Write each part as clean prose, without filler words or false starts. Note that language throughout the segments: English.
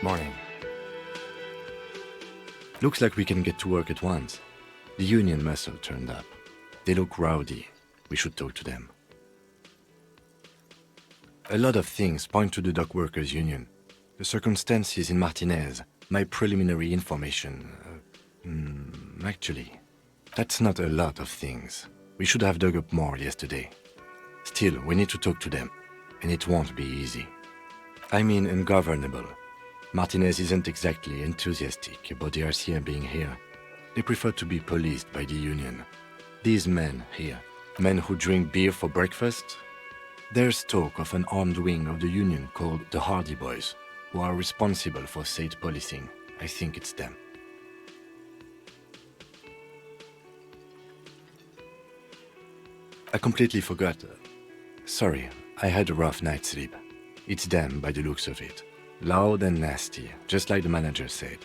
Morning. Looks like we can get to work at once. The union muscle turned up. They look rowdy. We should talk to them. A lot of things point to the dock workers' union. The circumstances in Martinez, my preliminary information. Actually, that's not a lot of things. We should have dug up more yesterday. Still, we need to talk to them, and it won't be easy. I mean ungovernable. Martinez isn't exactly enthusiastic about the RCM being here. They prefer to be policed by the union. These men here, men who drink beer for breakfast, there's talk of an armed wing of the union called the Hardy Boys, who are responsible for state policing. I think it's them. I completely forgot. Sorry, I had a rough night's sleep. It's them by the looks of it. Loud and nasty, just like the manager said.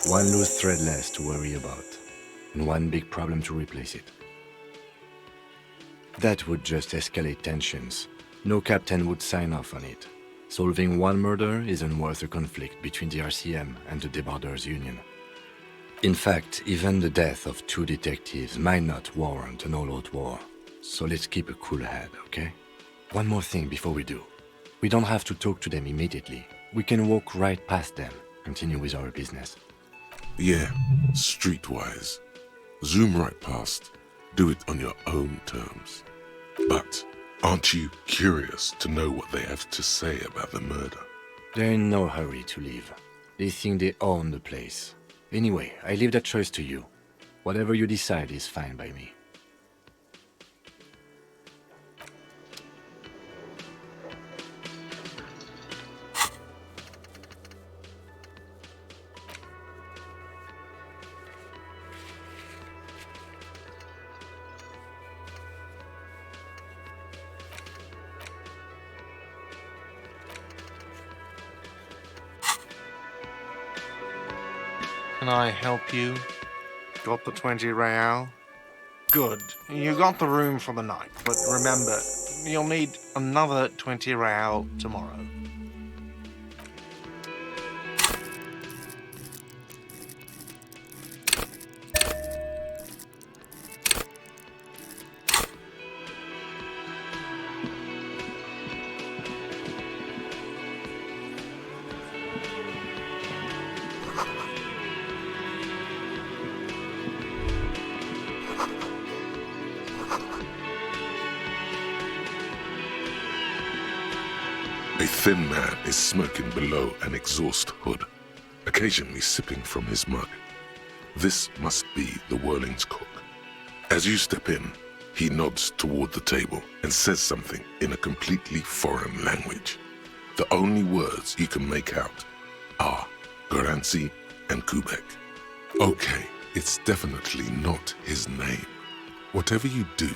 One loose thread less to worry about, and one big problem to replace it. That would just escalate tensions. No captain would sign off on it. Solving one murder isn't worth a conflict between the RCM and the Debarders Union. In fact, even the death of 2 detectives might not warrant an all-out war. So let's keep a cool head, okay? One more thing before we do. We don't have to talk to them immediately. We can walk right past them, continue with our business. Yeah, streetwise. Zoom right past. Do it on your own terms. But aren't you curious to know what they have to say about the murder? They're in no hurry to leave. They think they own the place. Anyway, I leave that choice to you. Whatever you decide is fine by me. Can I help you? Got the 20 real? Good. You got the room for the night, but remember, you'll need another 20 real tomorrow. A thin man is smoking below an exhaust hood, occasionally sipping from his mug. This must be the Whirling's cook. As you step in, he nods toward the table and says something in a completely foreign language. The only words you can make out are Garancy and Kubek. Okay, it's definitely not his name. Whatever you do,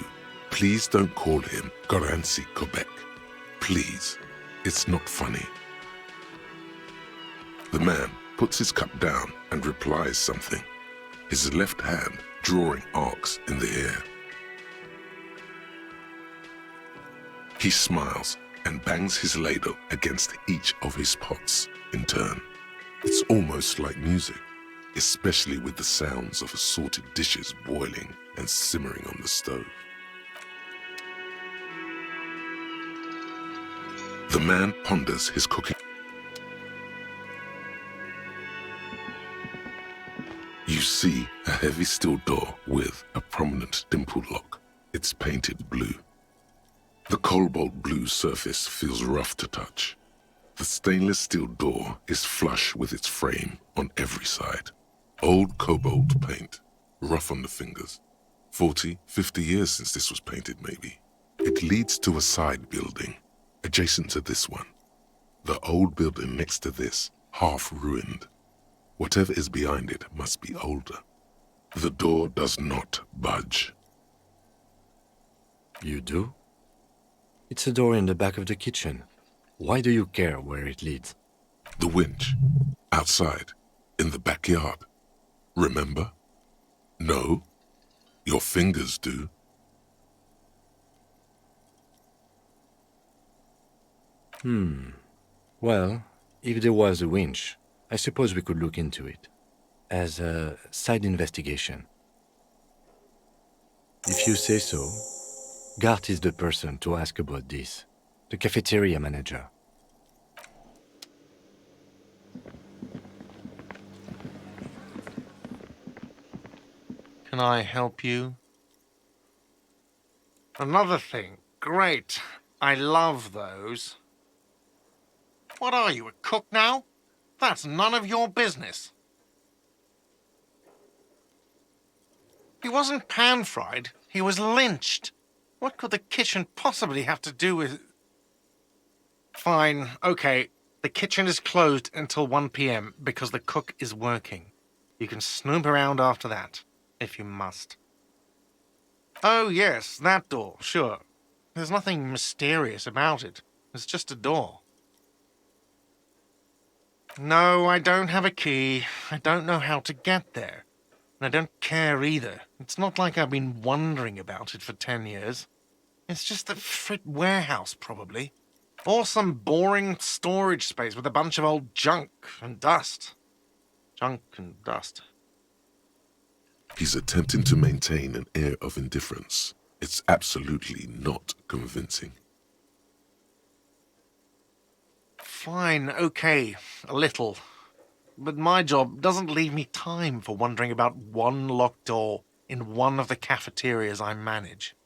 please don't call him Garancy Kubek. Please. It's not funny. The man puts his cup down and replies something, his left hand drawing arcs in the air. He smiles and bangs his ladle against each of his pots in turn. It's almost like music, especially with the sounds of assorted dishes boiling and simmering on the stove. The man ponders his cooking. You see a heavy steel door with a prominent dimple lock. It's painted blue. The cobalt blue surface feels rough to touch. The stainless steel door is flush with its frame on every side. Old cobalt paint, rough on the fingers. 40, 50 years since this was painted maybe. It leads to a side building. Adjacent to this one, the old building next to this, half ruined. Whatever is behind it must be older. The door does not budge. You do? It's a door in the back of the kitchen. Why do you care where it leads? The winch, outside, in the backyard. Remember? No, your fingers do. Well, If there was a winch, I suppose we could look into it. As a side investigation. If you say so, Gart is the person to ask about this. The cafeteria manager. Can I help you? Another thing. Great. I love those. What are you, a cook now? That's none of your business. He wasn't pan-fried. He was lynched. What could the kitchen possibly have to do with... Fine, okay. The kitchen is closed until 1 p.m. because the cook is working. You can snoop around after that, if you must. Oh, yes, that door, sure. There's nothing mysterious about it. It's just a door. No, I don't have a key. I don't know how to get there. And I don't care either. It's not like I've been wondering about it for 10 years. It's just a frit warehouse, probably. Or some boring storage space with a bunch of old junk and dust. Junk and dust. He's attempting to maintain an air of indifference. It's absolutely not convincing. Fine, okay, a little. But my job doesn't leave me time for wondering about one locked door in one of the cafeterias I manage.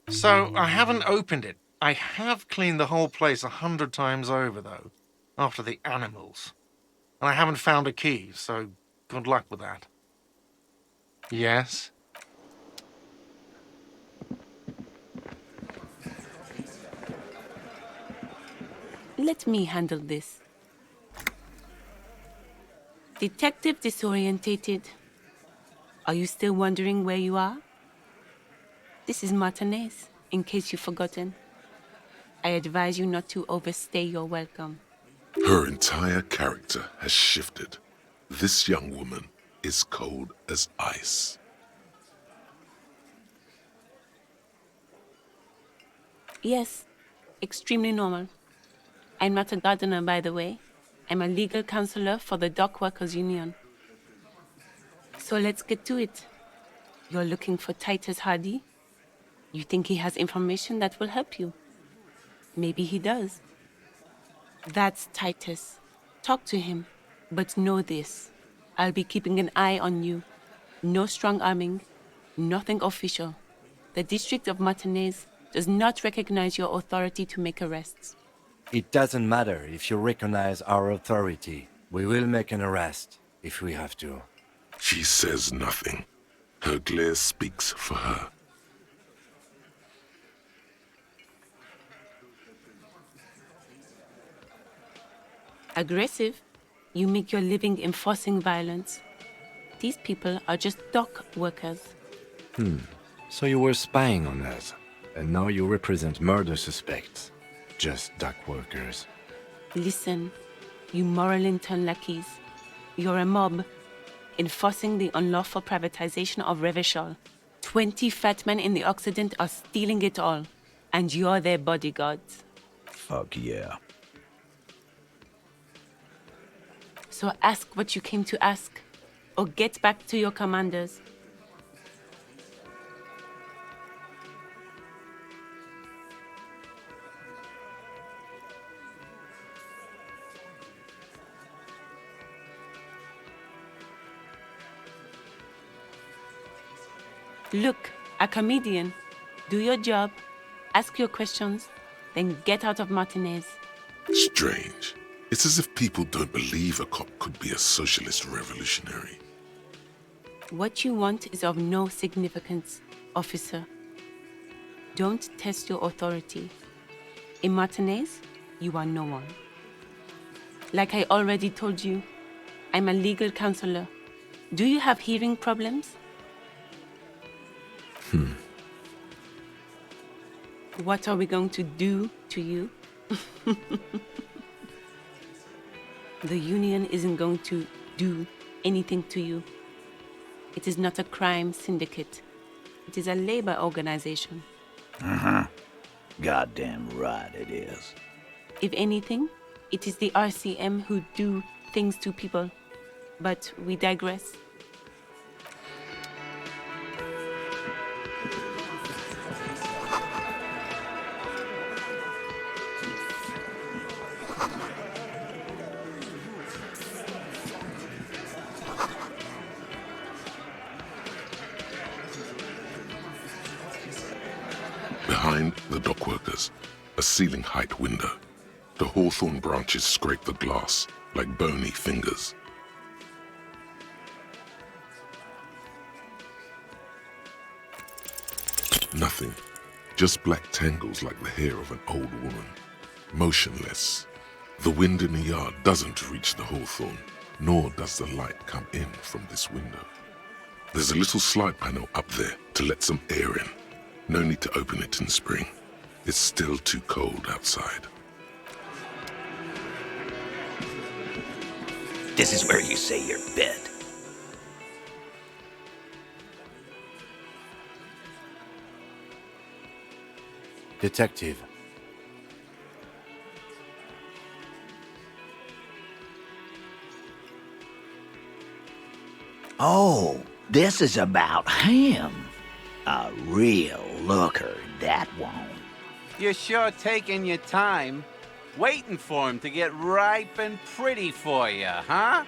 So I haven't opened it. I have cleaned the whole place 100 times over, though, after the animals. And I haven't found a key, so good luck with that. Yes? Let me handle this. Detective disorientated. Are you still wondering where you are? This is Martinez, in case you've forgotten. I advise you not to overstay your welcome. Her entire character has shifted. This young woman is cold as ice. Yes, extremely normal. I'm not a gardener, by the way. I'm a legal counselor for the Dock Workers Union. So let's get to it. You're looking for Titus Hardy? You think he has information that will help you? Maybe he does. That's Titus. Talk to him. But know this. I'll be keeping an eye on you. No strong arming. Nothing official. The District of Martinez does not recognize your authority to make arrests. It doesn't matter if you recognize our authority. We will make an arrest, if we have to. She says nothing. Her glare speaks for her. Aggressive? You make your living enforcing violence. These people are just dock workers. So you were spying on us, and now you represent murder suspects. Just dock workers. Listen, you moral intern lackeys. You're a mob, enforcing the unlawful privatization of Revachol. 20 fat men in the Occident are stealing it all, and you're their bodyguards. Fuck yeah. So ask what you came to ask, or get back to your commanders. Look, a comedian. Do your job, ask your questions, then get out of Martinez. Strange. It's as if people don't believe a cop could be a socialist revolutionary. What you want is of no significance, officer. Don't test your authority. In Martinez, you are no one. Like I already told you, I'm a legal counselor. Do you have hearing problems? What are we going to do to you? The union isn't going to do anything to you. It is not a crime syndicate. It is a labor organization. Goddamn right it is. If anything, It is the RCM who do things to people. But we digress. Behind the dockworkers, a ceiling-height window. The hawthorn branches scrape the glass like bony fingers. Nothing, just black tangles like the hair of an old woman, motionless. The wind in the yard doesn't reach the hawthorn, nor does the light come in from this window. There's a little slide panel up there to let some air in. No need to open it in spring. It's still too cold outside. This is where you say your bed. Detective. Oh, this is about him. A real looker, that one. You're sure taking your time, waiting for him to get ripe and pretty for you, huh?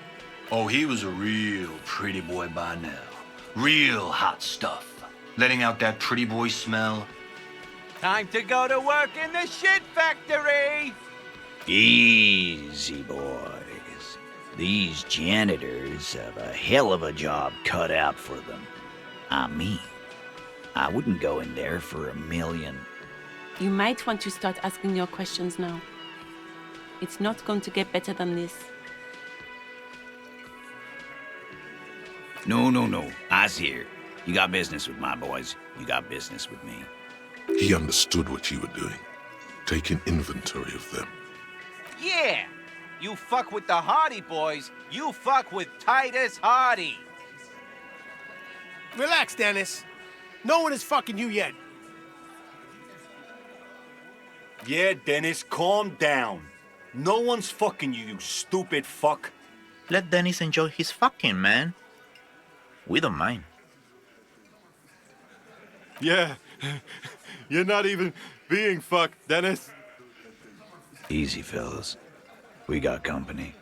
Oh, he was a real pretty boy by now. Real hot stuff. Letting out that pretty boy smell. Time to go to work in the shit factory! Easy, boys. These janitors have a hell of a job cut out for them. I mean, I wouldn't go in there for $1 million. You might want to start asking your questions now. It's not going to get better than this. No. I see her. You got business with my boys. You got business with me. He understood what you were doing, taking inventory of them. Yeah! You fuck with the Hardy boys, you fuck with Titus Hardy! Relax, Dennis. No one is fucking you yet. Yeah, Dennis, calm down. No one's fucking you, you stupid fuck. Let Dennis enjoy his fucking, man. We don't mind. Yeah, you're not even being fucked, Dennis. Easy, fellas. We got company.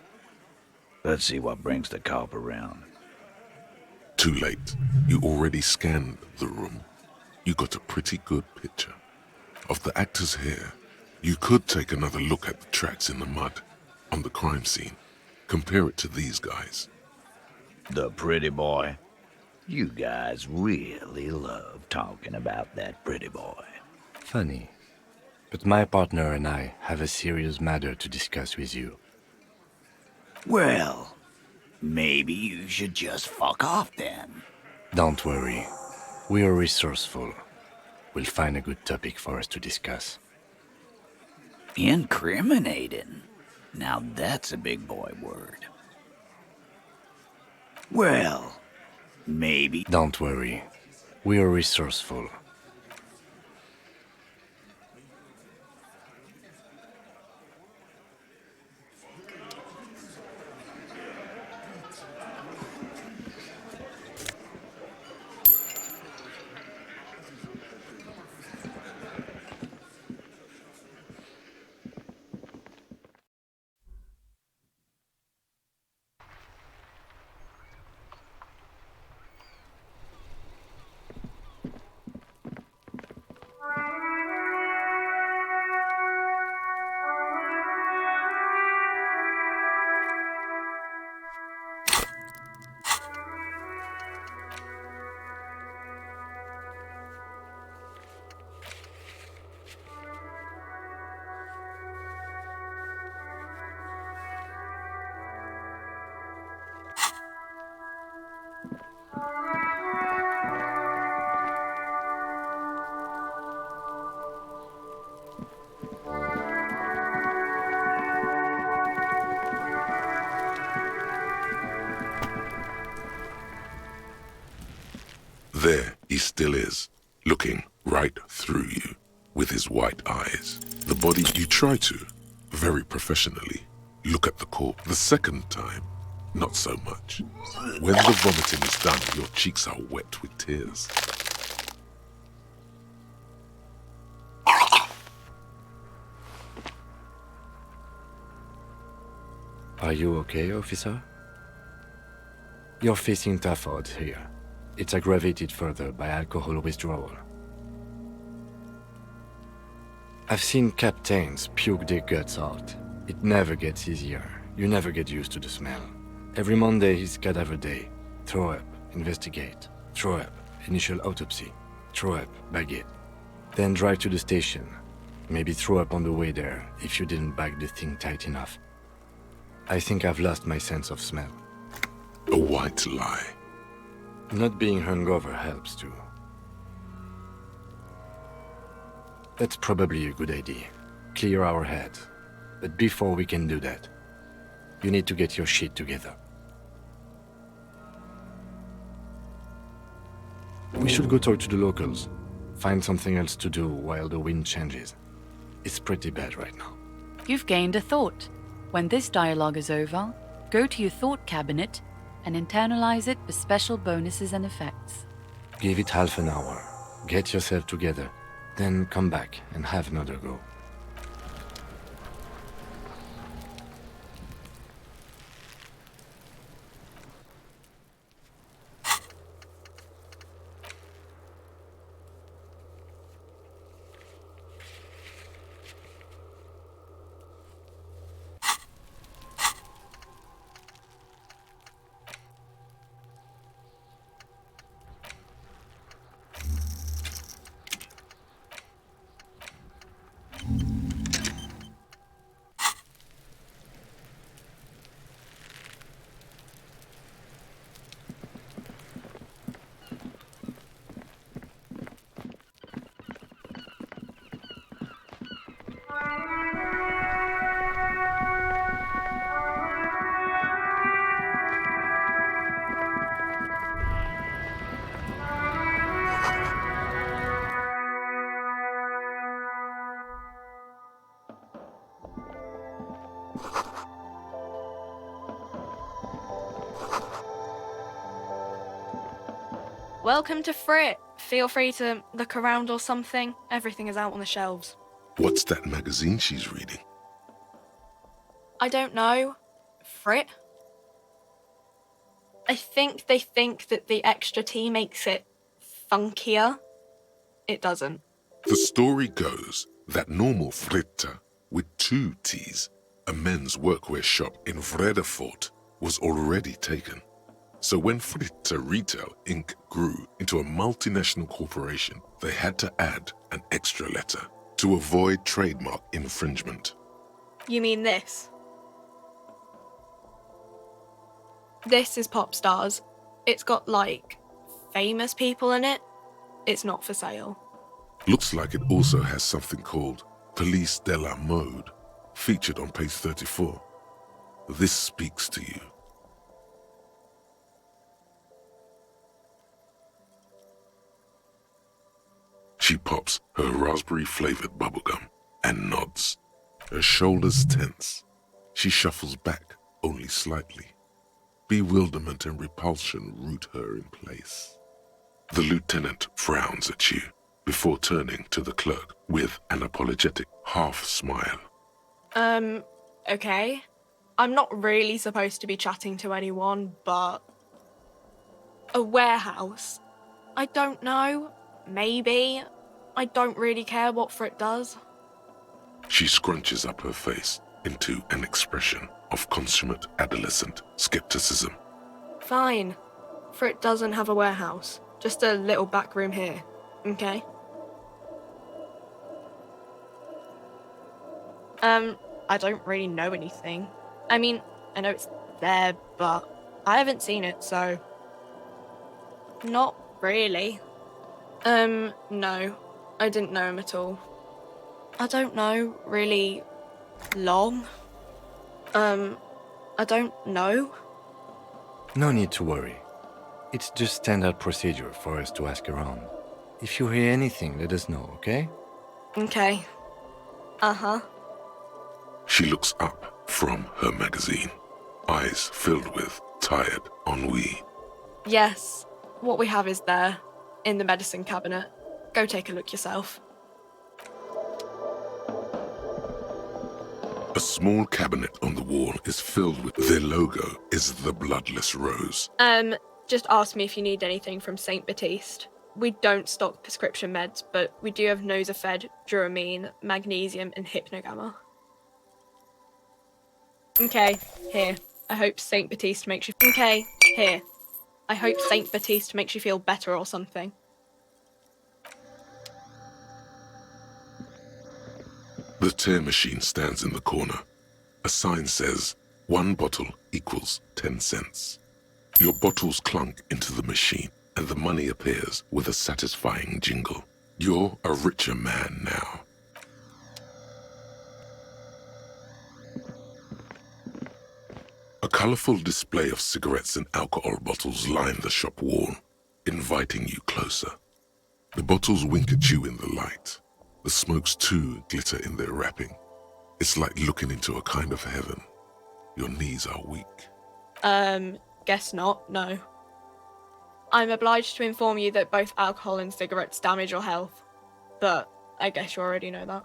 Let's see what brings the cop around. Too late. You already scanned the room. You got a pretty good picture. Of the actor's hair, you could take another look at the tracks in the mud on the crime scene. Compare it to these guys. The pretty boy. You guys really love talking about that pretty boy. Funny. But my partner and I have a serious matter to discuss with you. Well, maybe you should just fuck off then. Don't worry. We are resourceful. We'll find a good topic for us to discuss. Incriminating. Now that's a big boy word. Well, maybe... Don't worry. We are resourceful. There he still is, looking right through you with his white eyes. The body you try to, very professionally, Look at the corpse. The second time, not so much. When the vomiting is done, your cheeks are wet with tears. Are you okay, officer? You're facing tough odds here. It's aggravated further by alcohol withdrawal. I've seen captains puke their guts out. It never gets easier. You never get used to the smell. Every Monday is cadaver day. Throw up, investigate. Throw up, initial autopsy. Throw up, bag it. Then drive to the station. Maybe throw up on the way there if you didn't bag the thing tight enough. I think I've lost my sense of smell. A white lie. Not being hungover helps too. That's probably a good idea. Clear our heads. But before we can do that, you need to get your shit together. We should go talk to the locals. Find something else to do while the wind changes. It's pretty bad right now. You've gained a thought. When this dialogue is over, go to your thought cabinet and internalize it for special bonuses and effects. Give it half an hour. Get yourself together. Then come back and have another go. Welcome to Frit. Feel free to look around or something. Everything is out on the shelves. What's that magazine she's reading? I don't know. Frit? I think they think that the extra T makes it funkier. It doesn't. The story goes that normal Fritta, with 2 T's, a men's workwear shop in Pt.4, was already taken. So when Fritta Retail Inc. grew into a multinational corporation, they had to add an extra letter to avoid trademark infringement. You mean this? This is Pop Stars. It's got, like, famous people in it. It's not for sale. Looks like it also has something called Police de la Mode, featured on page 34. This speaks to you. She pops her raspberry-flavored bubblegum and nods. Her shoulders tense. She shuffles back only slightly. Bewilderment and repulsion root her in place. The lieutenant frowns at you before turning to the clerk with an apologetic half-smile. Okay. I'm not really supposed to be chatting to anyone, but... A warehouse? I don't know. Maybe. I don't really care what Frit does. She scrunches up her face into an expression of consummate adolescent skepticism. Fine. Frit doesn't have a warehouse. Just a little back room here. Okay? I don't really know anything. I mean, I know it's there, but I haven't seen it, so... Not really. No. I didn't know him at all. I don't know, really long. I don't know. No need to worry. It's just standard procedure for us to ask around. If you hear anything, let us know, okay? Okay. Uh-huh. She looks up from her magazine, eyes filled with tired ennui. Yes, what we have is there, in the medicine cabinet. Go take a look yourself. A small cabinet on the wall is filled with their logo is the bloodless rose. Just ask me if you need anything from St. Baptiste. We don't stock prescription meds, but we do have Nosafed, Duramine, Magnesium, and Hypnogamma. Okay, here. I hope St. Baptiste makes you... Okay, here. I hope St. Baptiste makes you feel better or something. The tear machine stands in the corner. A sign says, 1 bottle equals 10 cents. Your bottles clunk into the machine, and the money appears with a satisfying jingle. You're a richer man now. A colorful display of cigarettes and alcohol bottles line the shop wall, inviting you closer. The bottles wink at you in the light. The smokes too glitter in their wrapping. It's like looking into a kind of heaven. Your knees are weak. Guess not, no. I'm obliged to inform you that both alcohol and cigarettes damage your health. But I guess you already know that.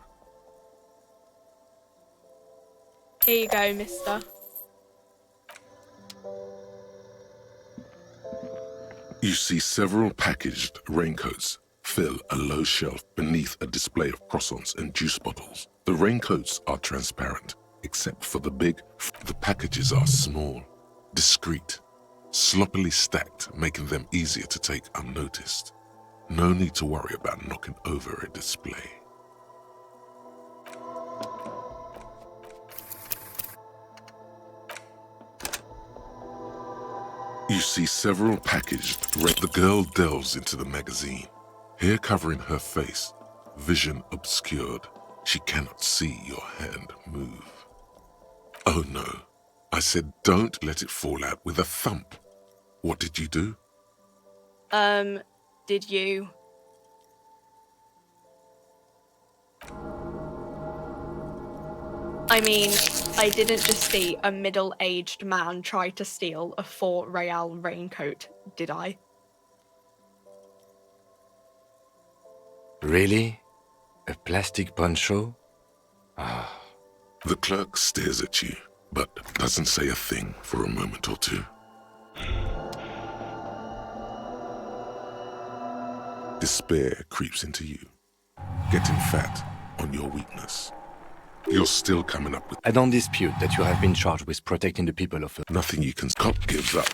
Here you go, mister. You see several packaged raincoats fill a low shelf beneath a display of croissants and juice bottles. The raincoats are transparent, except for the big. The packages are small, discreet, sloppily stacked, making them easier to take unnoticed. No need to worry about knocking over a display. You see several packaged. The girl delves into the magazine. Hair covering her face, vision obscured. She cannot see your hand move. Oh no, I said don't let it fall out with a thump. What did you do? Did you? I mean, I didn't just see a middle-aged man try to steal a 4 Real raincoat, did I? Really? A plastic poncho? Ah. The clerk stares at you, but doesn't say a thing for a moment or two. Despair creeps into you, getting fat on your weakness. You're still coming up with... I don't dispute that you have been charged with protecting the people of... Nothing you can... Cop gives up.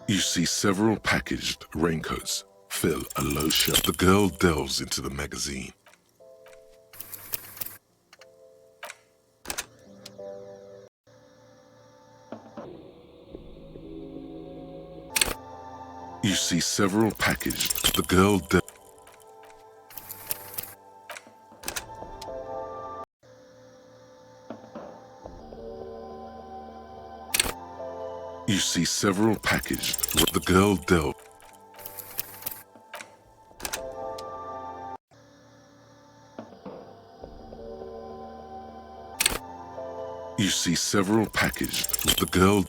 You see several packaged raincoats fill a low shelf. The girl delves into the magazine. You see several packaged. The girl delves. You see several packaged. The girl delves. You see several packaged. The girl.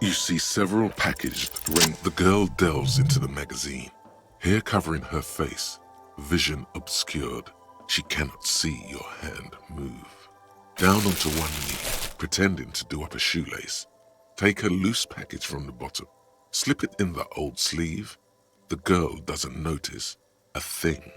You see several packaged. The girl delves into the magazine. Hair covering her face, vision obscured. She cannot see your hand move. Down onto one knee, pretending to do up a shoelace. Take a loose package from the bottom. Slip it in the old sleeve. The girl doesn't notice a thing.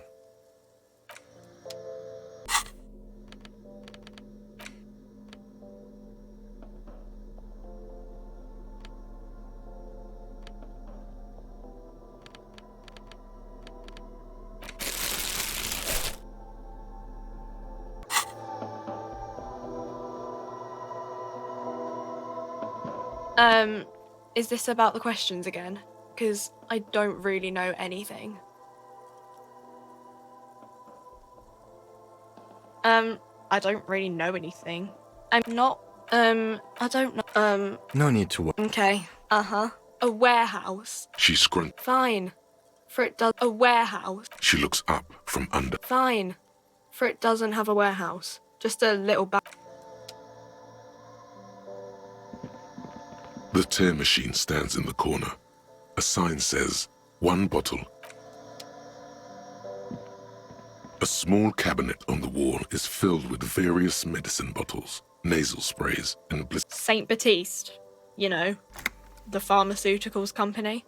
Is this about the questions again? Because I don't really know anything. I don't really know anything. I'm not, I don't know. No need to worry. Okay. Uh-huh. A warehouse. She scrunched. Fine. For it does. A warehouse. She looks up from under. Fine. For it doesn't have a warehouse. Just a little bag. The tear machine stands in the corner. A sign says, 1 bottle. A small cabinet on the wall is filled with various medicine bottles, nasal sprays, and St. Baptiste. You know, the pharmaceuticals company.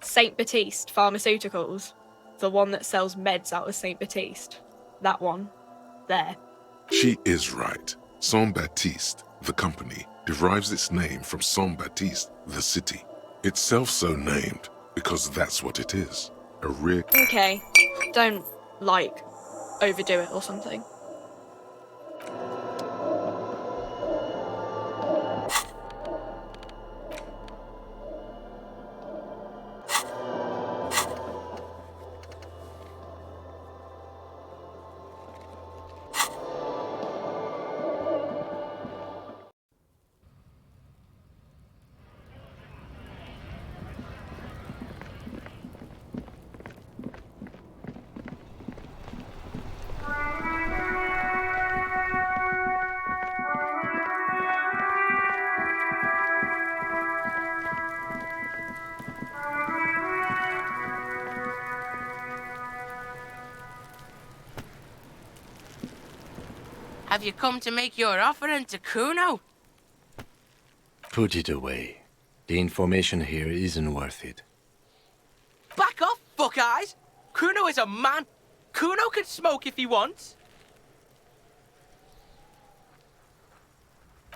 St. Baptiste Pharmaceuticals. The one that sells meds out of St. Baptiste. That one. There. She is right. Saint Baptiste, the company, derives its name from Saint Baptiste, the city. Itself so named because that's what it is. A rare... Okay. Don't, overdo it or something. Have you come to make your offering to Kuno? Put it away. The information here isn't worth it. Back off, fuck eyes! Kuno is a man. Kuno can smoke if he wants.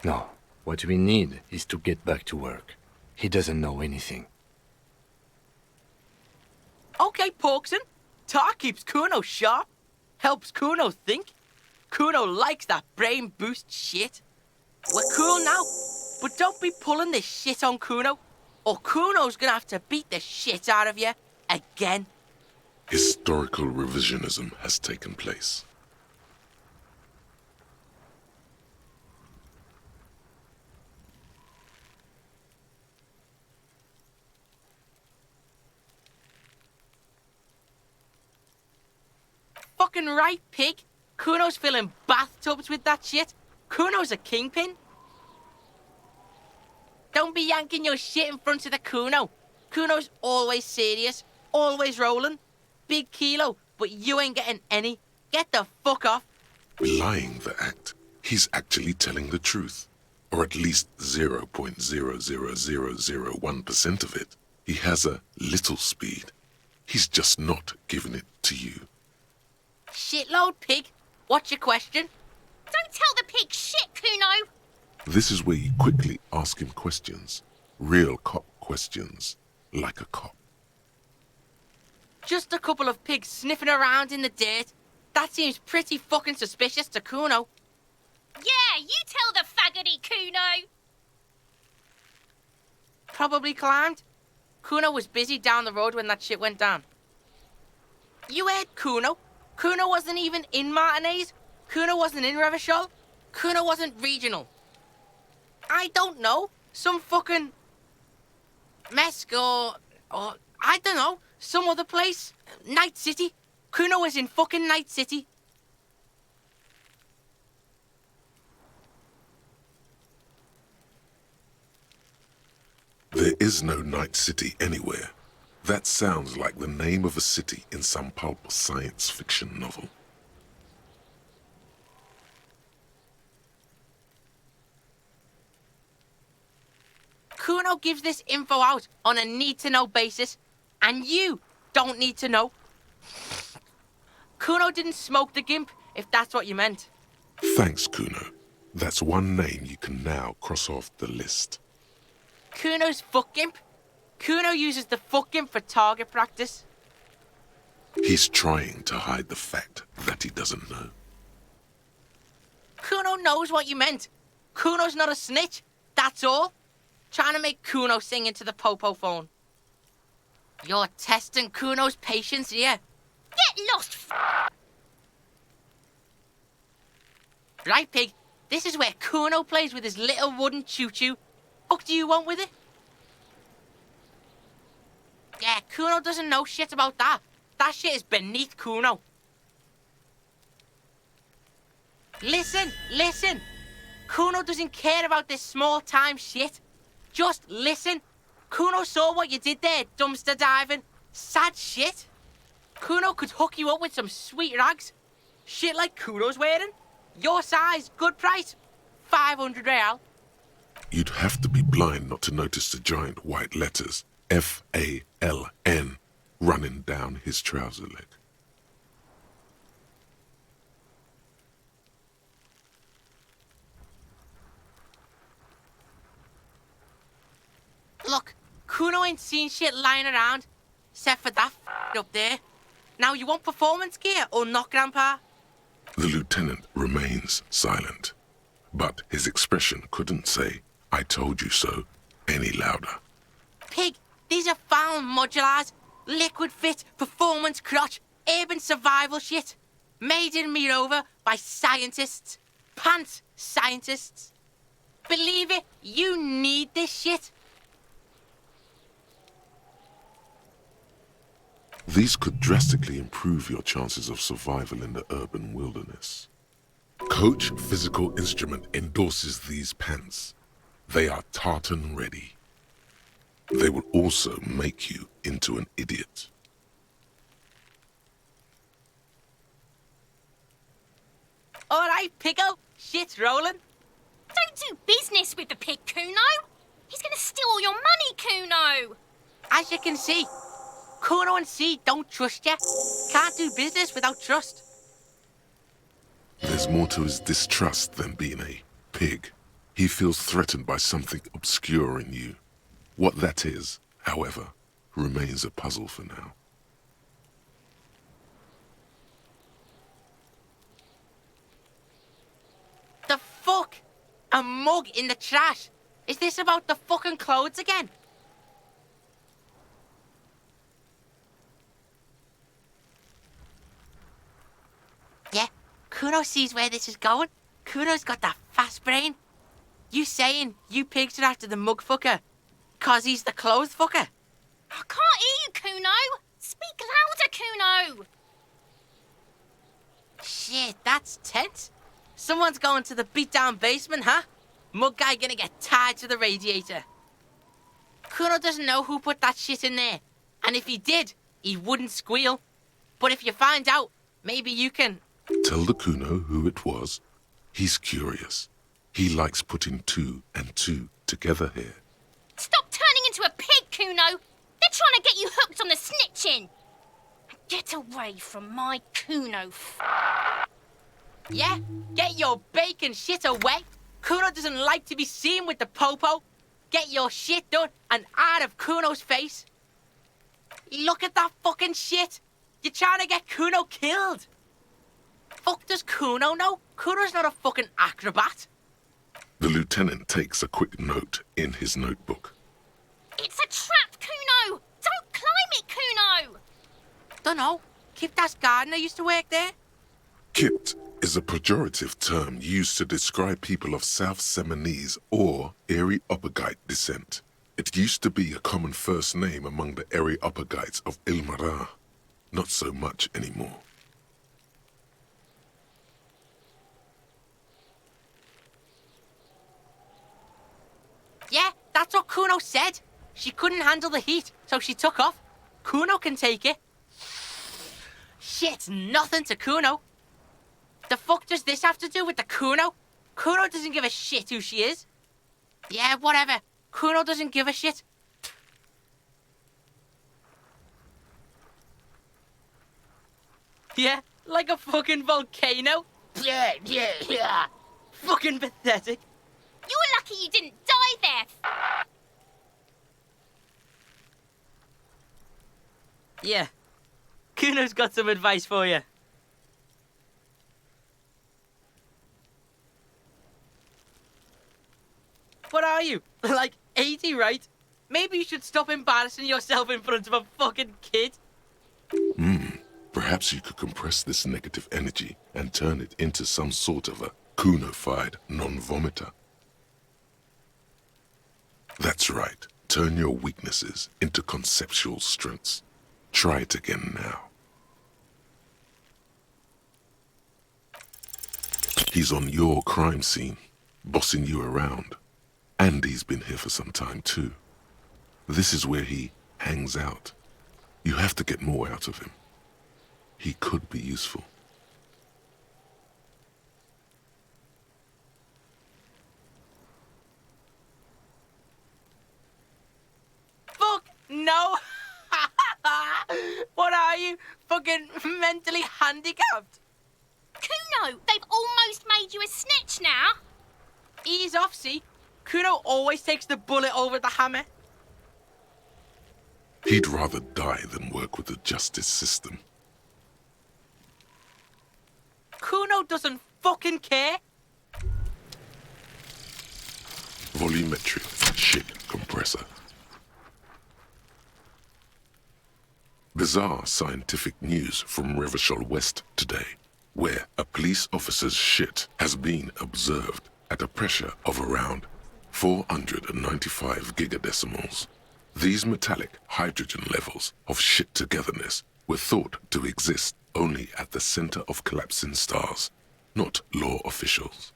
No, what we need is to get back to work. He doesn't know anything. Okay, Porkson. Tar keeps Kuno sharp. Helps Kuno think. Kuno likes that brain boost shit. We're cool now, but don't be pulling this shit on Kuno, or Kuno's gonna have to beat the shit out of you again. Historical revisionism has taken place. Fucking right, pig. Kuno's filling bathtubs with that shit. Kuno's a kingpin. Don't be yanking your shit in front of the Kuno. Kuno's always serious, always rolling. Big kilo, but you ain't getting any. Get the fuck off. Belying the act, he's actually telling the truth. Or at least 0.00001% of it. He has a little speed. He's just not giving it to you. Shitload, pig. What's your question? Don't tell the pig shit, Kuno! This is where you quickly ask him questions. Real cop questions. Like a cop. Just a couple of pigs sniffing around in the dirt. That seems pretty fucking suspicious to Kuno. Yeah, you tell the faggoty, Kuno! Probably climbed. Kuno was busy down the road when that shit went down. You heard Kuno? Kuno wasn't even in Martinez. Kuno wasn't in Revachol. Kuno wasn't regional. I don't know. Some fucking... Mesk or I don't know. Some other place. Night City. Kuno was in fucking Night City. There is no Night City anywhere. That sounds like the name of a city in some pulp science fiction novel. Kuno gives this info out on a need-to-know basis, and you don't need to know. Kuno didn't smoke the gimp, if that's what you meant. Thanks, Kuno. That's one name you can now cross off the list. Kuno's fuck gimp? Kuno uses the fuck gimp for target practice. He's trying to hide the fact that he doesn't know. Kuno knows what you meant. Kuno's not a snitch, that's all. trying to make Kuno sing into the Popo phone. You're testing Kuno's patience here. Get lost, Right, Pig? This is where Kuno plays with his little wooden choo-choo. Fuck do you want with it? Yeah, Kuno doesn't know shit about that. That shit is beneath Kuno. Listen, listen. Kuno doesn't care about this small-time shit. Just listen. Kuno saw what you did there, dumpster diving. Sad shit. Kuno could hook you up with some sweet rags. Shit like Kuno's wearing. Your size, good price. 500 real. You'd have to be blind not to notice the giant white letters F-A-L-N running down his trouser leg. Look, Kuno ain't seen shit lying around, except for that up there. Now, you want performance gear or not, Grandpa? The lieutenant remains silent, but his expression couldn't say, "I told you so," any louder. Pig, these are found modulars. Liquid fit, performance crotch, urban survival shit. Made in Mirova by scientists. Pants scientists. Believe it, you need this shit. These could drastically improve your chances of survival in the urban wilderness. Coach Physical Instrument endorses these pants. They are tartan ready. They will also make you into an idiot. All right, Pico, shit's rolling. Don't do business with the pig, Kuno. He's gonna steal all your money, Kuno. As you can see, Kuno and C don't trust you. Can't do business without trust. There's more to his distrust than being a pig. He feels threatened by something obscure in you. What that is, however, remains a puzzle for now. The fuck? A mug in the trash? Is this about the fucking clothes again? Yeah, Kuno sees where this is going. Kuno's got that fast brain. You saying you pigs are after the mug fucker? 'Cause he's the clothes fucker? I can't hear you, Kuno. Speak louder, Kuno. Shit, that's tense. Someone's going to the beat-down basement, huh? Mug guy gonna get tied to the radiator. Kuno doesn't know who put that shit in there. And if he did, he wouldn't squeal. But if you find out, maybe you can... Tell the Kuno who it was. He's curious. He likes putting two and two together here. Stop turning into a pig, Kuno. They're trying to get you hooked on the snitching. Get away from my Kuno. Yeah, get your bacon shit away. Kuno doesn't like to be seen with the popo. Get your shit done and out of Kuno's face. Look at that fucking shit. You're trying to get Kuno killed. Fuck does Kuno know? Kuno's not a fucking acrobat. The lieutenant takes a quick note in his notebook. It's a trap, Kuno. Don't climb it, Kuno. Dunno. Kiptas gardener used to work there. Kipt is a pejorative term used to describe people of South Seminese or Areopagite descent. It used to be a common first name among the Areopagites of Ilmara. Not so much anymore. Yeah, that's what Kuno said. She couldn't handle the heat, so she took off. Kuno can take it. Shit's nothing to Kuno. The fuck does this have to do with the Kuno? Kuno doesn't give a shit who she is. Yeah, whatever. Kuno doesn't give a shit. Yeah, like a fucking volcano. Yeah, yeah, yeah. Fucking pathetic. You're lucky you didn't die there. Yeah. Kuno's got some advice for you. What are you? Like, Ain't he right? Maybe you should stop embarrassing yourself in front of a fucking kid. Perhaps you could compress this negative energy and turn it into some sort of a Kuno-fied non-vomiter. That's right. Turn your weaknesses into conceptual strengths. Try it again now. He's on your crime scene, bossing you around. And he's been here for some time too. This is where he hangs out. You have to get more out of him. He could be useful. Fuck no! What are you? Fucking mentally handicapped? Kuno, they've almost made you a snitch now. Ease off, see? Kuno always takes the bullet over the hammer. He'd rather die than work with the justice system. Kuno doesn't fucking care. Volumetric shit compressor. Bizarre scientific news from Revachol West today, where a police officer's shit has been observed at a pressure of around 495 gigadecimals. These metallic hydrogen levels of shit togetherness were thought to exist only at the center of collapsing stars, not law officials.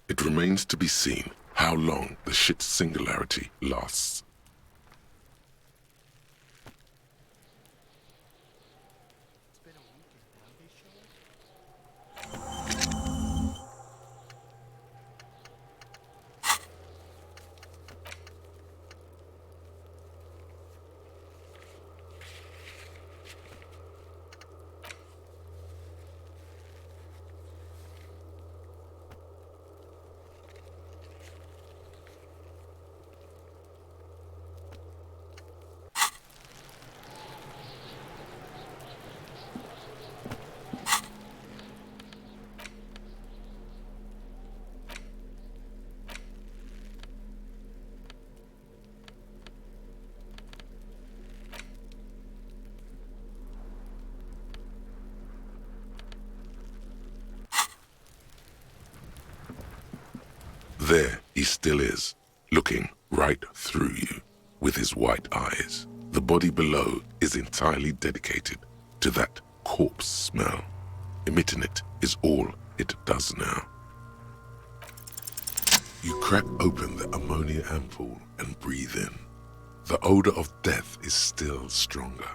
It remains to be seen how long the shit singularity lasts. There he still is, looking right through you with his white eyes. The body below is entirely dedicated to that corpse smell. Emitting it is all it does now. You crack open the ammonia ampoule and breathe in. The odor of death is still stronger.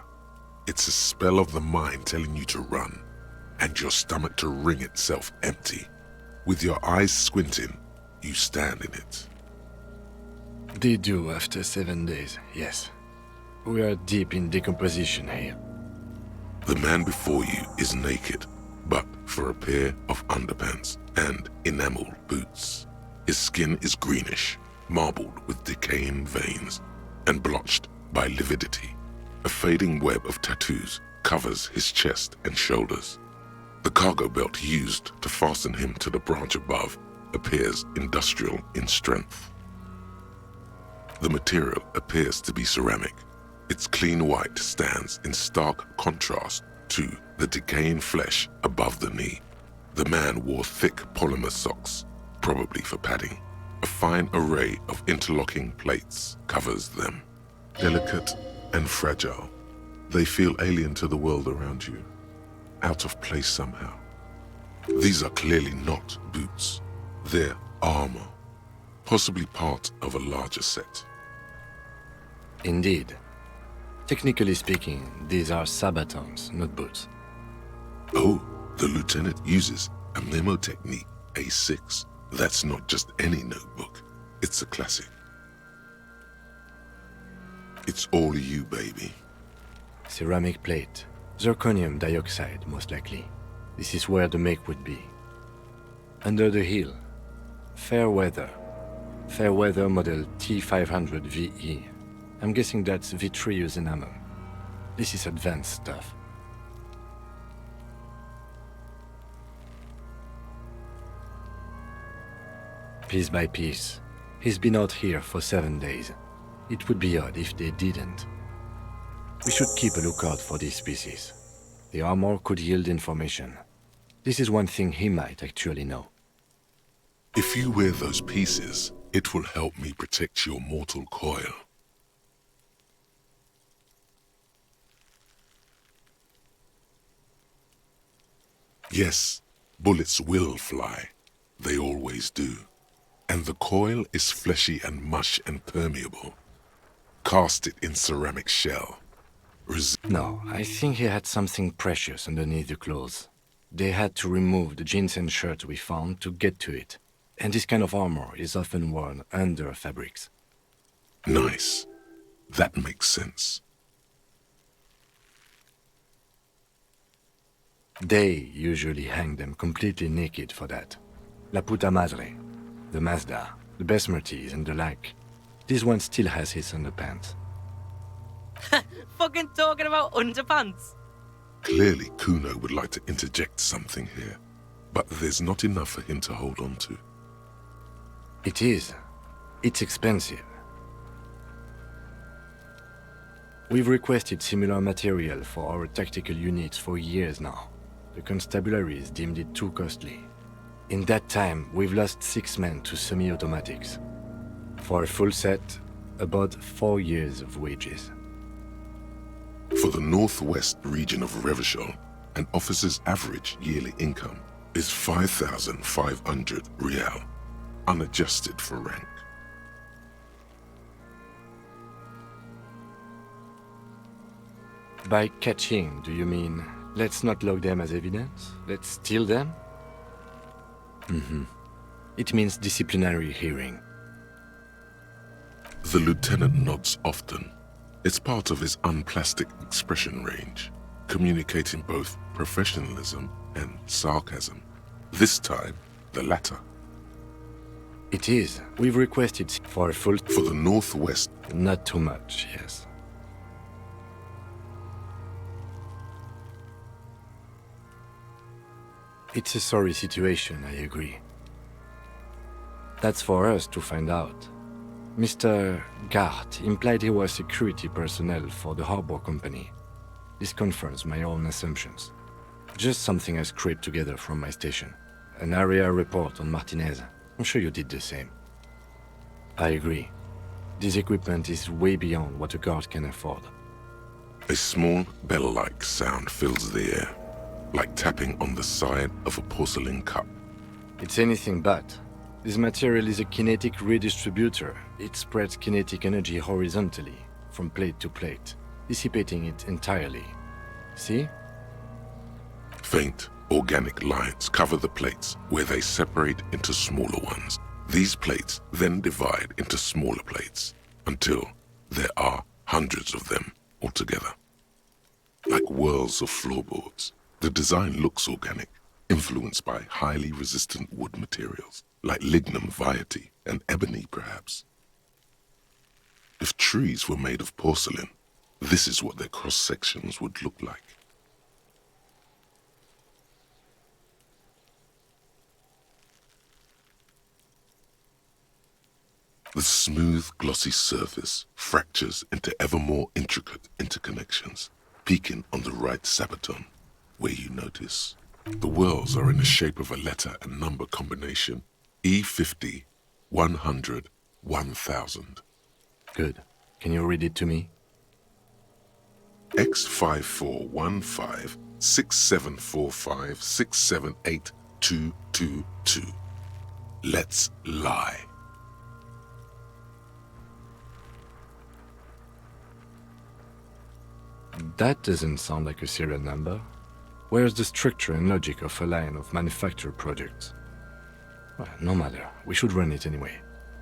It's a spell of the mind telling you to run, and your stomach to wring itself empty. With your eyes squinting, you stand in it. They do after 7 days, yes. We are deep in decomposition here. The man before you is naked, but for a pair of underpants and enamel boots. His skin is greenish, marbled with decaying veins, and blotched by lividity. A fading web of tattoos covers his chest and shoulders. The cargo belt used to fasten him to the branch above appears industrial in strength. The material appears to be ceramic. Its clean white stands in stark contrast to the decaying flesh above the knee. The man wore thick polymer socks, probably for padding. A fine array of interlocking plates covers them. Delicate and fragile, they feel alien to the world around you, out of place somehow. These are clearly not boots. They're armor, possibly part of a larger set. Indeed. Technically speaking, these are sabatons, not boots. Oh, the lieutenant uses a memo technique A6. That's not just any notebook. It's a classic. It's all you, baby. Ceramic plate. Zirconium dioxide, most likely. This is where the make would be. Under the hill. Fair weather. Fair weather model T500 VE. I'm guessing that's vitreous enamel. This is advanced stuff. Piece by piece. He's been out here for 7 days. It would be odd if they didn't. We should keep a lookout for these species. The armor could yield information. This is one thing he might actually know. If you wear those pieces, it will help me protect your mortal coil. Yes, bullets will fly. They always do. And the coil is fleshy and mush and permeable. Cast it in ceramic shell. No, I think he had something precious underneath the clothes. They had to remove the jeans and shirt we found to get to it. And this kind of armor is often worn under fabrics. Nice. That makes sense. They usually hang them completely naked for that. La puta madre, the Mazda, the Besmerties and the like. This one still has his underpants. Fucking talking about underpants. Clearly, Kuno would like to interject something here, but there's not enough for him to hold on to. It is. It's expensive. We've requested similar material for our tactical units for years now. The constabularies deemed it too costly. In that time, we've lost 6 men to semi-automatics. For a full set, about 4 years of wages. For the northwest region of Revachol, an officer's average yearly income is 5,500 rial, unadjusted for rank. By catching, do you mean, let's not log them as evidence? Let's steal them? It means disciplinary hearing. The lieutenant nods often. It's part of his unplastic expression range, communicating both professionalism and sarcasm. This time, the latter. It is. We've requested for a full... For the northwest. Not too much, yes. It's a sorry situation, I agree. That's for us to find out. Mr. Gart implied he was security personnel for the harbor company. This confirms my own assumptions. Just something I scraped together from my station. An area report on Martinez. I'm sure you did the same. I agree. This equipment is way beyond what a guard can afford. A small bell-like sound fills the air, like tapping on the side of a porcelain cup. It's anything but. This material is a kinetic redistributor. It spreads kinetic energy horizontally, from plate to plate, dissipating it entirely. See? Faint, organic lines cover the plates where they separate into smaller ones. These plates then divide into smaller plates until there are hundreds of them altogether. Like whirls of floorboards, the design looks organic, influenced by highly resistant wood materials, like lignum vitae and ebony perhaps. If trees were made of porcelain, this is what their cross-sections would look like. The smooth, glossy surface fractures into ever more intricate interconnections, peaking on the right sabaton, where you notice the whirls are in the shape of a letter and number combination, E50, 100, 1000. Good. Can you read it to me? X5415 6745 678222. Let's lie. That doesn't sound like a serial number. Where's the structure and logic of a line of manufactured products? Well, no matter. We should run it anyway.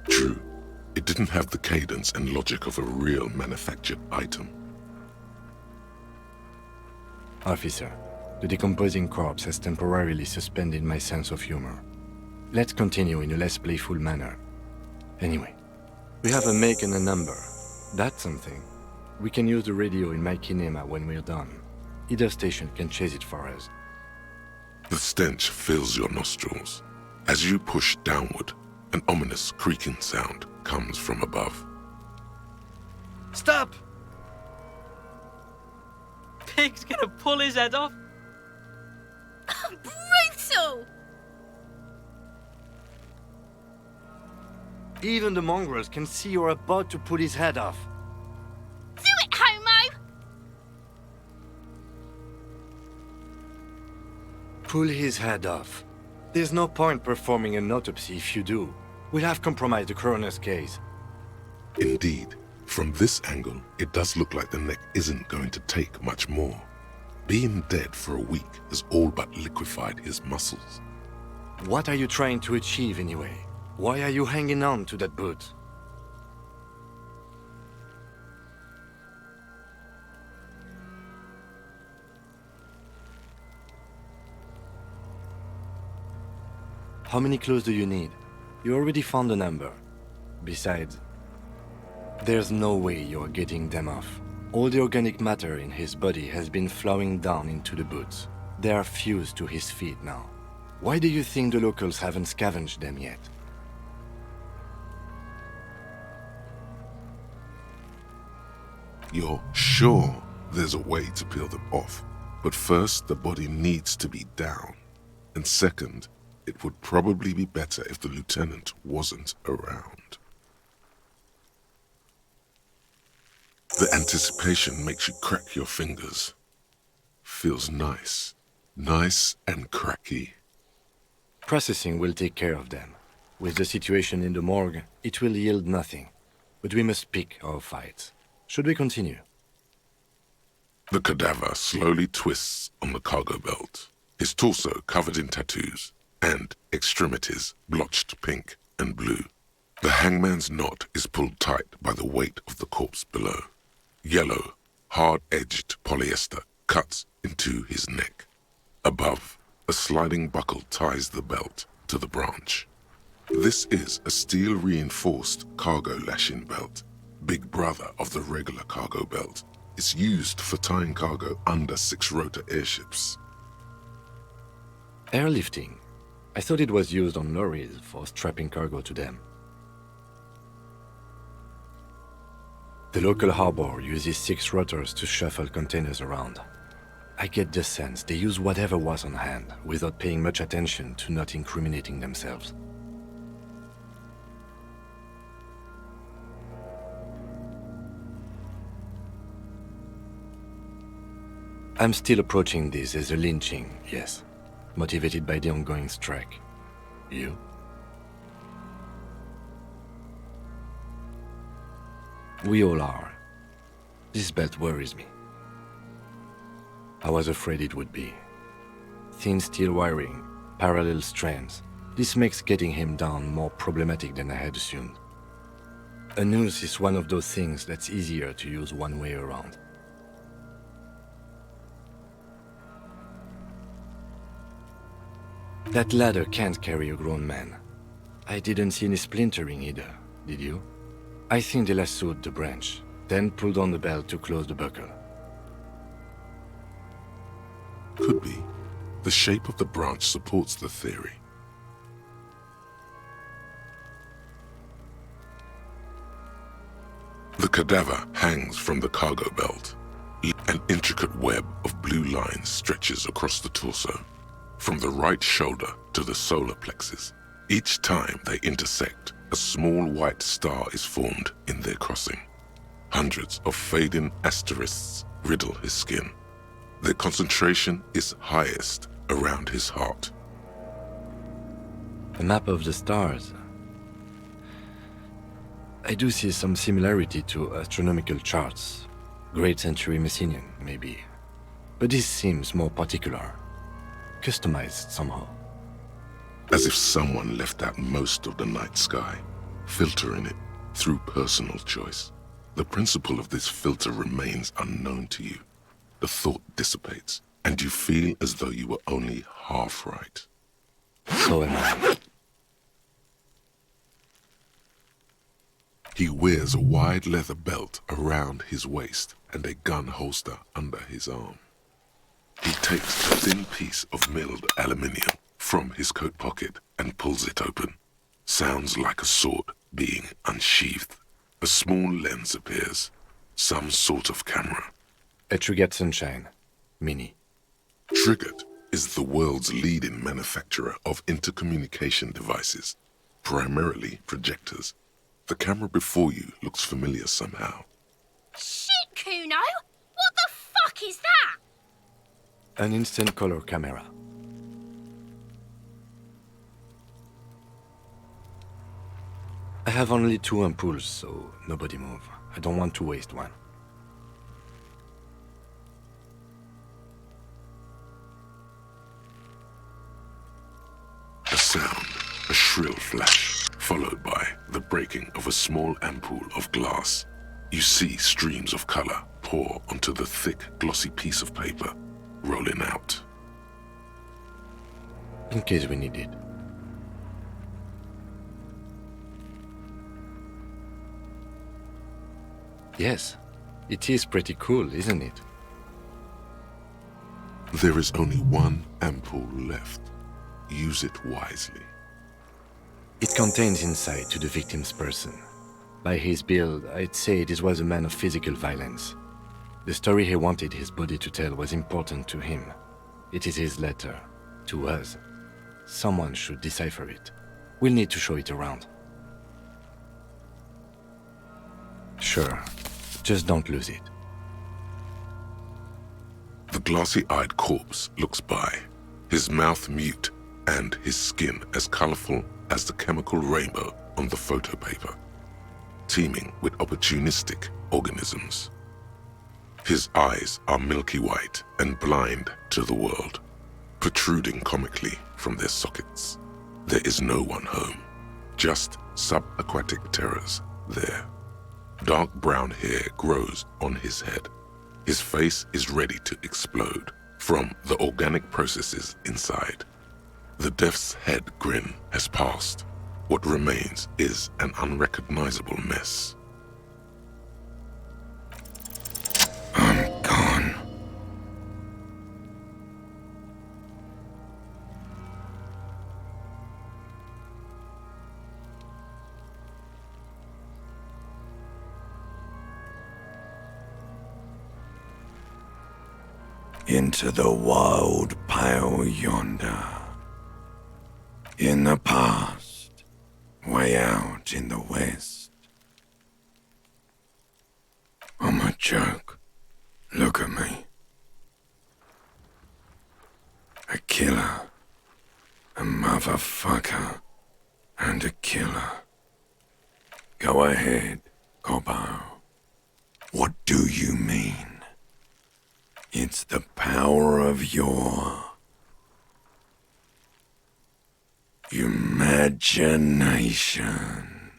True. It didn't have the cadence and logic of a real manufactured item. Officer, the decomposing corpse has temporarily suspended my sense of humor. Let's continue in a less playful manner. Anyway, we have a make and a number. That's something. We can use the radio in my kinema when we're done. Either station can chase it for us. The stench fills your nostrils. As you push downward, an ominous creaking sound comes from above. Stop! Pig's gonna pull his head off. Brutal! Even the mongrels can see you're about to pull his head off. Do it, homo! Pull his head off. There's no point performing an autopsy if you do. We'll have compromised the coroner's case. Indeed, from this angle, it does look like the neck isn't going to take much more. Being dead for a week has all but liquefied his muscles. What are you trying to achieve anyway? Why are you hanging on to that boot? How many clues do you need? You already found a number. Besides, there's no way you're getting them off. All the organic matter in his body has been flowing down into the boots. They are fused to his feet now. Why do you think the locals haven't scavenged them yet? You're sure there's a way to peel them off, but first the body needs to be down. And second, it would probably be better if the lieutenant wasn't around. The anticipation makes you crack your fingers. Feels nice. Nice and cracky. Processing will take care of them. With the situation in the morgue, it will yield nothing. But we must pick our fights. Should we continue? The cadaver slowly twists on the cargo belt, his torso covered in tattoos, and extremities blotched pink and blue. The hangman's knot is pulled tight by the weight of the corpse below. Yellow, hard-edged polyester cuts into his neck. Above, a sliding buckle ties the belt to the branch. This is a steel-reinforced cargo lashing belt, big brother of the regular cargo belt. It's used for tying cargo under six-rotor airships. Airlifting. I thought it was used on lorries for strapping cargo to them. The local harbor uses 6 rotors to shuffle containers around. I get the sense they use whatever was on hand without paying much attention to not incriminating themselves. I'm still approaching this as a lynching, yes, motivated by the ongoing strike. You? We all are. This belt worries me. I was afraid it would be. Thin steel wiring, parallel strands. This makes getting him down more problematic than I had assumed. A noose is one of those things that's easier to use one way around. That ladder can't carry a grown man. I didn't see any splintering either, did you? I think they lassoed the branch, then pulled on the belt to close the buckle. Could be. The shape of the branch supports the theory. The cadaver hangs from the cargo belt. An intricate web of blue lines stretches across the torso, from the right shoulder to the solar plexus. Each time they intersect, a small white star is formed in their crossing. Hundreds of fading asterisks riddle his skin. Their concentration is highest around his heart. A map of the stars. I do see some similarity to astronomical charts. Great Century Messinian, maybe. But this seems more particular. Customized somehow. As if someone left out most of the night sky, filtering it through personal choice. The principle of this filter remains unknown to you. The thought dissipates, and you feel as though you were only half right. So am I. He wears a wide leather belt around his waist and a gun holster under his arm. He takes a thin piece of milled aluminium from his coat pocket and pulls it open. Sounds like a sword being unsheathed. A small lens appears. Some sort of camera. A Trigger Sunshine. Mini. Triggered is the world's leading manufacturer of intercommunication devices, primarily projectors. The camera before you looks familiar somehow. Shit, Kuno! What the fuck is that? An instant color camera. I have only 2 ampoules, so nobody move. I don't want to waste one. A sound, a shrill flash, followed by the breaking of a small ampoule of glass. You see streams of color pour onto the thick, glossy piece of paper, rolling out. In case we need it. Yes, it is pretty cool, isn't it? There is only one ampoule left. Use it wisely. It contains insight to the victim's person. By his build, I'd say this was a man of physical violence. The story he wanted his body to tell was important to him. It is his letter, to us. Someone should decipher it. We'll need to show it around. Sure, just don't lose it. The glossy-eyed corpse looks by, his mouth mute and his skin as colorful as the chemical rainbow on the photo paper, teeming with opportunistic organisms. His eyes are milky white and blind to the world, protruding comically from their sockets. There is no one home, just subaquatic terrors there. Dark brown hair grows on his head. His face is ready to explode from the organic processes inside. The death's head grin has passed. What remains is an unrecognizable mess. I'm gone. Into the wild pale yonder. In the past, way out in the west. I'm a joke. Look at me. A killer. A motherfucker. And a killer. Go ahead, Cobo. What do you mean? It's the power of your imagination.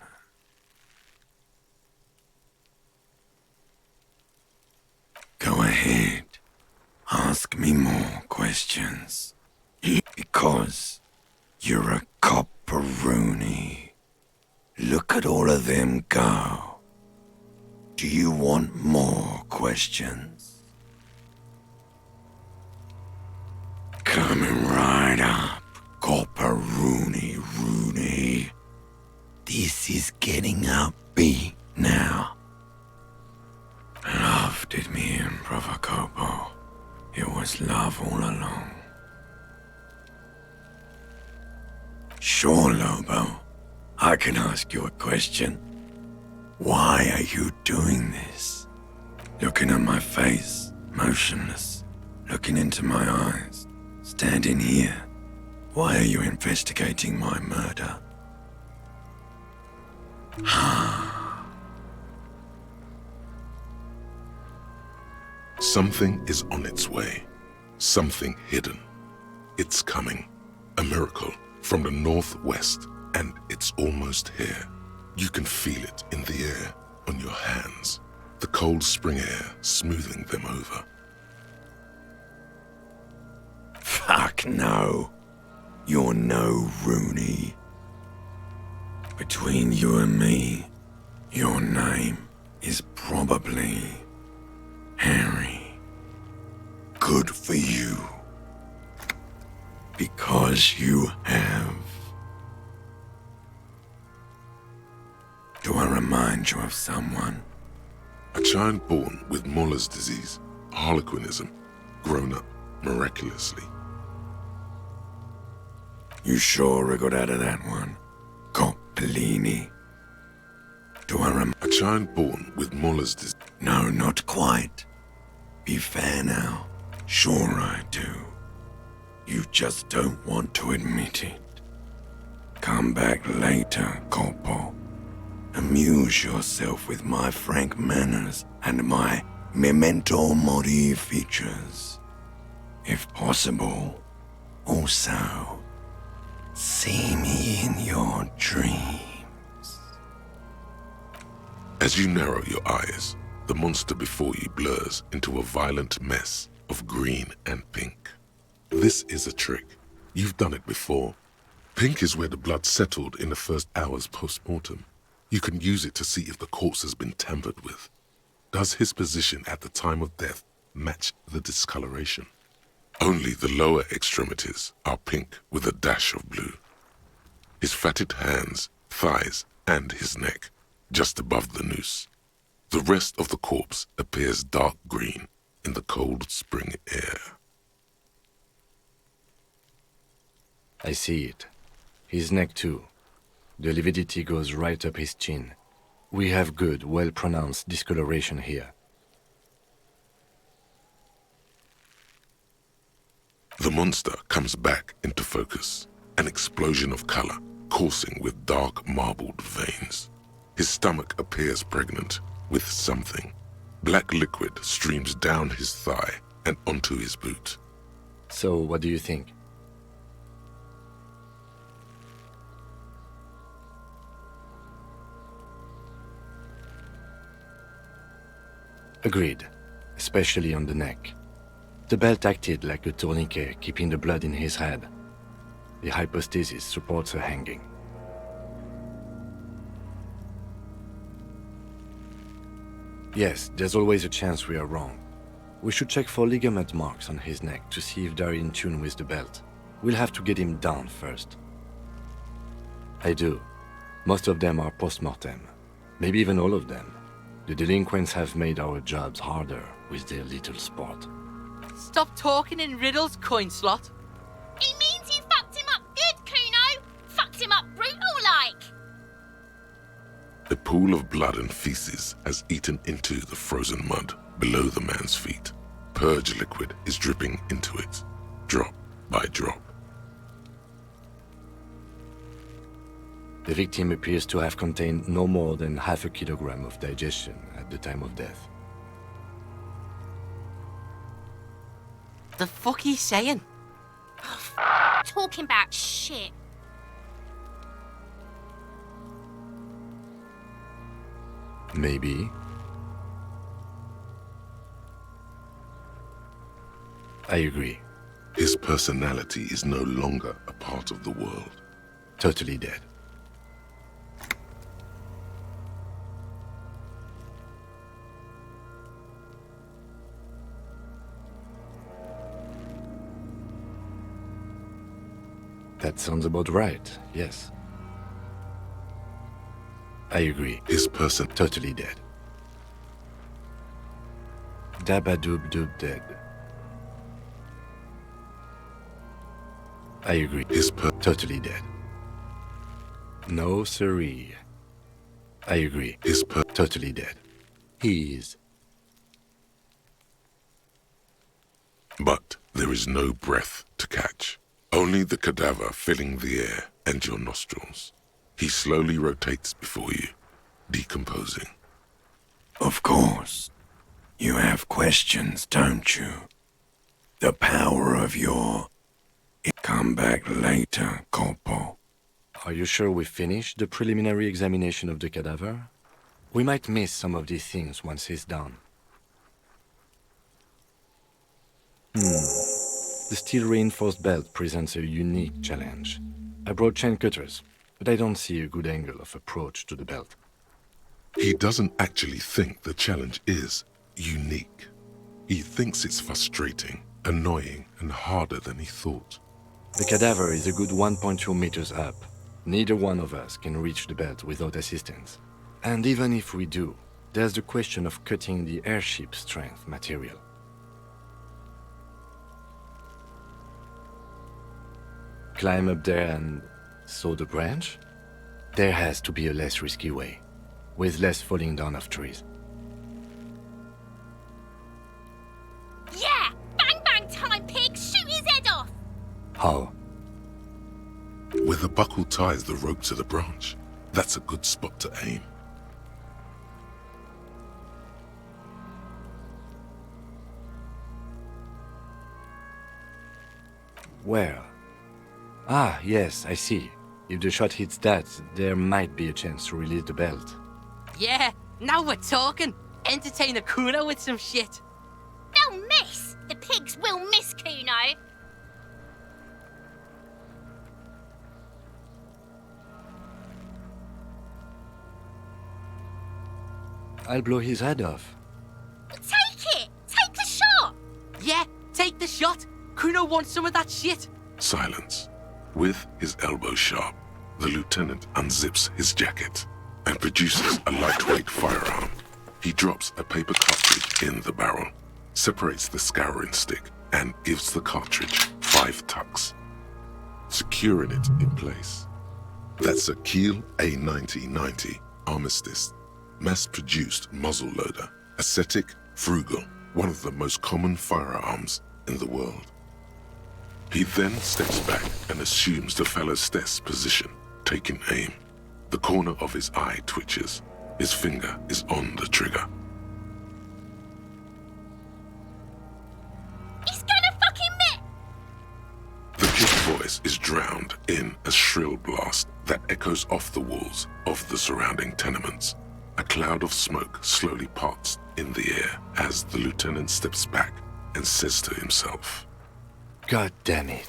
Go ahead. Ask me more questions. Because you're a copperoonie. Look at all of them go. Do you want more questions? Coming right up, copperoonie rooney. This is getting upbeat now. Love did me in, Brother Copo. It was love all along. Sure, Lobo. I can ask you a question. Why are you doing this? Looking at my face, motionless, looking into my eyes, standing here. Why are you investigating my murder? Something is on its way. Something hidden. It's coming. A miracle from the northwest, and it's almost here. You can feel it in the air, on your hands. The cold spring air smoothing them over. Fuck no. You're no Rooney. Between you and me, your name is probably Harry. Good for you. Because you have. Do I remind you of someone? A child born with Muller's disease, harlequinism, grown up miraculously. You sure we got out of that one? Coppellini. Do I remember? A child born with Muller's disease. No, not quite. Be fair now. Sure I do. You just don't want to admit it. Come back later, Corpo. Amuse yourself with my frank manners and my memento mori features. If possible, also, see me in your dreams. As you narrow your eyes, the monster before you blurs into a violent mess of green and pink. This is a trick. You've done it before. Pink is where the blood settled in the first hours post-mortem. You can use it to see if the corpse has been tampered with. Does his position at the time of death match the discoloration? Only the lower extremities are pink with a dash of blue. His fatted hands, thighs, and his neck, just above the noose. The rest of the corpse appears dark green in the cold spring air. I see it. His neck too. The lividity goes right up his chin. We have good, well-pronounced discoloration here. The monster comes back into focus, an explosion of color, coursing with dark marbled veins. His stomach appears pregnant with something. Black liquid streams down his thigh and onto his boot. So, what do you think? Agreed, especially on the neck. The belt acted like a tourniquet, keeping the blood in his head. The hypostasis supports a hanging. Yes, there's always a chance we are wrong. We should check for ligament marks on his neck to see if they're in tune with the belt. We'll have to get him down first. I do. Most of them are post-mortem. Maybe even all of them. The delinquents have made our jobs harder with their little sport. Stop talking in riddles, coin slot. He means you fucked him up good, Kuno. Fucked him up brutal-like. A pool of blood and feces has eaten into the frozen mud below the man's feet. Purge liquid is dripping into it, drop by drop. The victim appears to have contained no more than half a kilogram of digestion at the time of death. The fuck he's saying? Talking about shit. Maybe. I agree. His personality is no longer a part of the world. Totally dead. That sounds about right, yes. I agree. His person totally dead. Dabba-doob-doob dead. I agree. His totally dead. No siree. I agree. His totally dead. He's. But there is no breath to catch. Only the cadaver filling the air and your nostrils. He slowly rotates before you, decomposing. Of course. You have questions, don't you? The power of your... Come back later, Corpo. Are you sure we finished the preliminary examination of the cadaver? We might miss some of these things once he's done. The steel-reinforced belt presents a unique challenge. I brought chain cutters, but I don't see a good angle of approach to the belt. He doesn't actually think the challenge is unique. He thinks it's frustrating, annoying, and harder than he thought. The cadaver is a good 1.2 meters up. Neither one of us can reach the belt without assistance. And even if we do, there's the question of cutting the airship strength material. Climb up there and saw the branch? There has to be a less risky way, with less falling down of trees. Yeah! Bang bang time, pig! Shoot his head off! How? Where the buckle ties the rope to the branch, that's a good spot to aim. Where? Ah, yes, I see. If the shot hits that, there might be a chance to release the belt. Yeah, now we're talking. Entertain the Kuno with some shit. They'll miss! The pigs will miss Kuno! I'll blow his head off. Take it! Take the shot! Yeah, take the shot. Kuno wants some of that shit. Silence. With his elbow sharp, the lieutenant unzips his jacket and produces a lightweight firearm. He drops a paper cartridge in the barrel, separates the scouring stick, and gives the cartridge 5 tucks, securing it in place. That's a Kiel A9090 Armistice, mass-produced muzzle-loader, ascetic, frugal, one of the most common firearms in the world. He then steps back and assumes the fellow's desk position, taking aim. The corner of his eye twitches. His finger is on the trigger. He's gonna fucking miss! The kid's voice is drowned in a shrill blast that echoes off the walls of the surrounding tenements. A cloud of smoke slowly parts in the air as the lieutenant steps back and says to himself, God damn it.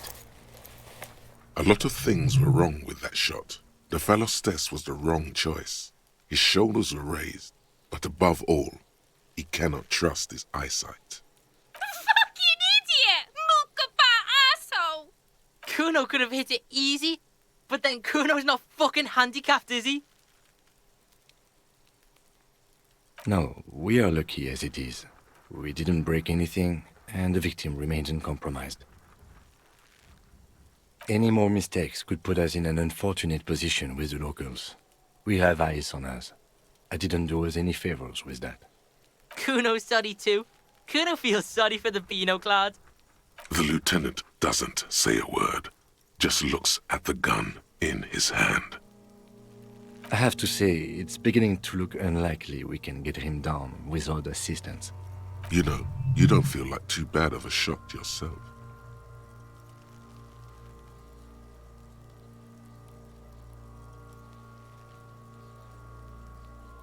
A lot of things were wrong with that shot. The fellow's test was the wrong choice. His shoulders were raised, but above all, he cannot trust his eyesight. Fucking idiot! Mookabat asshole! Kuno could have hit it easy, but then Kuno's not fucking handicapped, is he? No, we are lucky as it is. We didn't break anything, and the victim remains uncompromised. Any more mistakes could put us in an unfortunate position with the locals. We have eyes on us. I didn't do us any favors with that. Kuno's sorry too. Kuno feels sorry for the Beano Cloud. The lieutenant doesn't say a word, just looks at the gun in his hand. I have to say, it's beginning to look unlikely we can get him down without assistance. You know, you don't feel like too bad of a shot yourself.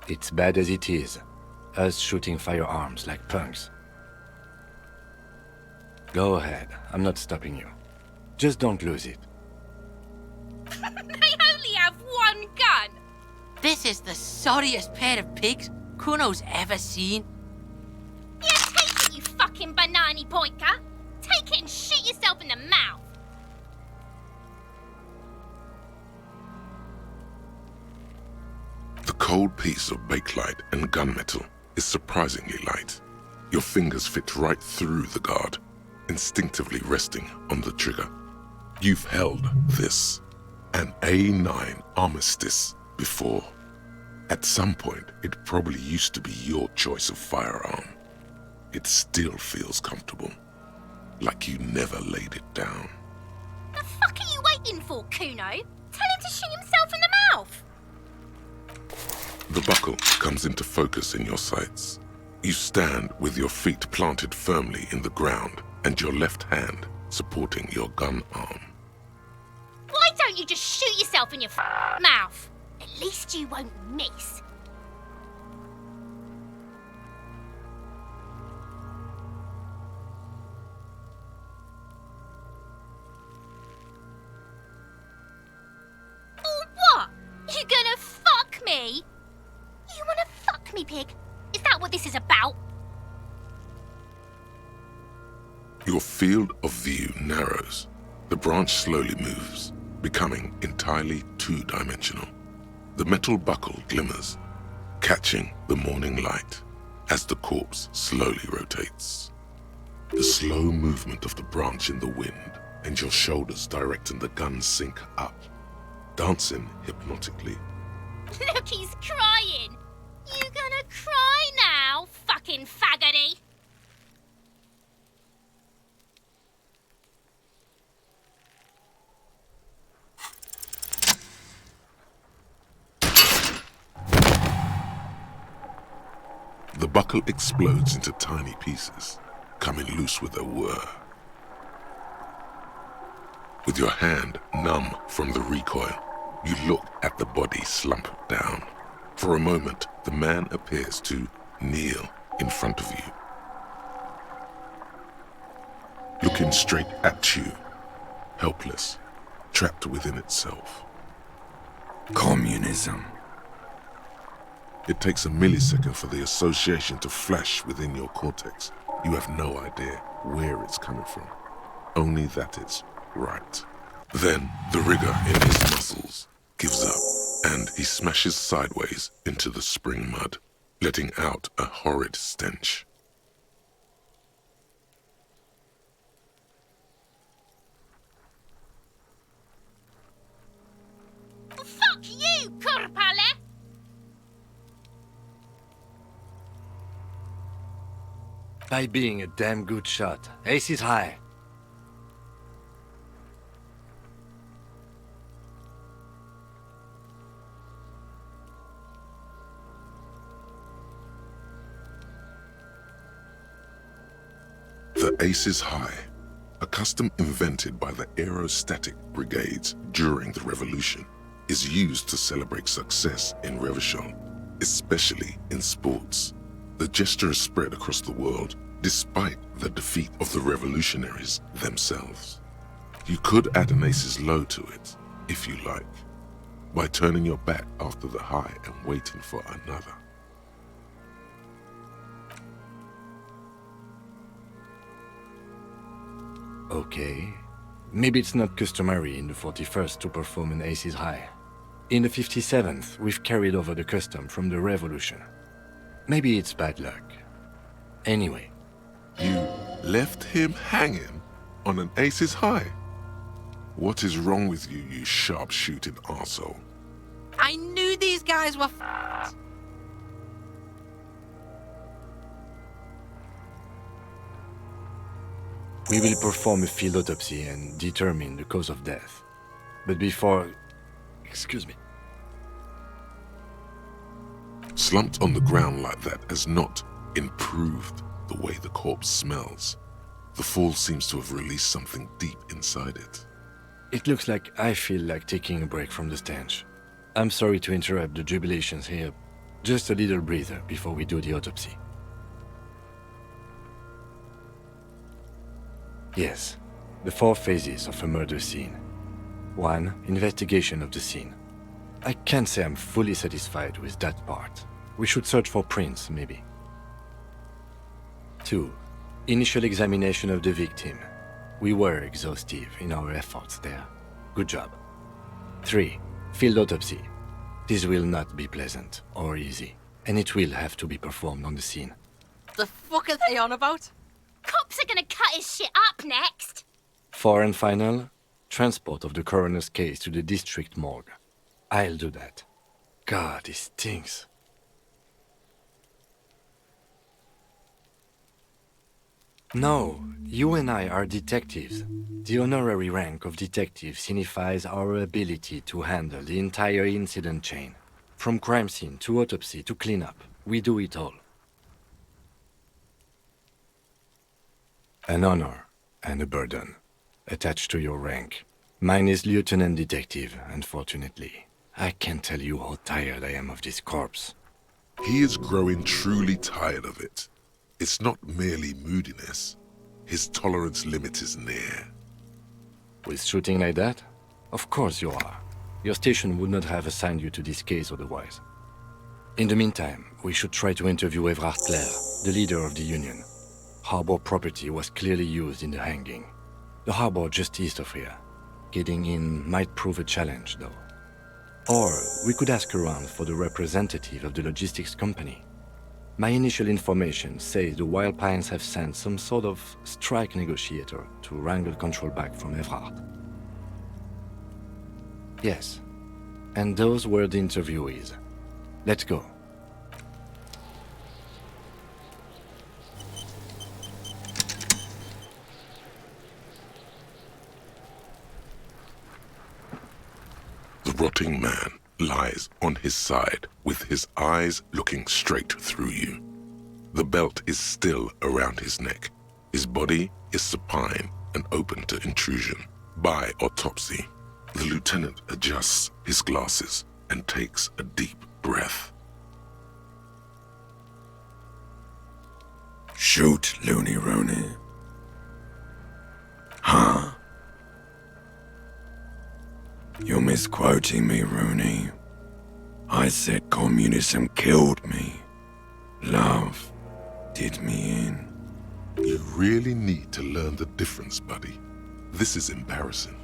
It's bad as it is, us shooting firearms like punks. Go ahead, I'm not stopping you. Just don't lose it. They only have one gun! This is the sorriest pair of pigs Kuno's ever seen. Yeah, take it, you fucking banana boinker! Take it and shoot yourself in the mouth! The cold piece of bakelite and gunmetal is surprisingly light. Your fingers fit right through the guard, instinctively resting on the trigger. You've held this, an A9 Armistice, before. At some point, it probably used to be your choice of firearm. It still feels comfortable, like you never laid it down. The fuck are you waiting for, Kuno? Tell him to shoot himself in the mouth! The buckle comes into focus in your sights. You stand with your feet planted firmly in the ground and your left hand supporting your gun arm. Why don't you just shoot yourself in your mouth? At least you won't miss. Or what? You gonna fuck me? You wanna fuck me, pig? Is that what this is about? Your field of view narrows. The branch slowly moves, becoming entirely two-dimensional. The metal buckle glimmers, catching the morning light as the corpse slowly rotates. The slow movement of the branch in the wind and your shoulders directing the gun sink up, dancing hypnotically. Look, he's crying. You gonna cry now, fucking faggoty? The buckle explodes into tiny pieces, coming loose with a whir. With your hand numb from the recoil, you look at the body slump down. For a moment, the man appears to kneel in front of you, looking straight at you, helpless, trapped within itself. Communism. It takes a millisecond for the association to flash within your cortex. You have no idea where it's coming from, only that it's right. Then the rigor in his muscles gives up, and he smashes sideways into the spring mud, letting out a horrid stench. Fuck you, Korpale! By being a damn good shot. Ace is high. The Ace is High, a custom invented by the aerostatic brigades during the revolution, is used to celebrate success in Revachol, especially in sports. The gesture is spread across the world despite the defeat of the revolutionaries themselves. You could add an Ace's Low to it, if you like, by turning your back after the high and waiting for another. Okay. Maybe it's not customary in the 41st to perform an Ace's High. In the 57th, we've carried over the custom from the Revolution. Maybe it's bad luck. Anyway. You left him hanging on an Ace's High? What is wrong with you, you sharp-shooting arsehole? I knew these guys were f***ed. We will perform a field autopsy and determine the cause of death. But before... Excuse me. Slumped on the ground like that has not improved the way the corpse smells. The fall seems to have released something deep inside it. It looks like I feel like taking a break from the stench. I'm sorry to interrupt the jubilations here. Just a little breather before we do the autopsy. Yes, the 4 phases of a murder scene. 1. Investigation of the scene. I can't say I'm fully satisfied with that part. We should search for prints, maybe. 2. Initial examination of the victim. We were exhaustive in our efforts there. Good job. 3. Field autopsy. This will not be pleasant or easy, and it will have to be performed on the scene. The fuck are they on about? Cops are gonna cut his shit up next. 4 and final, transport of the coroner's case to the district morgue. I'll do that. God, this stinks. No, you and I are detectives. The honorary rank of detective signifies our ability to handle the entire incident chain. From crime scene to autopsy to cleanup, we do it all. An honor and a burden attached to your rank. Mine is Lieutenant Detective, unfortunately. I can't tell you how tired I am of this corpse. He is growing truly tired of it. It's not merely moodiness. His tolerance limit is near. With shooting like that? Of course you are. Your station would not have assigned you to this case otherwise. In the meantime, we should try to interview Evrard Claire, the leader of the Union. Harbor property was clearly used in the hanging. The harbor just east of here. Getting in might prove a challenge, though. Or we could ask around for the representative of the logistics company. My initial information says the Wild Pines have sent some sort of strike negotiator to wrangle control back from Evrard. Yes, and those were the interviewees. Let's go. The rotting man lies on his side with his eyes looking straight through you. The belt is still around his neck. His body is supine and open to intrusion. By autopsy, the lieutenant adjusts his glasses and takes a deep breath. Shoot, Looney Rooney. Huh? You're misquoting me, Rooney. I said communism killed me. Love did me in. You really need to learn the difference, buddy. This is embarrassing.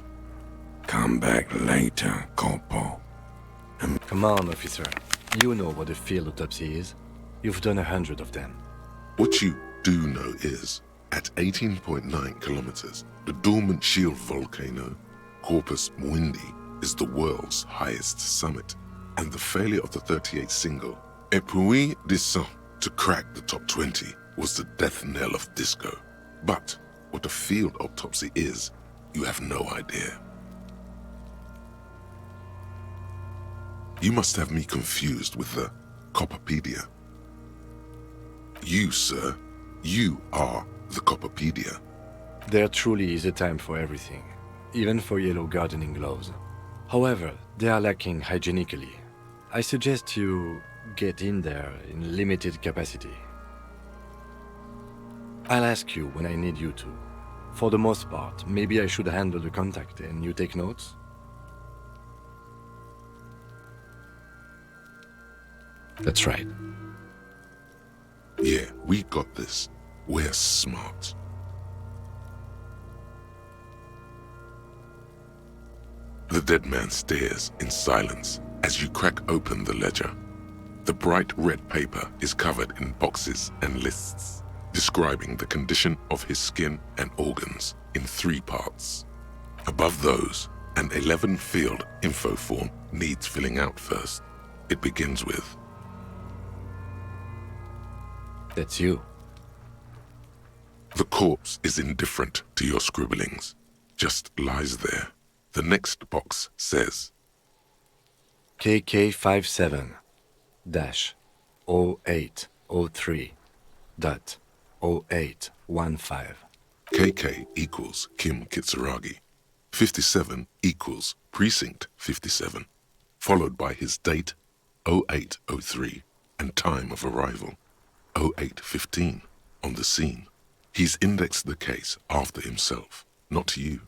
Come back later, Corporal. Come on, officer. You know what a field autopsy is. You've done 100 of them. What you do know is, at 18.9 kilometers, the dormant shield volcano, Corpus Muindi, is the world's highest summit, and the failure of the 38 single, Et puis descend, to crack the top 20 was the death knell of disco. But what a field autopsy is, you have no idea. You must have me confused with the Copperpedia. You, sir, you are the Copperpedia. There truly is a time for everything, even for yellow gardening gloves. However, they are lacking hygienically. I suggest you get in there in limited capacity. I'll ask you when I need you to. For the most part, maybe I should handle the contact and you take notes? That's right. Yeah, we got this. We're smart. The dead man stares in silence as you crack open the ledger. The bright red paper is covered in boxes and lists, describing the condition of his skin and organs in 3 parts. Above those, an 11-field info form needs filling out first. It begins with, That's you. the corpse is indifferent to your scribblings, just lies there. The next box says, KK57-0803.0815. KK equals Kim Kitsuragi. 57 equals Precinct 57, followed by his date, 0803, and time of arrival, 0815, on the scene. He's indexed the case after himself, not you.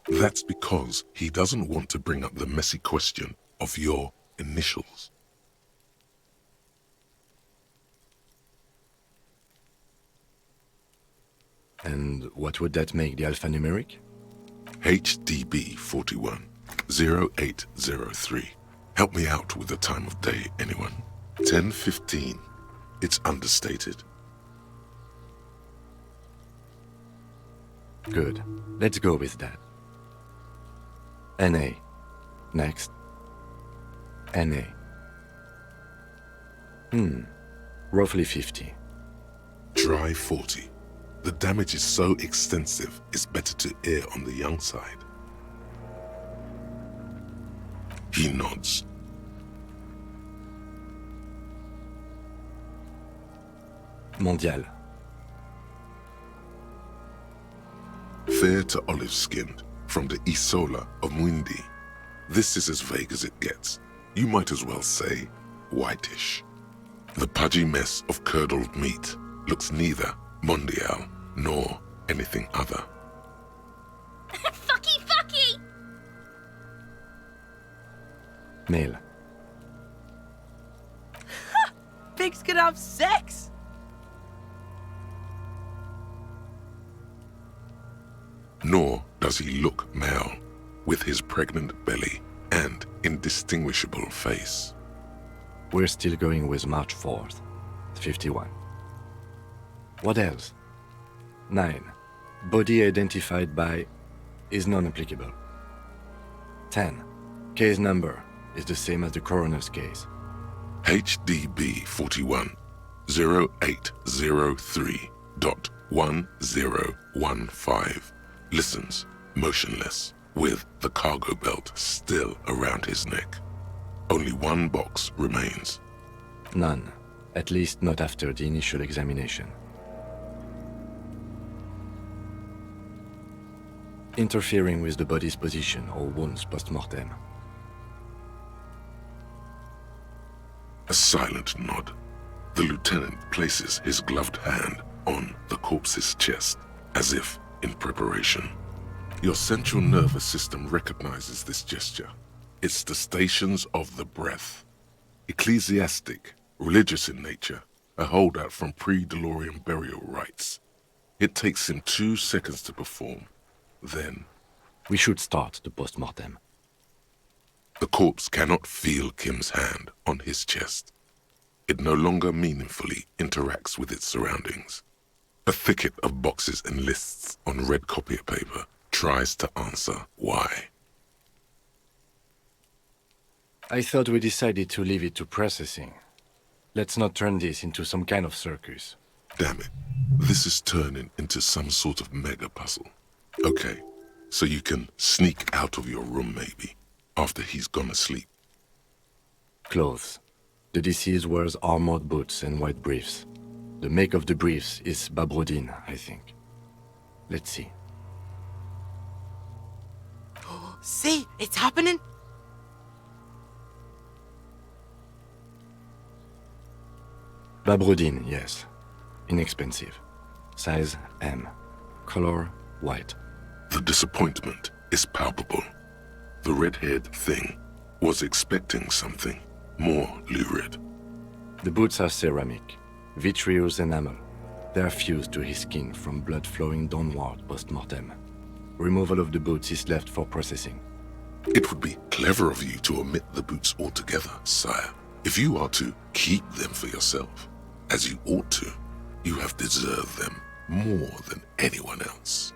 That's because he doesn't want to bring up the messy question of your initials. And what would that make the alphanumeric? HDB41 0803. Help me out with the time of day, anyone? 10:15. It's understated. Good. Let's go with that. NA. Next. NA. Roughly 50. Try 40. The damage is so extensive, it's better to err on the young side. He nods. Mondial. Fair to olive-skinned, from the Isola of Muindi. This is as vague as it gets. You might as well say whitish. The pudgy mess of curdled meat looks neither mondial nor anything other. Fucky, fucky! Male. Pigs can have sex! Nor does he look male. with his pregnant belly and indistinguishable face. We're still going with March 4th, 51. What else? 9. Body identified by is non-applicable. 10. Case number is the same as the coroner's case. HDB 41 0803.1015 listens motionless with the cargo belt still around his neck. Only one box remains. None, at least not after the initial examination. Interfering with the body's position or wounds post-mortem. A silent nod. The lieutenant places his gloved hand on the corpse's chest, as if in preparation. Your central nervous system recognizes this gesture. It's the stations of the breath. Ecclesiastic, religious in nature, a holdout from pre-DeLorean burial rites. It takes him 2 seconds to perform. Then, we should start the post-mortem. The corpse cannot feel Kim's hand on his chest. It no longer meaningfully interacts with its surroundings. A thicket of boxes and lists on red copier paper tries to answer why. I thought we decided to leave it to processing. Let's not turn this into some kind of circus. Damn it. This is turning into some sort of mega puzzle. Okay, so you can sneak out of your room maybe, after he's gone asleep. Clothes. The deceased wears armored boots and white briefs. The make of the briefs is Babrodine, I think. Let's see. See, it's happening. Babrodine, yes. Inexpensive. Size M. Color white. The disappointment is palpable. The red-haired thing was expecting something more lurid. The boots are ceramic, vitreous enamel. They are fused to his skin from blood flowing downward post-mortem. Removal of the boots is left for processing. It would be clever of you to omit the boots altogether, sire. If you are to keep them for yourself, as you ought to, you have deserved them more than anyone else.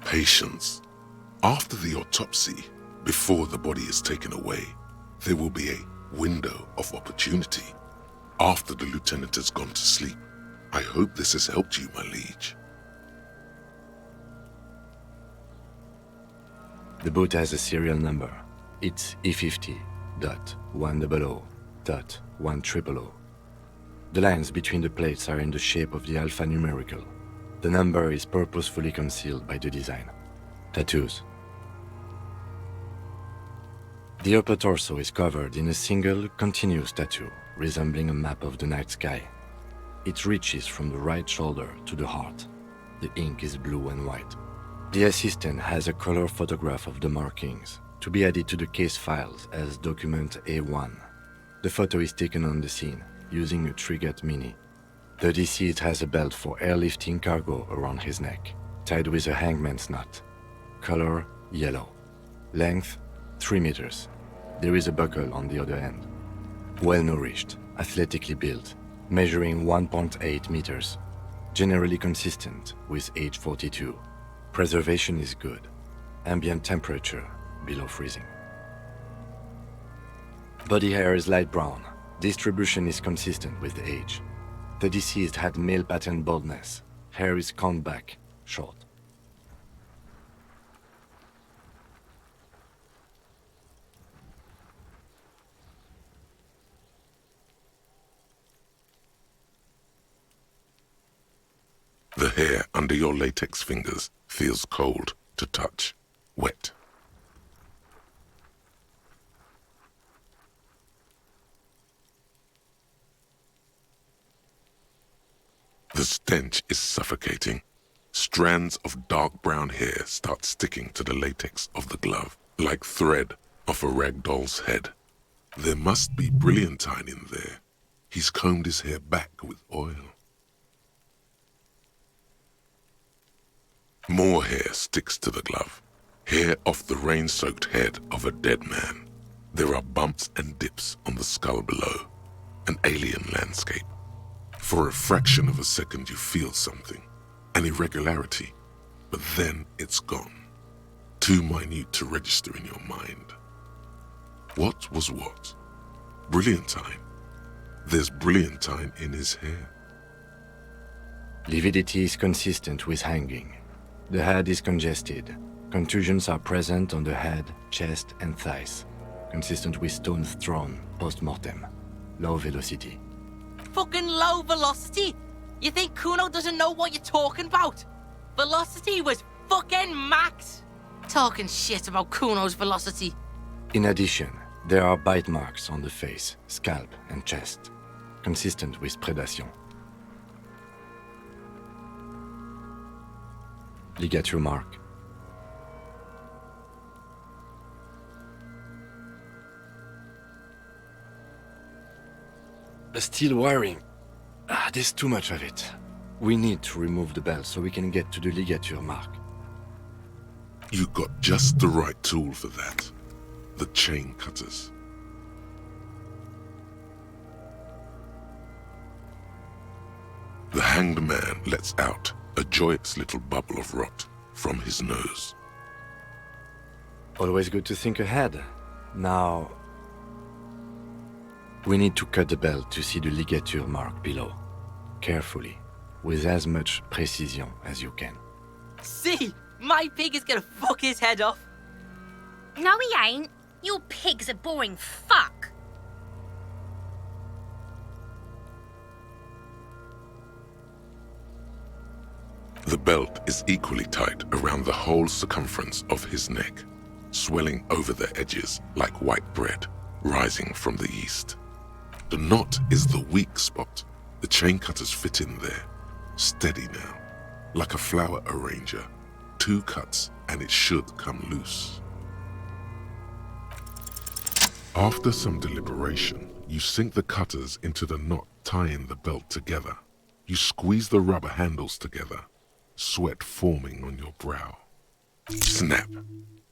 Patience. After the autopsy, before the body is taken away, there will be a window of opportunity. After the lieutenant has gone to sleep. I hope this has helped you, my liege. The boot has a serial number. It's E50.100.100. The lines between the plates are in the shape of the alphanumerical. The number is purposefully concealed by the design. Tattoos. The upper torso is covered in a single, continuous tattoo, resembling a map of the night sky. It reaches from the right shoulder to the heart. The ink is blue and white. The assistant has a color photograph of the markings, to be added to the case files as document A1. The photo is taken on the scene, using a Trigat Mini. The deceased has a belt for airlifting cargo around his neck, tied with a hangman's knot. Color yellow. Length 3 meters. There is a buckle on the other end. Well-nourished, athletically built, measuring 1.8 meters. Generally consistent with age 42. Preservation is good. Ambient temperature below freezing. Body hair is light brown. Distribution is consistent with age. The deceased had male pattern baldness. Hair is combed back, short. The hair under your latex fingers feels cold to touch, wet. The stench is suffocating. Strands of dark brown hair start sticking to the latex of the glove, like thread off a rag doll's head. There must be brilliantine in there. He's combed his hair back with oil. More hair sticks to the glove. Hair off the rain-soaked head of a dead man. There are bumps and dips on the skull below. An alien landscape. For a fraction of a second you feel something. An irregularity. But then it's gone. Too minute to register in your mind. What was what? Brilliantine. There's brilliantine in his hair. Lividity is consistent with hanging. The head is congested. Contusions are present on the head, chest, and thighs. Consistent with stones thrown post-mortem. Low velocity. Fucking low velocity? You think Kuno doesn't know what you're talking about? Velocity was fucking max. Talking shit about Kuno's velocity. In addition, there are bite marks on the face, scalp, and chest. Consistent with predation. Ligature mark. Steel wiring. There's too much of it. We need to remove the belt so we can get to the ligature mark. You got just the right tool for that. The chain cutters. The hanged man lets out a joyous little bubble of rot from his nose. Always good to think ahead. Now, we need to cut the belt to see the ligature mark below. Carefully, with as much precision as you can. See, my pig is gonna fuck his head off. No, he ain't. Your pig's a boring fuck. The belt is equally tight around the whole circumference of his neck, swelling over the edges like white bread rising from the east. The knot is the weak spot. The chain cutters fit in there, steady now, like a flower arranger. 2 cuts and it should come loose. After some deliberation, you sink the cutters into the knot tying the belt together. You squeeze the rubber handles together, sweat forming on your brow. Snap!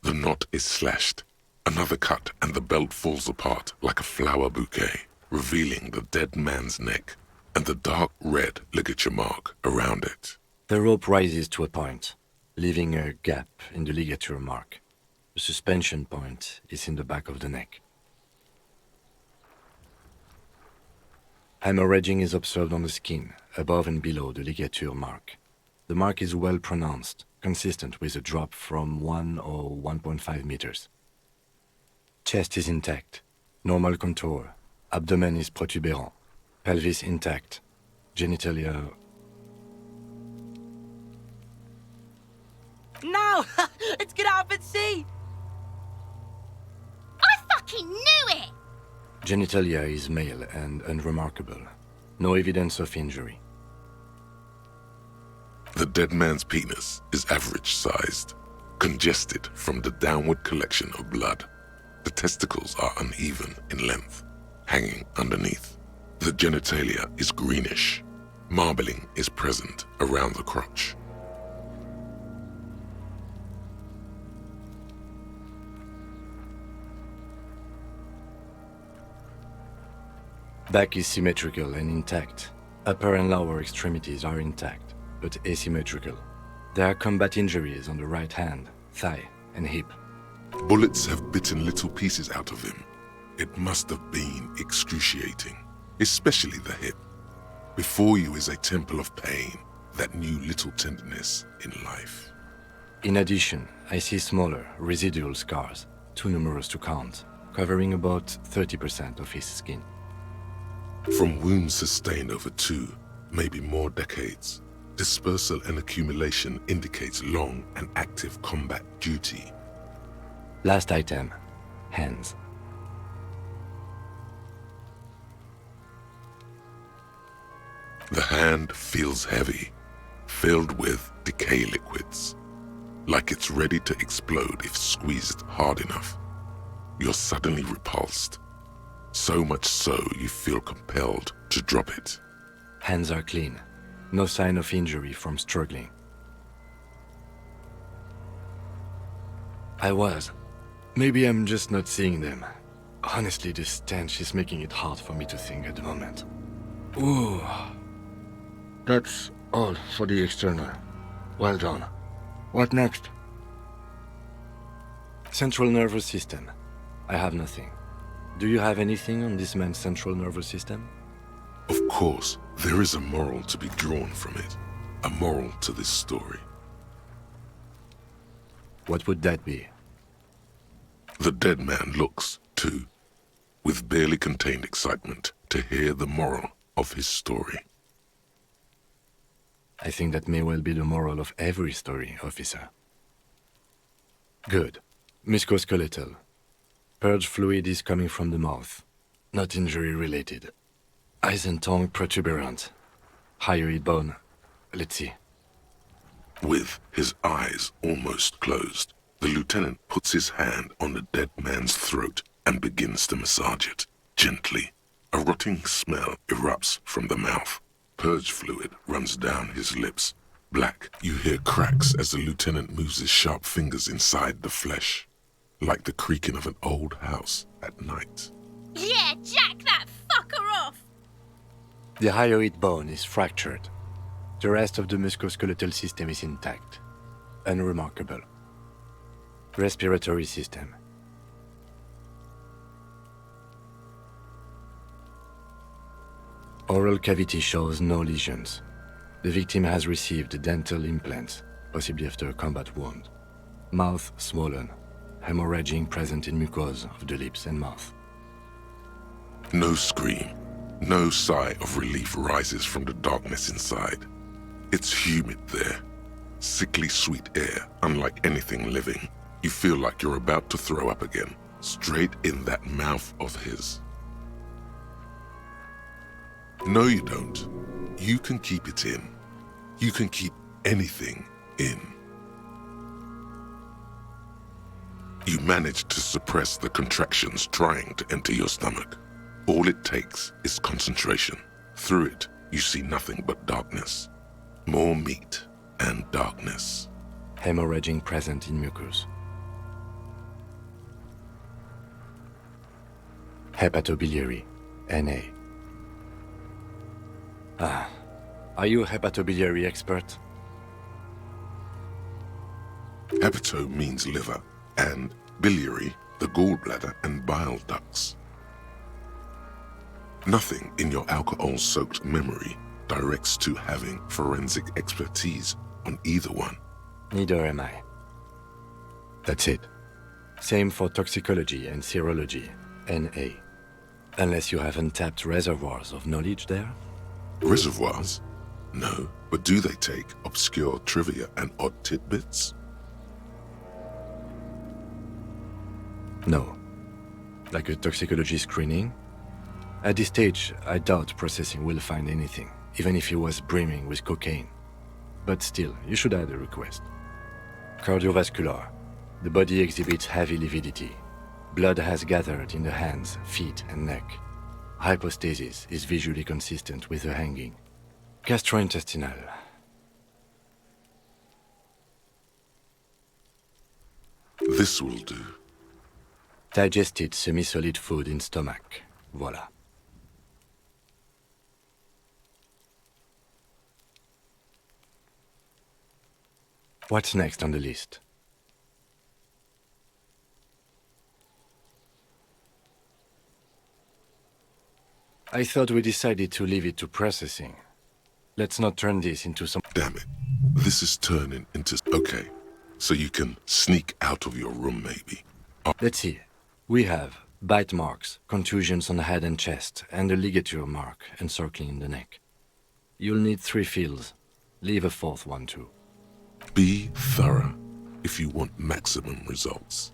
The knot is slashed. Another cut and the belt falls apart like a flower bouquet, revealing the dead man's neck and the dark red ligature mark around it. The rope rises to a point, leaving a gap in the ligature mark. The suspension point is in the back of the neck. Hemorrhaging is observed on the skin, above and below the ligature mark. The mark is well pronounced, consistent with a drop from 1 or 1.5 meters. Chest is intact, normal contour. Abdomen is protuberant, pelvis intact, genitalia... Now, let's get up and see. I fucking knew it! Genitalia is male and unremarkable. No evidence of injury. The dead man's penis is average-sized, congested from the downward collection of blood. The testicles are uneven in length, hanging underneath. The genitalia is greenish. Marbling is present around the crotch. Back is symmetrical and intact. Upper and lower extremities are intact, but asymmetrical. There are combat injuries on the right hand, thigh, and hip. Bullets have bitten little pieces out of him. It must have been excruciating, especially the hip. Before you is a temple of pain that knew little tenderness in life. In addition, I see smaller, residual scars, too numerous to count, covering about 30% of his skin. From wounds sustained over 2, maybe more decades, dispersal and accumulation indicates long and active combat duty. Last item, hands. The hand feels heavy, filled with decay liquids, like it's ready to explode if squeezed hard enough. You're suddenly repulsed, so much so you feel compelled to drop it. Hands are clean, no sign of injury from struggling. I was. Maybe I'm just not seeing them. Honestly, this stench is making it hard for me to think at the moment. Ooh. That's all for the external. Well done. What next? Central nervous system. I have nothing. Do you have anything on this man's central nervous system? Of course, there is a moral to be drawn from it. A moral to this story. What would that be? The dead man looks, too, with barely contained excitement to hear the moral of his story. I think that may well be the moral of every story, officer. Good. Musculoskeletal. Purge fluid is coming from the mouth. Not injury-related. Eyes and tongue protuberant. Hyoid bone. Let's see. With his eyes almost closed, the lieutenant puts his hand on the dead man's throat and begins to massage it, gently. A rotting smell erupts from the mouth. Purge fluid runs down his lips. Black, you hear cracks as the lieutenant moves his sharp fingers inside the flesh, like the creaking of an old house at night. Yeah, jack that fucker off! The hyoid bone is fractured. The rest of the musculoskeletal system is intact. Unremarkable. Respiratory system. Oral cavity shows no lesions. The victim has received dental implants, possibly after a combat wound. Mouth swollen, hemorrhaging present in mucosa of the lips and mouth. No scream, no sigh of relief rises from the darkness inside. It's humid there. Sickly sweet air, unlike anything living. You feel like you're about to throw up again, straight in that mouth of his. No, you don't. You can keep it in. You can keep anything in. You manage to suppress the contractions trying to enter your stomach. All it takes is concentration. Through it, you see nothing but darkness. More meat and darkness. Hemorrhaging present in mucus. Hepatobiliary, NA. Ah, are you a hepatobiliary expert? Hepato means liver, and biliary, the gallbladder and bile ducts. Nothing in your alcohol-soaked memory directs to having forensic expertise on either one. Neither am I. That's it. Same for toxicology and serology, NA. Unless you have untapped reservoirs of knowledge there? Reservoirs? No, but do they take obscure trivia and odd tidbits? No. Like a toxicology screening? At this stage, I doubt processing will find anything, even if he was brimming with cocaine. But still, you should add a request. Cardiovascular. The body exhibits heavy lividity. Blood has gathered in the hands, feet, and neck. Hypostasis is visually consistent with the hanging. Gastrointestinal. This will do. Digested semi-solid food in stomach. Voila. What's next on the list? I thought we decided to leave it to processing. Let's not turn this into some... Damn it. This is turning into... Okay, so you can sneak out of your room, maybe. Let's see. We have bite marks, contusions on the head and chest, and a ligature mark encircling the neck. You'll need 3 fields. Leave a 4th one too. Be thorough if you want maximum results.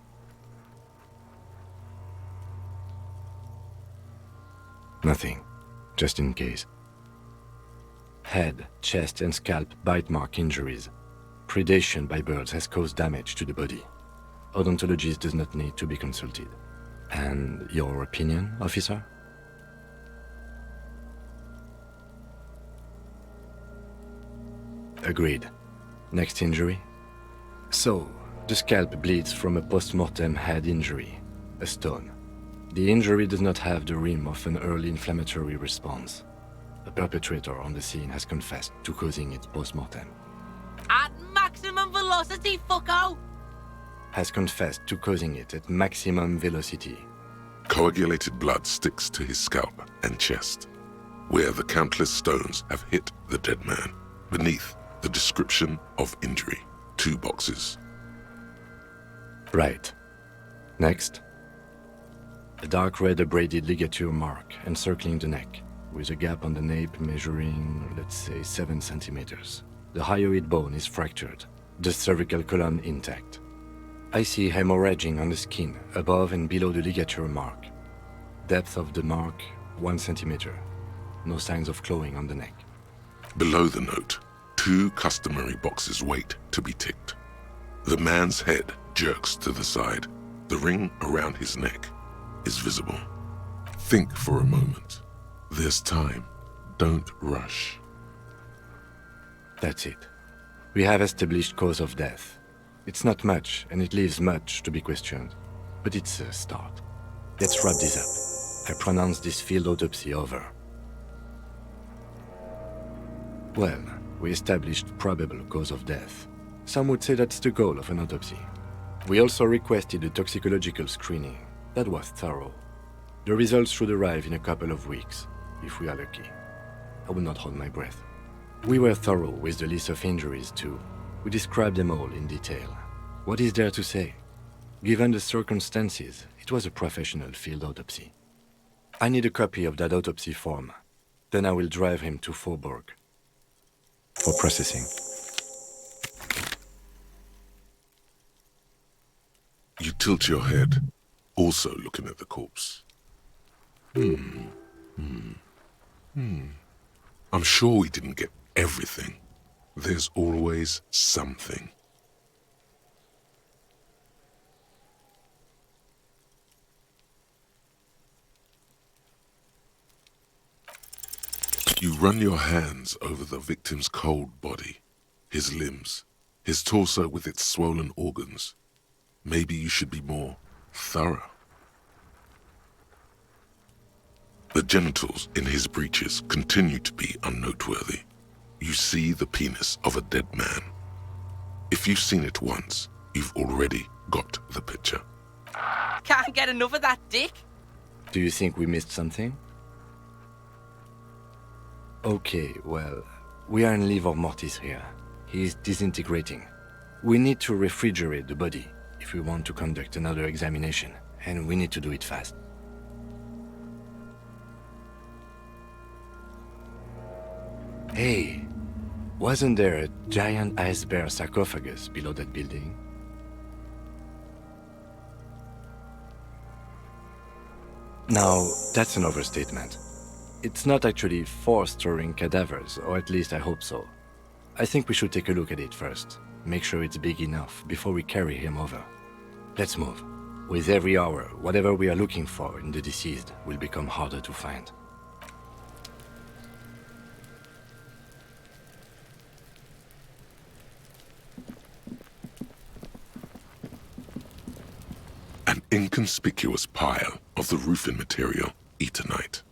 Nothing, just in case. Head, chest, and scalp bite mark injuries. Predation by birds has caused damage to the body. Odontologist does not need to be consulted. And your opinion, officer? Agreed. Next injury? So, The scalp bleeds from a post-mortem head injury, a stone. The injury does not have the rim of an early inflammatory response. The perpetrator on the scene has confessed to causing it post-mortem. At maximum velocity, fucko! Has confessed to causing it at maximum velocity. Coagulated blood sticks to his scalp and chest, where the countless stones have hit the dead man. Beneath, the description of injury. 2 boxes. Right. Next. A dark red abraded ligature mark encircling the neck, with a gap on the nape measuring, let's say, 7 centimeters. The hyoid bone is fractured, the cervical column intact. I see hemorrhaging on the skin, above and below the ligature mark. Depth of the mark, 1 centimeter. No signs of clawing on the neck. Below the note, 2 customary boxes wait to be ticked. The man's head jerks to the side. The ring around his neck is visible. Think for a moment. There's time. Don't rush. That's it. We have established cause of death. It's not much, and it leaves much to be questioned. But it's a start. Let's wrap this up. I pronounce this field autopsy over. Well, we established probable cause of death. Some would say that's the goal of an autopsy. We also requested a toxicological screening. That was thorough. The results should arrive in a couple of weeks, if we are lucky. I will not hold my breath. We were thorough with the list of injuries too. We described them all in detail. What is there to say? Given the circumstances, it was a professional field autopsy. I need a copy of that autopsy form. Then I will drive him to Faubourg for processing. You tilt your head, also looking at the corpse. I'm sure we didn't get everything. There's always something. You run your hands over the victim's cold body, his limbs, his torso with its swollen organs. Maybe you should be more thorough. The genitals in his breeches continue to be unnoteworthy. You see the penis of a dead man. If you've seen it once, you've already got the picture. Can't get enough of that dick. Do you think we missed something? Okay, well, we are in livor mortis here. He is disintegrating. We need to refrigerate the body if we want to conduct another examination, and we need to do it fast. Hey, wasn't there a giant ice bear sarcophagus below that building? Now, that's an overstatement. It's not actually 4 storing cadavers, or at least I hope so. I think we should take a look at it first. Make sure it's big enough before we carry him over. Let's move. With every hour, whatever we are looking for in the deceased will become harder to find. An inconspicuous pile of the roofing material, Eternite.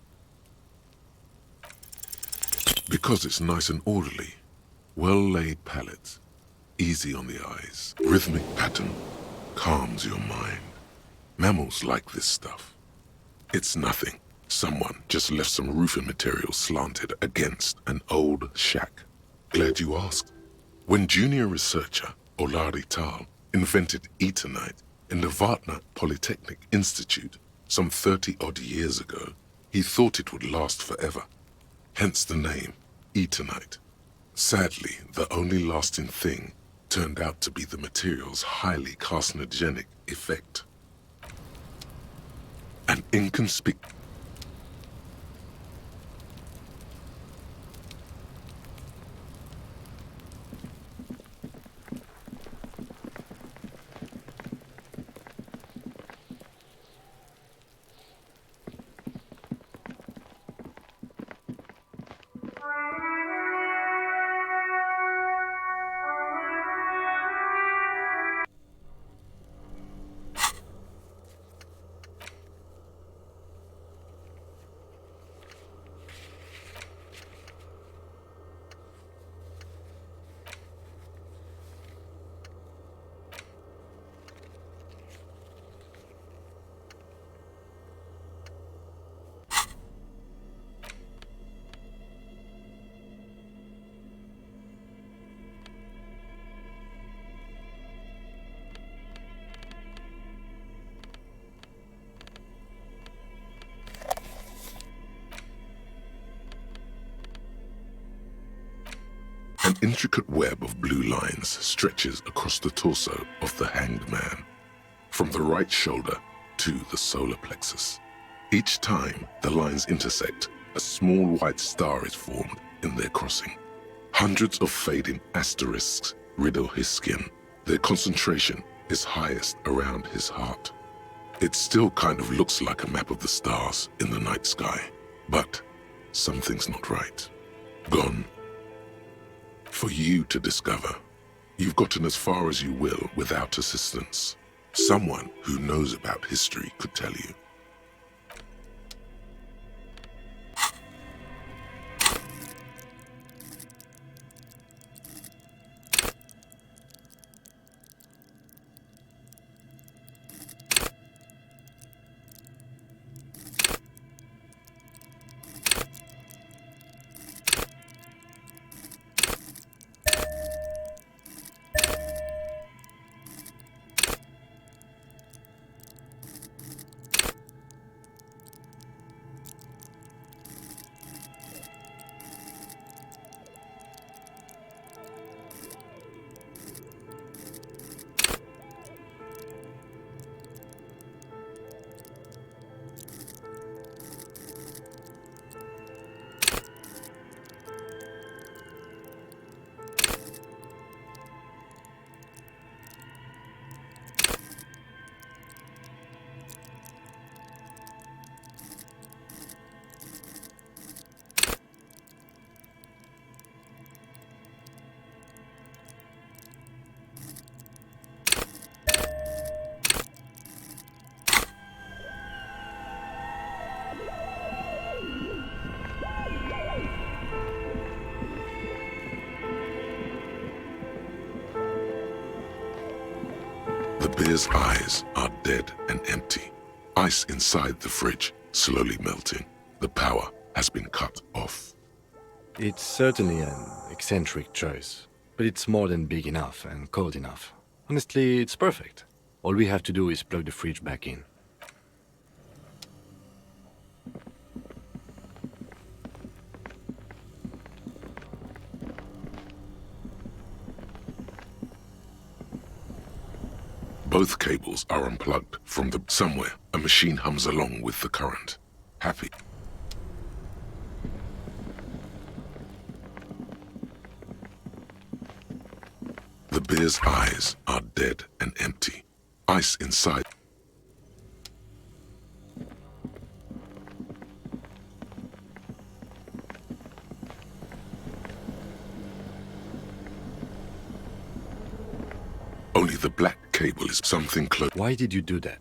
Because it's nice and orderly, well-laid pallets, easy on the eyes, rhythmic pattern, calms your mind. Mammals like this stuff. It's nothing. Someone just left some roofing material slanted against an old shack. Glad you asked. When junior researcher Olari Tal invented Eternite in the Vartna Polytechnic Institute some 30-odd years ago, he thought it would last forever. Hence the name, Eternite. Sadly, the only lasting thing turned out to be the material's highly carcinogenic effect. An inconspicuous... intricate web of blue lines stretches across the torso of the hanged man, from the right shoulder to the solar plexus. Each time the lines intersect, a small white star is formed in their crossing. Hundreds of fading asterisks riddle his skin. Their concentration is highest around his heart. It still kind of looks like a map of the stars in the night sky, but something's not right. Gone. For you to discover. You've gotten as far as you will without assistance. Someone who knows about history could tell you. The bear's eyes are dead and empty. Ice inside the fridge slowly melting. The power has been cut off. It's certainly an eccentric choice, but it's more than big enough and cold enough. Honestly, it's perfect. All we have to do is plug the fridge back in. Both cables are unplugged from the... Somewhere, a machine hums along with the current. Happy. The bear's eyes are dead and empty. Ice inside. Only the black cable is something close. Why did you do that?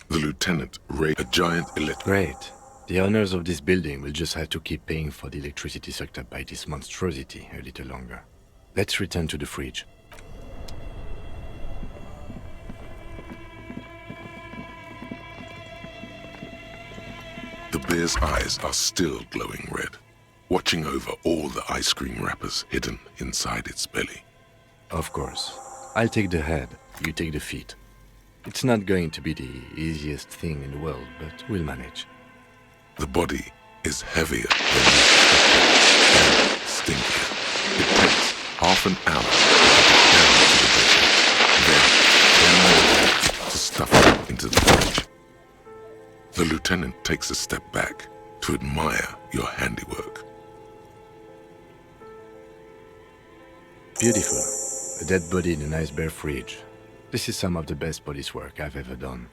The lieutenant raided a giant electric... Great. The owners of this building will just have to keep paying for the electricity sucked up by this monstrosity a little longer. Let's return to the fridge. The bear's eyes are still glowing red, watching over all the ice cream wrappers hidden inside its belly. Of course. I'll take the head, you take the feet. It's not going to be the easiest thing in the world, but we'll manage. The body is heavier than you expected and stinkier. It takes half an hour to get down to the basement, then 10 more to stuff it into the fridge. The lieutenant takes a step back to admire your handiwork. Beautiful. A dead body in a nice bare fridge. This is some of the best police work I've ever done.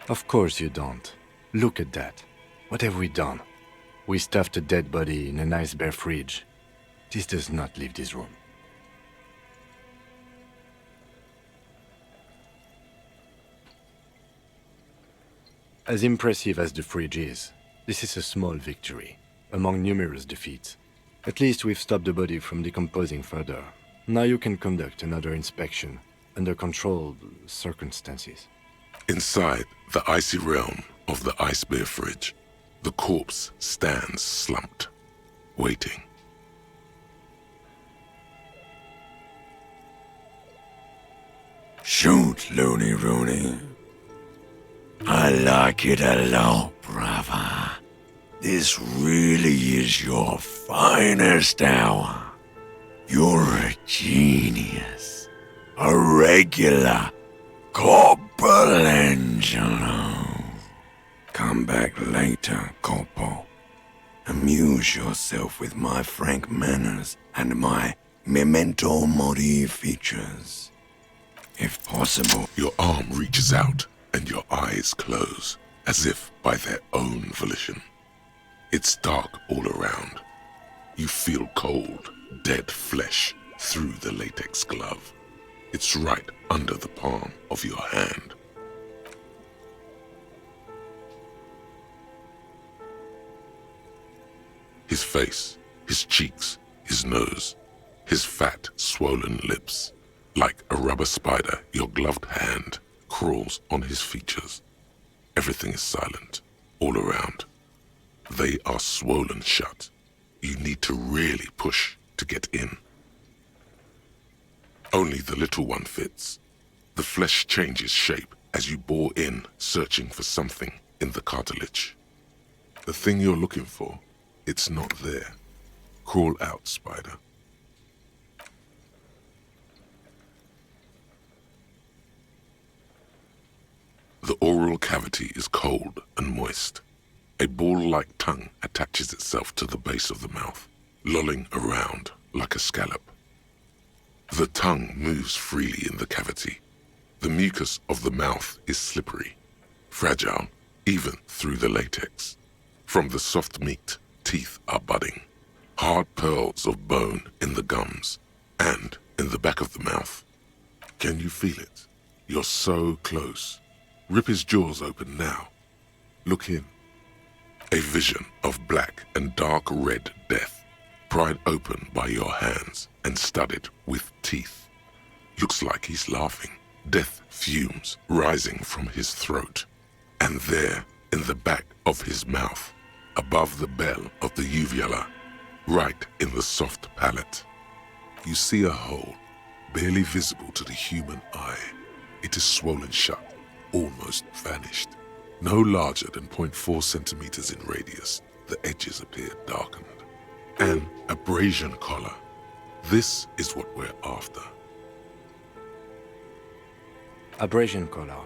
Of course you don't. Look at that. What have we done? We stuffed a dead body in a nice bare fridge. This does not leave this room. As impressive as the fridge is, this is a small victory, among numerous defeats. At least we've stopped the body from decomposing further. Now you can conduct another inspection, under controlled circumstances. Inside the icy realm of the ice bear fridge, the corpse stands slumped, waiting. Shoot, Looney Rooney. I like it a lot, brother. This really is your finest hour. You're a genius. A regular Corporal Angelo. Come back later, Corporal. Amuse yourself with my frank manners and my memento mori features. If possible. Your arm reaches out and your eyes close, as if by their own volition. It's dark all around. You feel cold, dead flesh through the latex glove. It's right under the palm of your hand. His face, his cheeks, his nose, his fat, swollen lips. Like a rubber spider, your gloved hand crawls on his features. Everything is silent, all around. They are swollen shut. You need to really push to get in. Only the little one fits. The flesh changes shape as you bore in, searching for something in the cartilage. The thing you're looking for, it's not there. Crawl out, spider. The oral cavity is cold and moist. A ball-like tongue attaches itself to the base of the mouth, lolling around like a scallop. The tongue moves freely in the cavity. The mucus of the mouth is slippery, fragile, even through the latex. From the soft meat, teeth are budding, hard pearls of bone in the gums and in the back of the mouth. Can you feel it? You're so close. Rip his jaws open now. Look in. A vision of black and dark red death, pried open by your hands and studded with teeth. Looks like he's laughing. Death fumes rising from his throat. And there, in the back of his mouth, above the bell of the uvula, right in the soft palate, you see a hole, barely visible to the human eye. It is swollen shut, almost vanished. No larger than 0.4 centimeters in radius, the edges appear darkened. An abrasion collar. This is what we're after. Abrasion collar.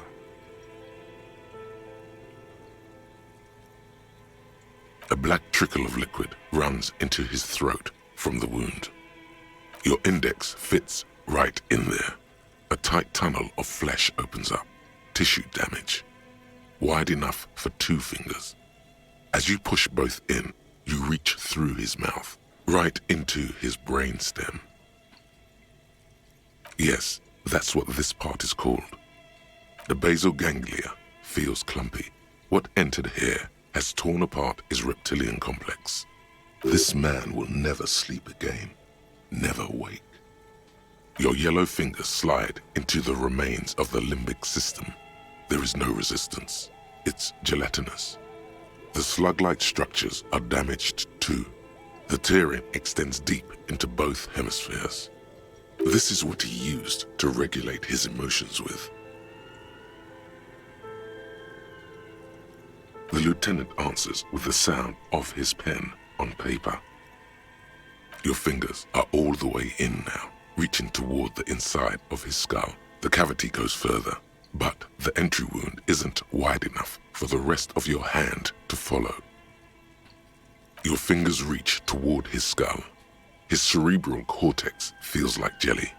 A black trickle of liquid runs into his throat from the wound. Your index fits right in there. A tight tunnel of flesh opens up. Tissue damage. Wide enough for 2 fingers. As you push both in, you reach through his mouth, right into his brain stem. Yes, that's what this part is called. The basal ganglia feels clumpy. What entered here has torn apart his reptilian complex. This man will never sleep again, never wake. Your yellow fingers slide into the remains of the limbic system. There is no resistance. It's gelatinous. The slug-like structures are damaged too. The tearing extends deep into both hemispheres. This is what he used to regulate his emotions with. The lieutenant answers with the sound of his pen on paper. Your fingers are all the way in now, reaching toward the inside of his skull. The cavity goes further, but the entry wound isn't wide enough for the rest of your hand to follow. Your fingers reach toward his skull. His cerebral cortex feels like jelly,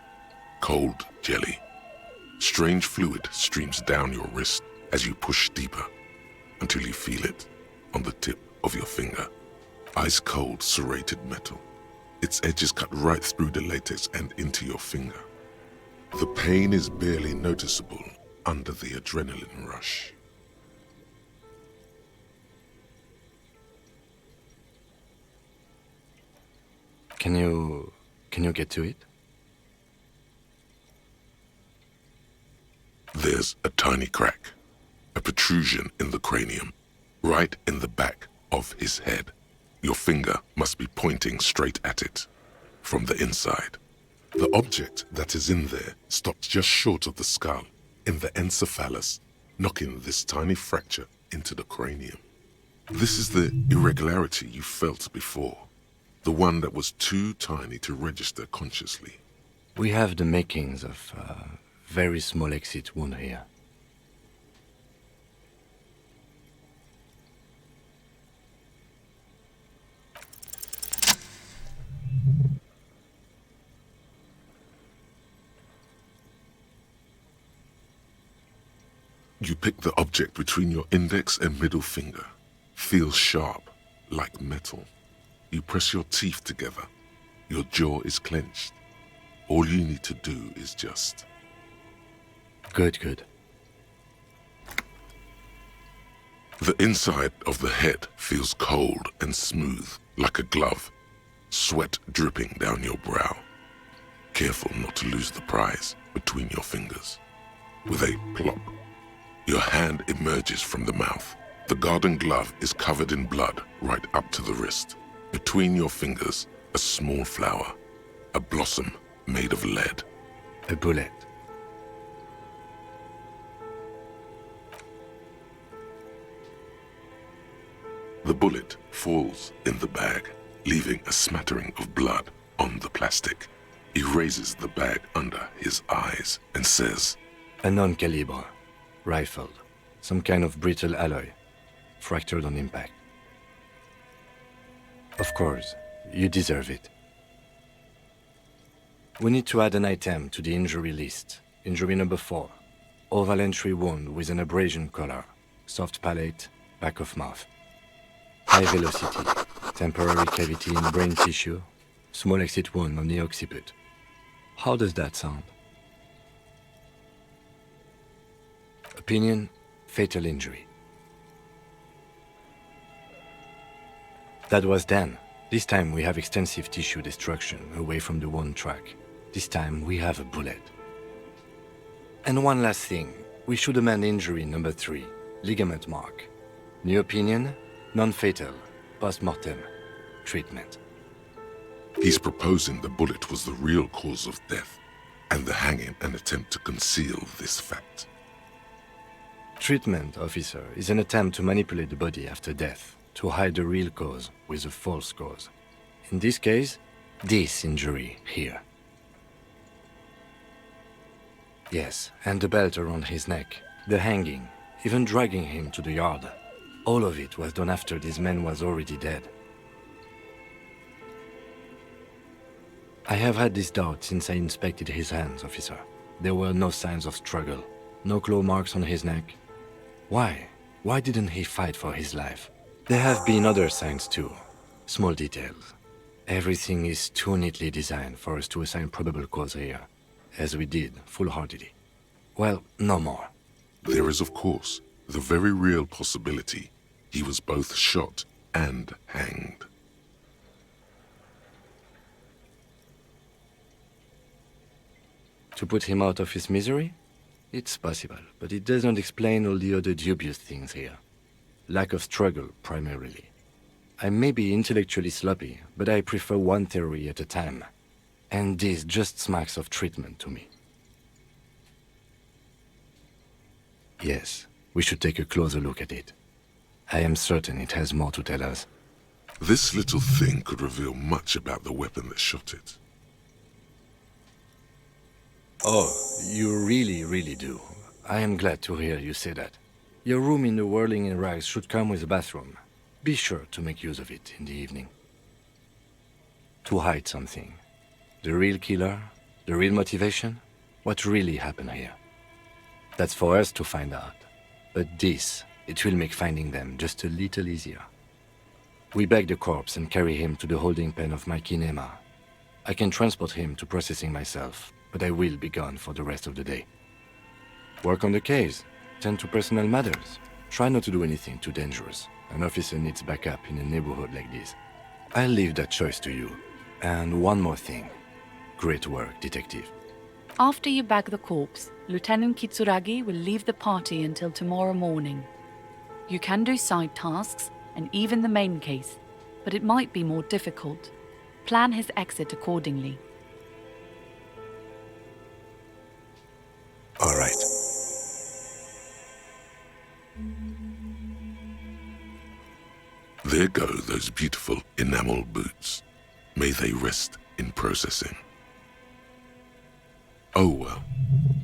cold jelly. Strange fluid streams down your wrist as you push deeper, until you feel it on the tip of your finger. Ice-cold serrated metal. Its edges cut right through the latex and into your finger. The pain is barely noticeable under the adrenaline rush. Can you get to it? There's a tiny crack, a protrusion in the cranium, right in the back of his head. Your finger must be pointing straight at it, from the inside. The object that is in there stops just short of the skull, in the encephalus, knocking this tiny fracture into the cranium. This is the irregularity you felt before. The one that was too tiny to register consciously. We have the makings of a very small exit wound here. You pick the object between your index and middle finger. Feels sharp, like metal. You press your teeth together. Your jaw is clenched. All you need to do is just... Good. The inside of the head feels cold and smooth, like a glove. Sweat dripping down your brow. Careful not to lose the prize between your fingers. With a plop, your hand emerges from the mouth. The garden glove is covered in blood right up to the wrist. Between your fingers, a small flower, a blossom made of lead. A bullet. The bullet falls in the bag, leaving a smattering of blood on the plastic. He raises the bag under his eyes and says, A non-caliber. Rifled. Some kind of brittle alloy. Fractured on impact. Of course, you deserve it. We need to add an item to the injury list. Injury number 4. Oval entry wound with an abrasion collar. Soft palate, back of mouth. High velocity. Temporary cavity in brain tissue. Small exit wound on the occiput. How does that sound? Opinion, fatal injury. That was then. This time we have extensive tissue destruction away from the wound track. This time we have a bullet. And one last thing. We should amend injury number 3. Ligament mark. New opinion, non-fatal. Post-mortem. Treatment. He's proposing the bullet was the real cause of death, and the hanging an attempt to conceal this fact. Treatment, officer, is an attempt to manipulate the body after death, to hide the real cause with a false cause. In this case, this injury here. Yes, and the belt around his neck, the hanging, even dragging him to the yard. All of it was done after this man was already dead. I have had this doubt since I inspected his hands, officer. There were no signs of struggle, no claw marks on his neck. Why? Why didn't he fight for his life? There have been other signs too. Small details. Everything is too neatly designed for us to assign probable cause here, as we did, full-heartedly. Well, no more. There is, of course, the very real possibility he was both shot and hanged. To put him out of his misery? It's possible, but it doesn't explain all the other dubious things here. Lack of struggle, primarily. I may be intellectually sloppy, but I prefer one theory at a time. And this just smacks of treatment to me. Yes, we should take a closer look at it. I am certain it has more to tell us. This little thing could reveal much about the weapon that shot it. Oh, you really do. I am glad to hear you say that. Your room in the Whirling in Rags should come with a bathroom. Be sure to make use of it in the evening. To hide something. The real killer? The real motivation? What really happened here? That's for us to find out. But this, it will make finding them just a little easier. We bag the corpse and carry him to the holding pen of my kinema. I can transport him to processing myself, but I will be gone for the rest of the day. Work on the case. Tend to personal matters. Try not to do anything too dangerous. An officer needs backup in a neighborhood like this. I'll leave that choice to you. And one more thing. Great work, detective. After you bag the corpse, Lieutenant Kitsuragi will leave the party until tomorrow morning. You can do side tasks and even the main case, but it might be more difficult. Plan his exit accordingly. All right. There go those beautiful enamel boots. May they rest in processing. Oh well,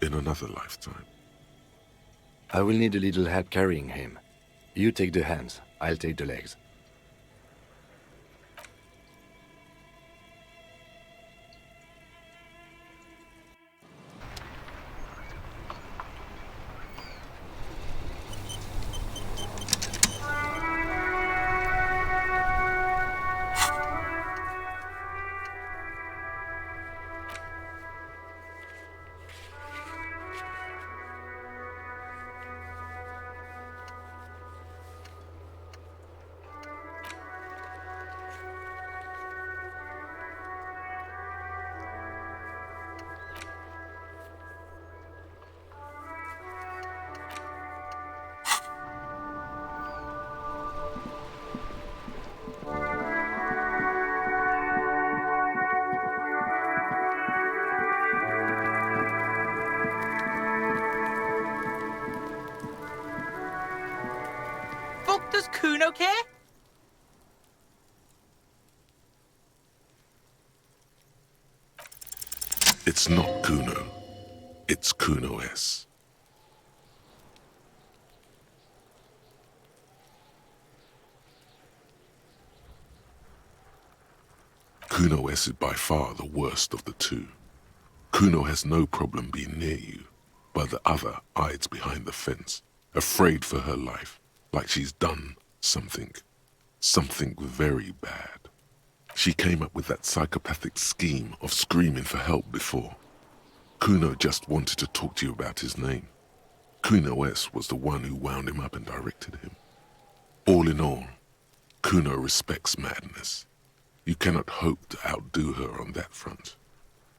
in another lifetime. I will need a little help carrying him. You take the hands, I'll take the legs. Fuck does Kuno care? It's not Kuno. It's Kuno S. Kuno S is by far the worst of the two. Kuno has no problem being near you, but the other hides behind the fence, afraid for her life, like she's done something very bad. She came up with that psychopathic scheme of screaming for help before. Kuno just wanted to talk to you about his name. Kuno S was the one who wound him up and directed him. All in all, Kuno respects madness. You cannot hope to outdo her on that front.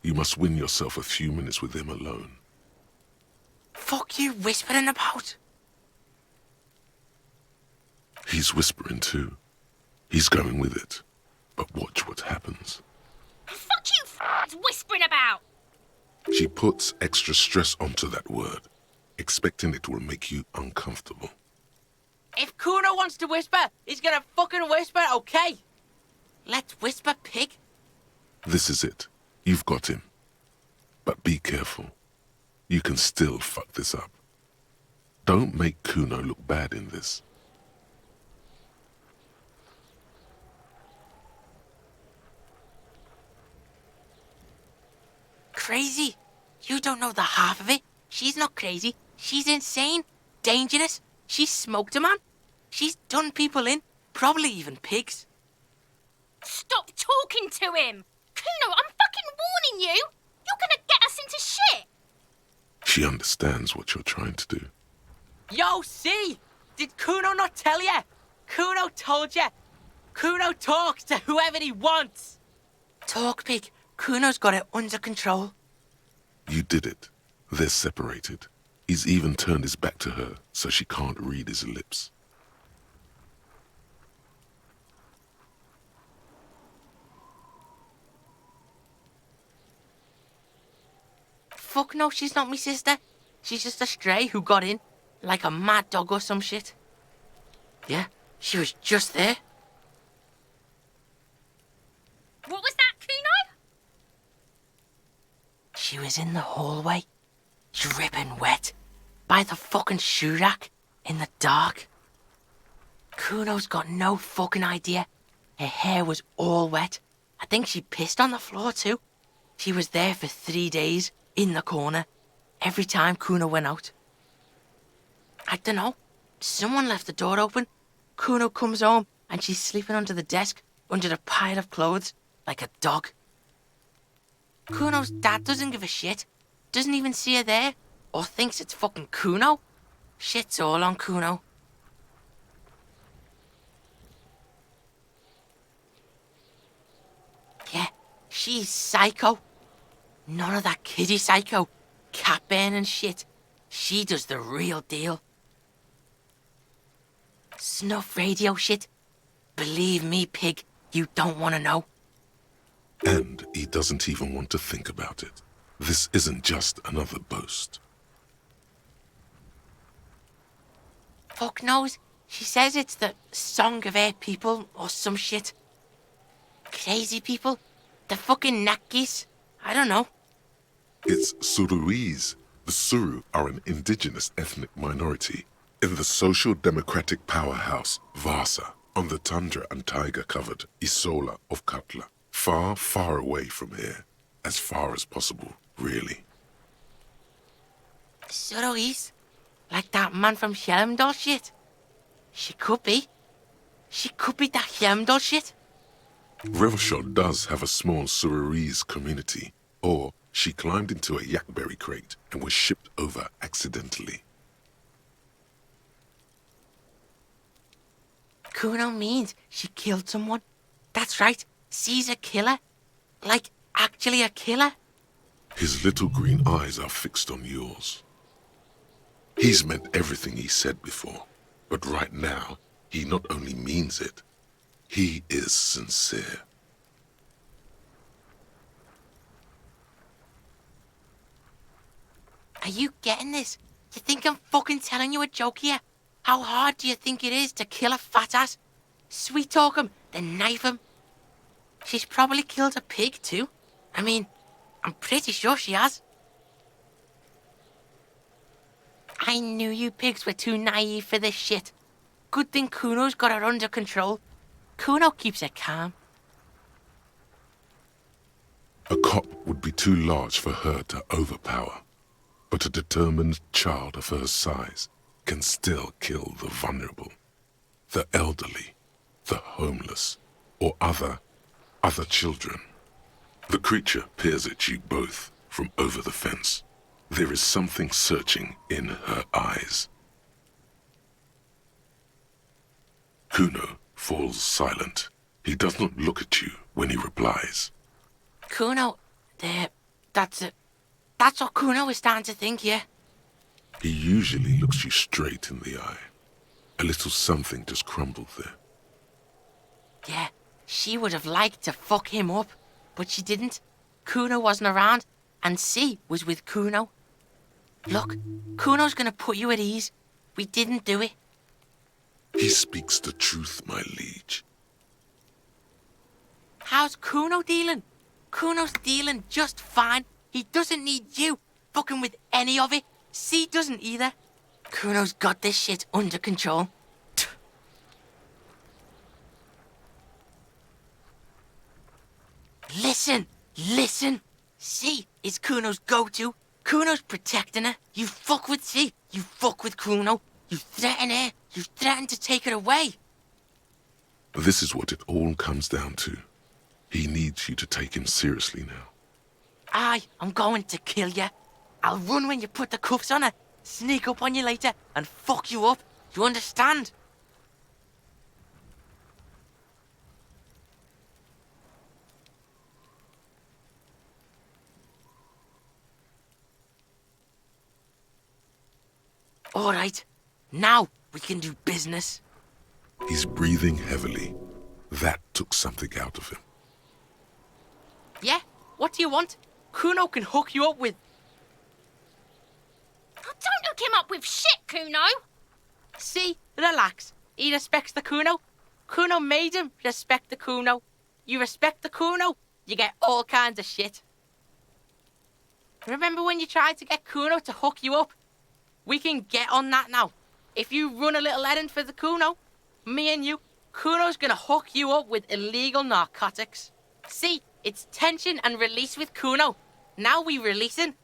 You must win yourself a few minutes with him alone. Fuck you whispering about? He's whispering too. He's going with it. But watch what happens. Fuck you whispering about! She puts extra stress onto that word, expecting it will make you uncomfortable. If Kuno wants to whisper, he's gonna fucking whisper, okay? Let's whisper, pig. This is it. You've got him. But be careful. You can still fuck this up. Don't make Kuno look bad in this. Crazy? You don't know the half of it. She's not crazy. She's insane. Dangerous. She's smoked a man. She's done people in. Probably even pigs. Stop talking to him! Kuno, I'm fucking warning you! You're gonna get us into shit! She understands what you're trying to do. Yo, see? Did Kuno not tell you? Kuno told you. Kuno talks to whoever he wants. Talk, pig. Kuno's got it under control. You did it. They're separated. He's even turned his back to her so she can't read his lips. Fuck no, she's not me sister. She's just a stray who got in, like a mad dog or some shit. Yeah, she was just there. What was that, Kuno? She was in the hallway, dripping wet, by the fucking shoe rack, in the dark. Kuno's got no fucking idea. Her hair was all wet. I think she pissed on the floor too. She was there for 3 days, in the corner, every time Kuno went out. I don't know. Someone left the door open. Kuno comes home and she's sleeping under the desk, under the pile of clothes, like a dog. Kuno's dad doesn't give a shit. Doesn't even see her there, or thinks it's fucking Kuno. Shit's all on Kuno. Yeah, she's psycho. None of that kiddie psycho, cat burning shit. She does the real deal. Snuff radio shit. Believe me, pig, you don't want to know. And he doesn't even want to think about it. This isn't just another boast. Fuck knows. She says it's the song of her people or some shit. Crazy people? The fucking neck geese? I don't know. It's Suruese. The Suru are an indigenous ethnic minority in the social democratic powerhouse Vasa on the tundra and tiger-covered Isola of Katla. Far, far away from here. As far as possible, really. Suruese? Like that man from Helmdall shit? She could be. She could be that Helmdall shit. Revachol does have a small Suruese community, or she climbed into a yakberry crate and was shipped over accidentally. Kuno means she killed someone. That's right, she's a killer. Like, actually a killer. His little green eyes are fixed on yours. He's meant everything he said before, but right now, he not only means it, he is sincere. Are you getting this? You think I'm fucking telling you a joke here? How hard do you think it is to kill a fat ass? Sweet talk him, then knife him. She's probably killed a pig too. I mean, I'm pretty sure she has. I knew you pigs were too naive for this shit. Good thing Kuno's got her under control. Kuno keeps her calm. A cop would be too large for her to overpower, but a determined child of her size can still kill the vulnerable, the elderly, the homeless, or other children. The creature peers at you both from over the fence. There is something searching in her eyes. Kuno falls silent. He does not look at you when he replies. Kuno, that's it. That's what Kuno is starting to think, yeah? He usually looks you straight in the eye. A little something just crumbled there. Yeah, she would have liked to fuck him up, but she didn't. Kuno wasn't around, and she was with Kuno. Look, Kuno's gonna put you at ease. We didn't do it. He speaks the truth, my liege. How's Kuno dealing? Kuno's dealing just fine. He doesn't need you fucking with any of it. C doesn't either. Kuno's got this shit under control. Listen, listen. C is Kuno's go-to. Kuno's protecting her. You fuck with C, you fuck with Kuno. You threaten her, you threaten to take her away. This is what it all comes down to. He needs you to take him seriously now. I'm going to kill you. I'll run when you put the cuffs on her, sneak up on you later, and fuck you up. You understand? All right, now we can do business. He's breathing heavily. That took something out of him. Yeah? What do you want? Kuno can hook you up with... Oh, don't hook him up with shit, Kuno. See? Relax. He respects the Kuno. Kuno made him respect the Kuno. You respect the Kuno, you get all kinds of shit. Remember when you tried to get Kuno to hook you up? We can get on that now. If you run a little errand for the Kuno, me and you, Kuno's gonna hook you up with illegal narcotics. See, it's tension and release with Kuno. Now we releasing.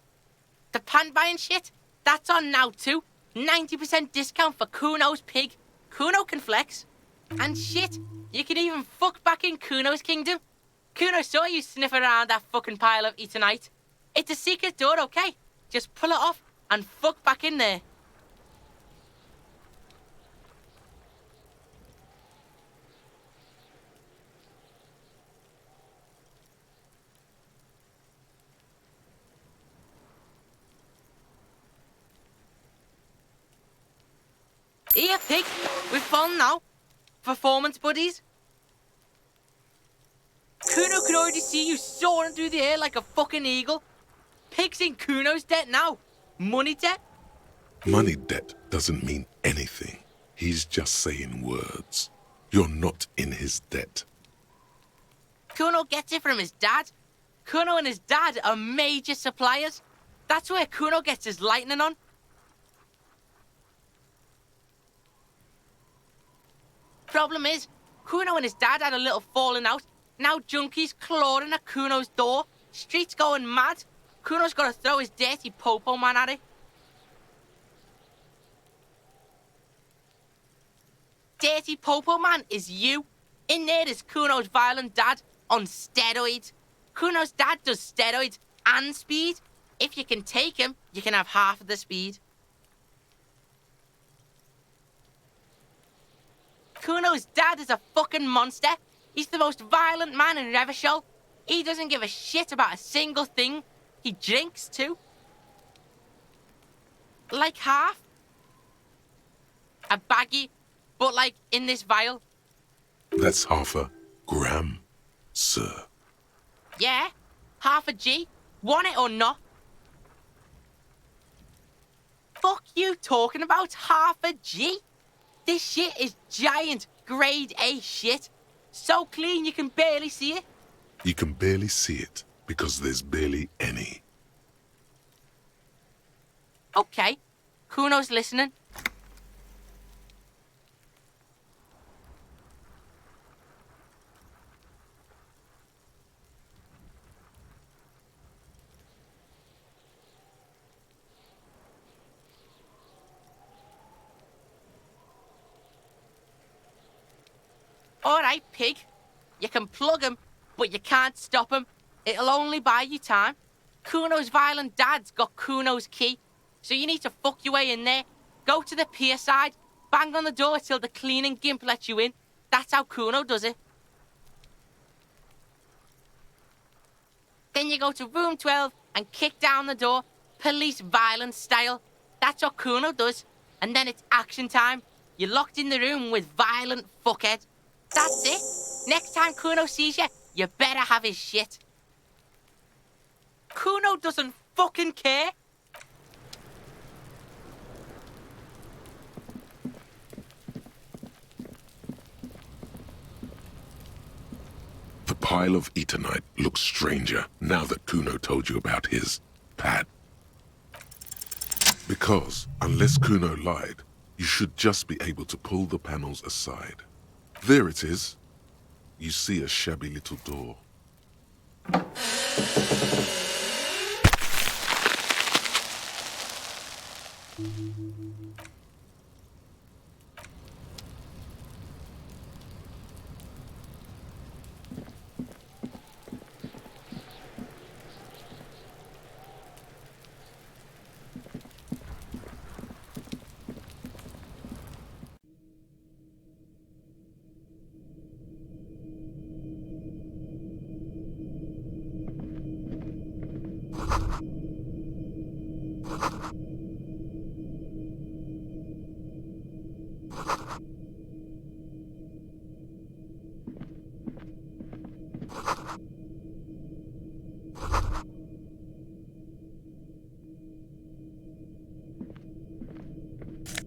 The pan buying shit, that's on now too. 90% discount for Kuno's pig. Kuno can flex. And shit, you can even fuck back in Kuno's kingdom. Kuno saw you sniff around that fucking pile of Etonite. It's a secret door, okay? Just pull it off and fuck back in there. Here, pig. We've fallen now. Performance buddies. Kuno can already see you soaring through the air like a fucking eagle. Pig's in Kuno's debt now. Money debt? Money debt doesn't mean anything. He's just saying words. You're not in his debt. Kuno gets it from his dad. Kuno and his dad are major suppliers. That's where Kuno gets his lightning on. Problem is, Kuno and his dad had a little falling out. Now junkies clawing at Kuno's door. Streets going mad. Kuno's got to throw his dirty popo man at it. Dirty popo man is you. In there is Kuno's violent dad on steroids. Kuno's dad does steroids and speed. If you can take him, you can have half of the speed. Kuno's dad is a fucking monster. He's the most violent man in Revachol. He doesn't give a shit about a single thing. He drinks too. Like half. A baggie, but like in this vial. That's half a gram, sir. Yeah, half a G. Want it or not? Fuck you talking about half a G? This shit is giant, grade A shit. So clean you can barely see it. You can barely see it because there's barely any. Okay, Kuno's listening. All right, pig. You can plug him, but you can't stop him. It'll only buy you time. Kuno's violent dad's got Kuno's key, so you need to fuck your way in there. Go to the pier side, bang on the door till the cleaning gimp lets you in. That's how Kuno does it. Then you go to room 12 and kick down the door, police violence style. That's what Kuno does. And then it's action time. You're locked in the room with violent fuckhead. That's it. Next time Kuno sees you, you better have his shit. Kuno doesn't fucking care. The pile of Eternite looks stranger now that Kuno told you about his pad. Because, unless Kuno lied, you should just be able to pull the panels aside. There it is. You see a shabby little door.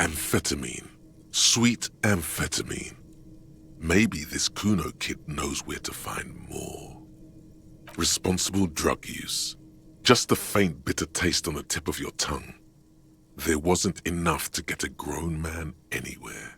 Amphetamine. Sweet amphetamine. Maybe this Kuno kid knows where to find more. Responsible drug use. Just a faint bitter taste on the tip of your tongue. There wasn't enough to get a grown man anywhere.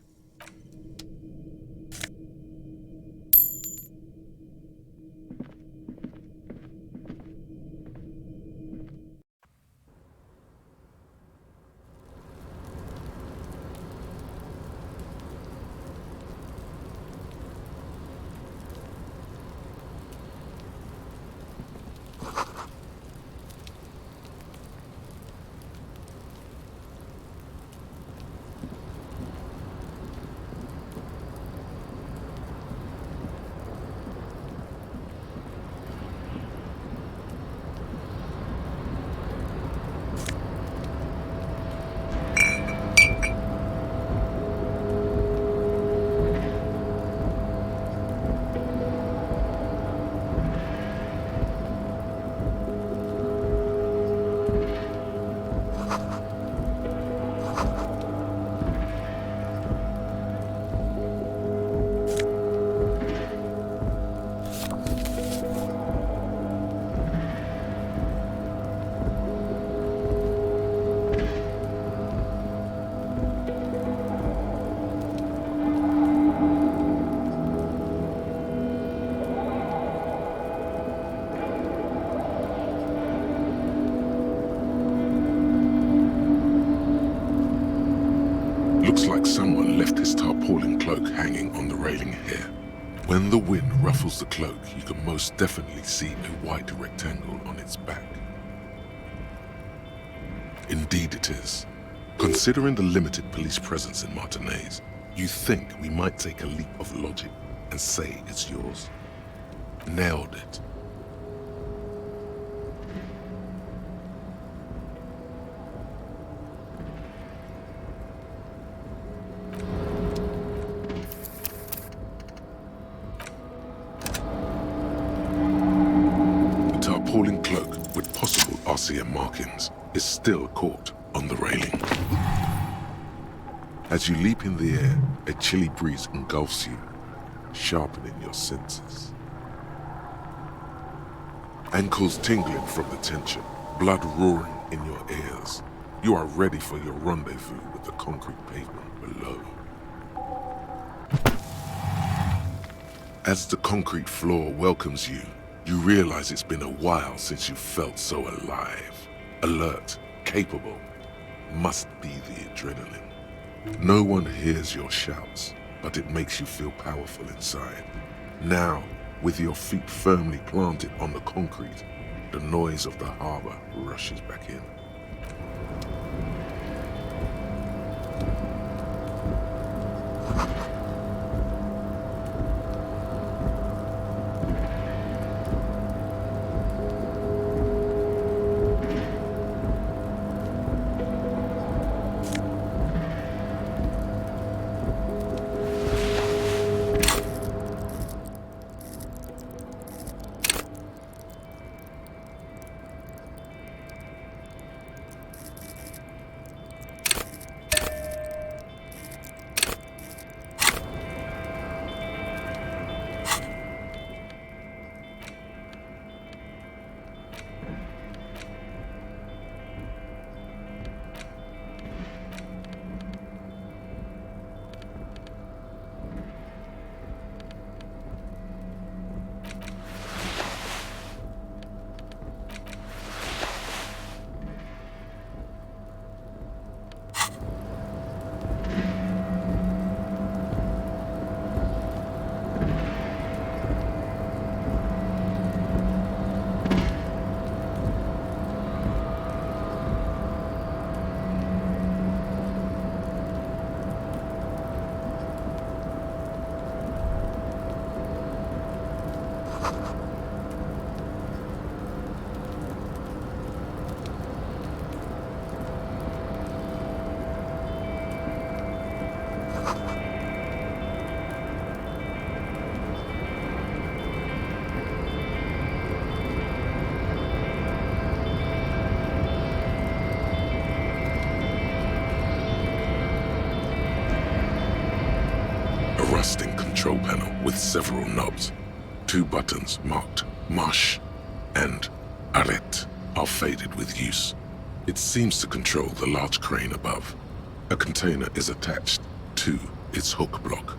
tarpaulin cloak hanging on the railing here. When the wind ruffles the cloak, you can most definitely see a white rectangle on its back. Indeed it is. Considering the limited police presence in Martinez, you think we might take a leap of logic and say it's yours? Nailed it. The tarpaulin cloak with possible RCM markings is still caught on the railing. As you leap in the air, a chilly breeze engulfs you, sharpening your senses. Ankles tingling from the tension, blood roaring in your ears. You are ready for your rendezvous with the concrete pavement below. As the concrete floor welcomes you, you realize it's been a while since you felt so alive, alert, capable. Must be the adrenaline. No one hears your shouts, but it makes you feel powerful inside. Now, with your feet firmly planted on the concrete, the noise of the harbor rushes back in. Rusting control panel with several knobs. 2 buttons marked Marsh and Arrête are faded with use. It seems to control the large crane above. A container is attached to its hook block.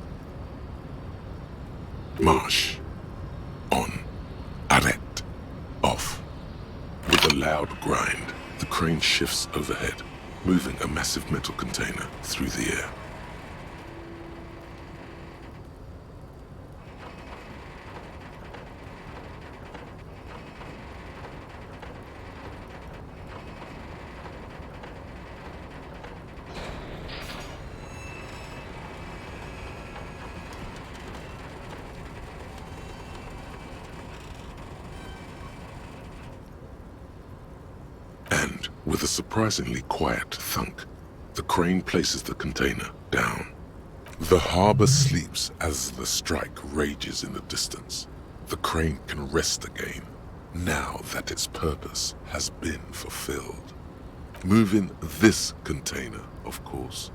Marsh. On. Arrête. Off. With a loud grind, the crane shifts overhead, moving a massive metal container through the air. With a surprisingly quiet thunk, the crane places the container down. The harbor sleeps as the strike rages in the distance. The crane can rest again, now that its purpose has been fulfilled. Moving this container, of course.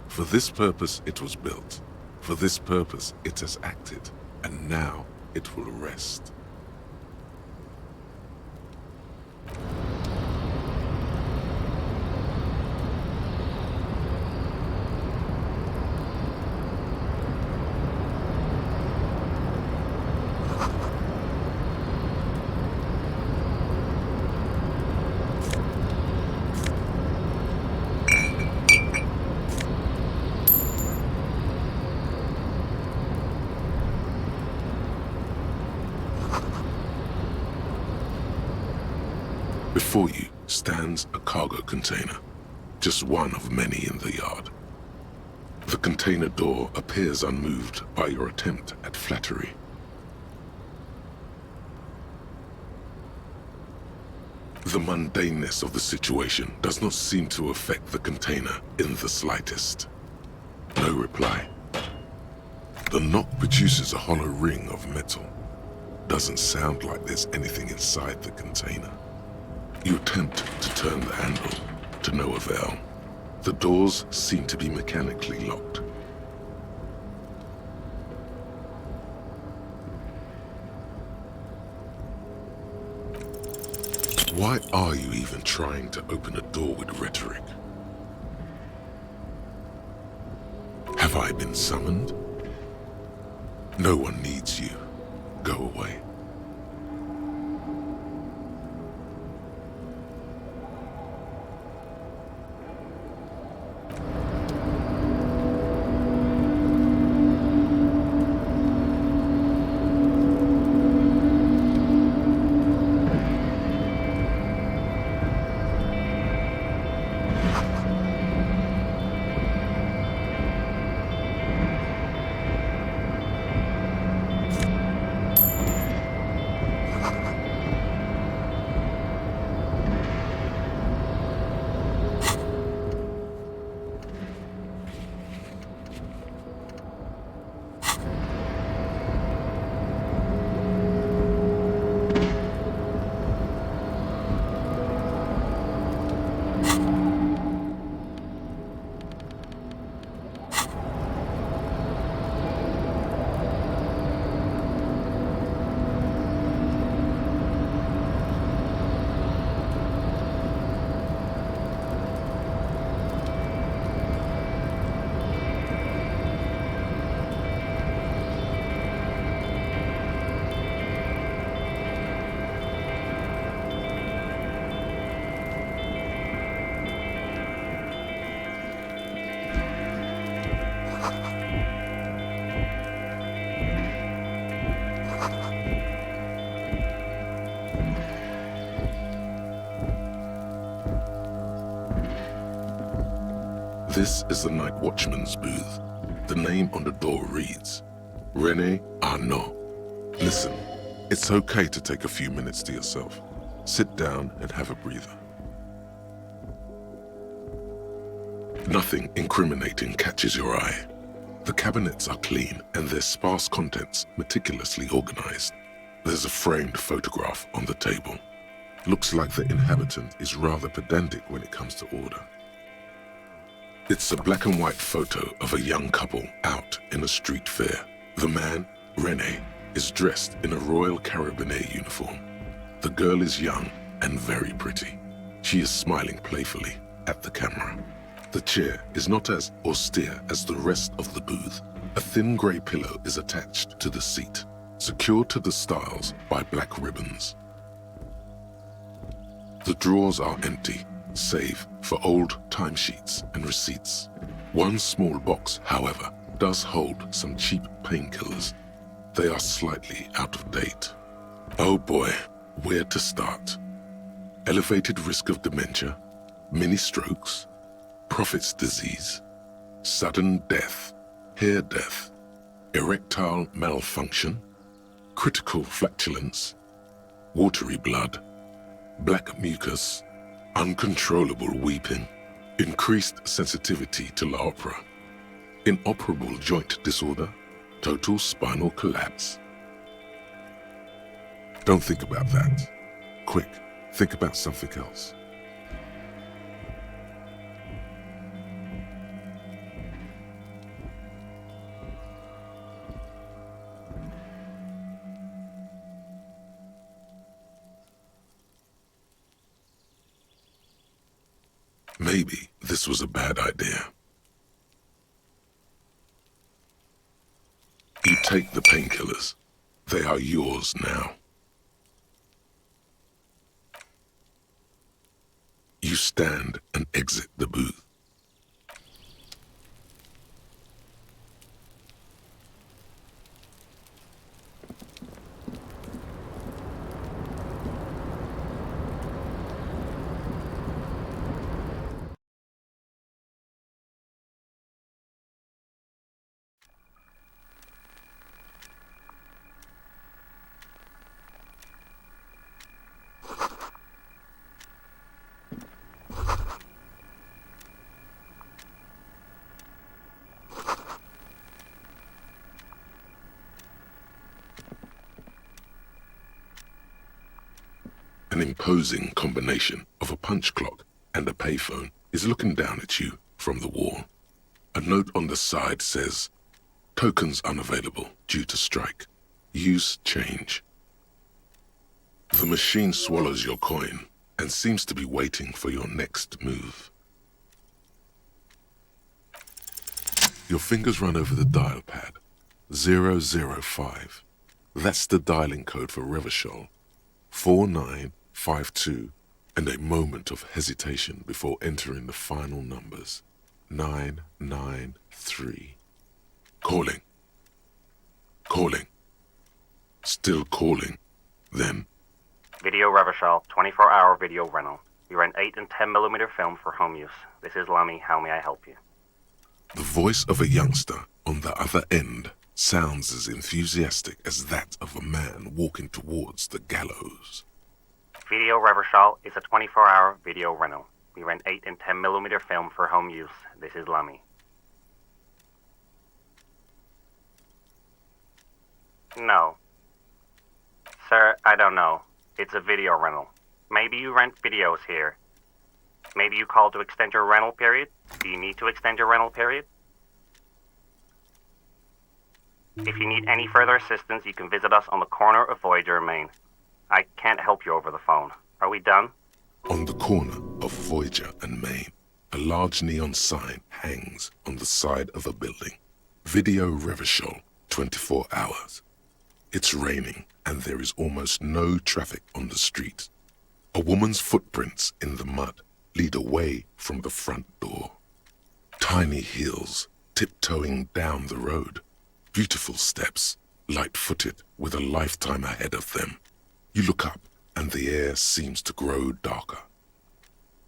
For this purpose it was built. For this purpose it has acted, and now it will rest. Before you stands a cargo container, just one of many in the yard. The container door appears unmoved by your attempt at flattery. The mundaneness of the situation does not seem to affect the container in the slightest. No reply. The knock produces a hollow ring of metal. Doesn't sound like there's anything inside the container. You attempt to turn the handle, to no avail. The doors seem to be mechanically locked. Why are you even trying to open a door with rhetoric? Have I been summoned? No one needs you. Go away. This is the night watchman's booth. The name on the door reads, René Arnaud. Listen, it's okay to take a few minutes to yourself. Sit down and have a breather. Nothing incriminating catches your eye. The cabinets are clean and their sparse contents meticulously organized. There's a framed photograph on the table. Looks like the inhabitant is rather pedantic when it comes to order. It's a black and white photo of a young couple out in a street fair. The man, René, is dressed in a Royal Carabinier uniform. The girl is young and very pretty. She is smiling playfully at the camera. The chair is not as austere as the rest of the booth. A thin grey pillow is attached to the seat, secured to the stiles by black ribbons. The drawers are empty, save for old timesheets and receipts. One small box, however, does hold some cheap painkillers. They are slightly out of date. Oh boy, where to start? Elevated risk of dementia, mini strokes, prophet's disease, sudden death, hair death, erectile malfunction, critical flatulence, watery blood, black mucus, uncontrollable weeping, increased sensitivity to La Opera, inoperable joint disorder, total spinal collapse. Don't think about that. Quick, think about something else. Maybe this was a bad idea. You take the painkillers. They are yours now. You stand and exit the booth. An imposing combination of a punch clock and a payphone is looking down at you from the wall. A note on the side says, "Tokens unavailable due to strike. Use change." The machine swallows your coin and seems to be waiting for your next move. Your fingers run over the dial pad. 005. That's the dialing code for Revachol. 4952, and a moment of hesitation before entering the final numbers. 993. Calling. Calling. Still calling. Then. Video Revachol, 24-hour video rental. We rent 8 and 10mm film for home use. This is Lamy. How may I help you? The voice of a youngster on the other end sounds as enthusiastic as that of a man walking towards the gallows. Video Revachol is a 24-hour video rental. We rent 8 and 10mm film for home use. This is Lamy. No. Sir, I don't know. It's a video rental. Maybe you rent videos here. Maybe you call to extend your rental period? Do you need to extend your rental period? If you need any further assistance, you can visit us on the corner of Voyager and Main. I can't help you over the phone. Are we done? On the corner of Voyager and Main, a large neon sign hangs on the side of a building. Video Revachol, 24 hours. It's raining and there is almost no traffic on the street. A woman's footprints in the mud lead away from the front door. Tiny heels tiptoeing down the road. Beautiful steps, light-footed with a lifetime ahead of them. You look up and the air seems to grow darker.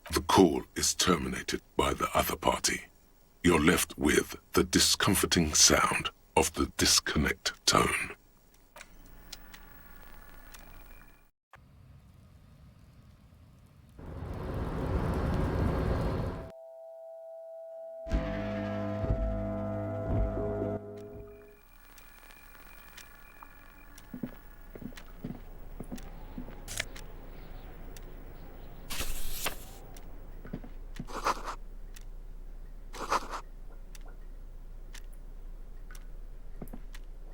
The call is terminated by the other party. You're left with the discomforting sound of the disconnect tone.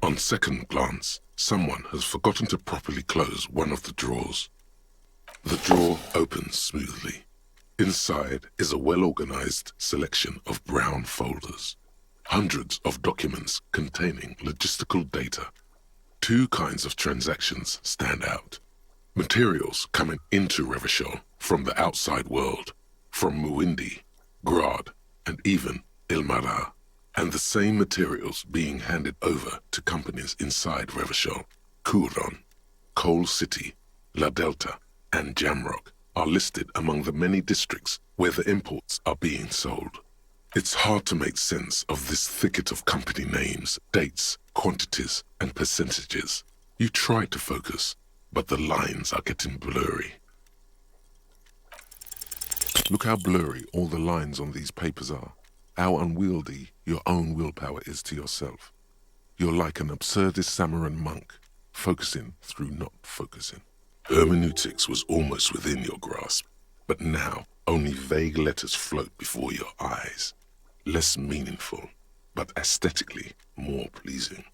On second glance, someone has forgotten to properly close one of the drawers. The drawer opens smoothly. Inside is a well-organized selection of brown folders. Hundreds of documents containing logistical data. Two kinds of transactions stand out. Materials coming into Revachol from the outside world, from Muindi, Grad, and even Ilmara. And the same materials being handed over to companies inside Revachol, Kuron, Coal City, La Delta, and Jamrock are listed among the many districts where the imports are being sold. It's hard to make sense of this thicket of company names, dates, quantities, and percentages. You try to focus, but the lines are getting blurry. Look how blurry all the lines on these papers are. How unwieldy your own willpower is to yourself. You're like an absurdist Samaran monk, focusing through not focusing. Hermeneutics was almost within your grasp, but now only vague letters float before your eyes. Less meaningful, but aesthetically more pleasing.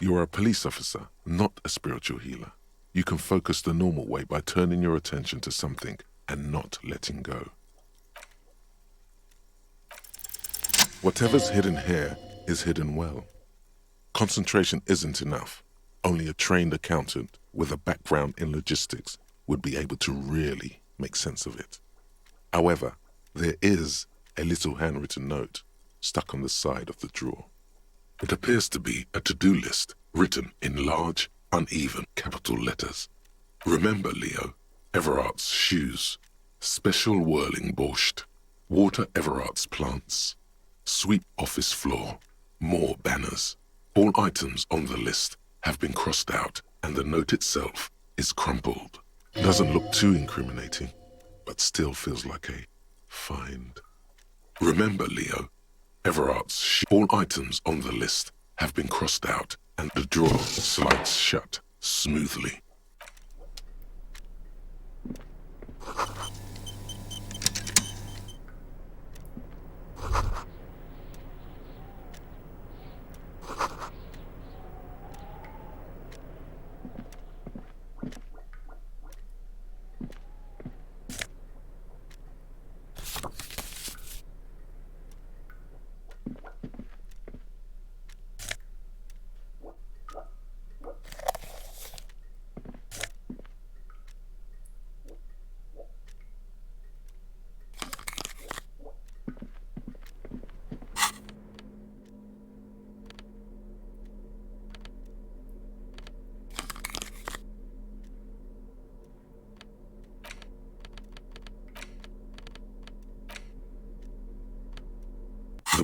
You're a police officer, not a spiritual healer. You can focus the normal way by turning your attention to something and not letting go. Whatever's hidden here is hidden well. Concentration isn't enough. Only a trained accountant with a background in logistics would be able to really make sense of it. However, there is a little handwritten note stuck on the side of the drawer. It appears to be a to-do list written in large, uneven capital letters. Remember, Leo, Everart's shoes, special whirling borscht, water Everart's plants, sweep office floor, more banners. All items on the list have been crossed out and the note itself is crumpled. Doesn't look too incriminating, but still feels like a find. Remember, Leo, Everart's all items on the list have been crossed out and the drawer slides shut smoothly.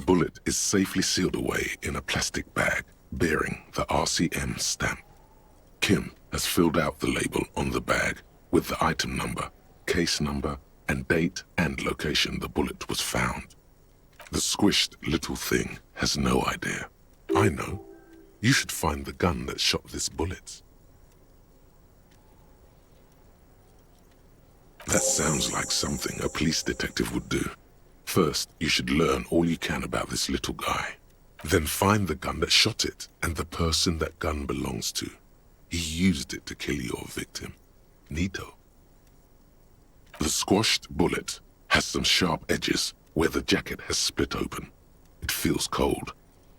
bullet is safely sealed away in a plastic bag bearing the RCM stamp. Kim has filled out the label on the bag with the item number, case number, and date and location the bullet was found. The squished little thing has no idea. I know. You should find the gun that shot this bullet. That sounds like something a police detective would do. First, you should learn all you can about this little guy. Then find the gun that shot it and the person that gun belongs to. He used it to kill your victim. Neato. The squashed bullet has some sharp edges where the jacket has split open. It feels cold,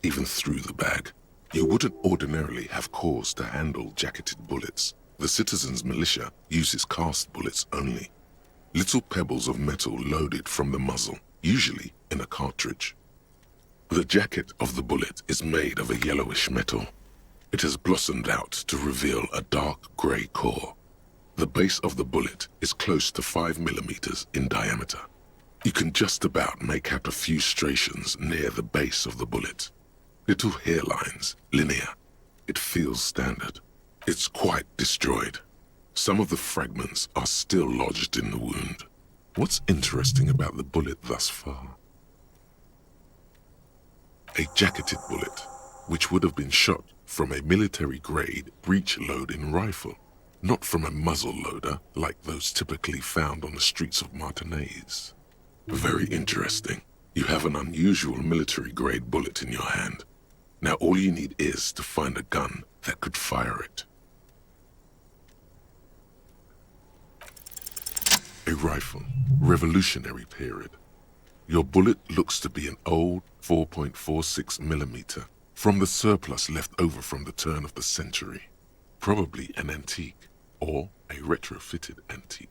even through the bag. You wouldn't ordinarily have cause to handle jacketed bullets. The citizens' militia uses cast bullets only. Little pebbles of metal loaded from the muzzle, usually in a cartridge. The jacket of the bullet is made of a yellowish metal. It has blossomed out to reveal a dark grey core. The base of the bullet is close to 5 millimeters in diameter. You can just about make out a few striations near the base of the bullet. Little hairlines, linear. It feels standard. It's quite destroyed. Some of the fragments are still lodged in the wound. What's interesting about the bullet thus far? A jacketed bullet, which would have been shot from a military-grade breech-loading rifle, not from a muzzle loader like those typically found on the streets of Martinez. Very interesting. You have an unusual military-grade bullet in your hand. Now all you need is to find a gun that could fire it. A rifle, Revolutionary period. Your bullet looks to be an old 4.46 millimeter from the surplus left over from the turn of the century. Probably an antique or a retrofitted antique.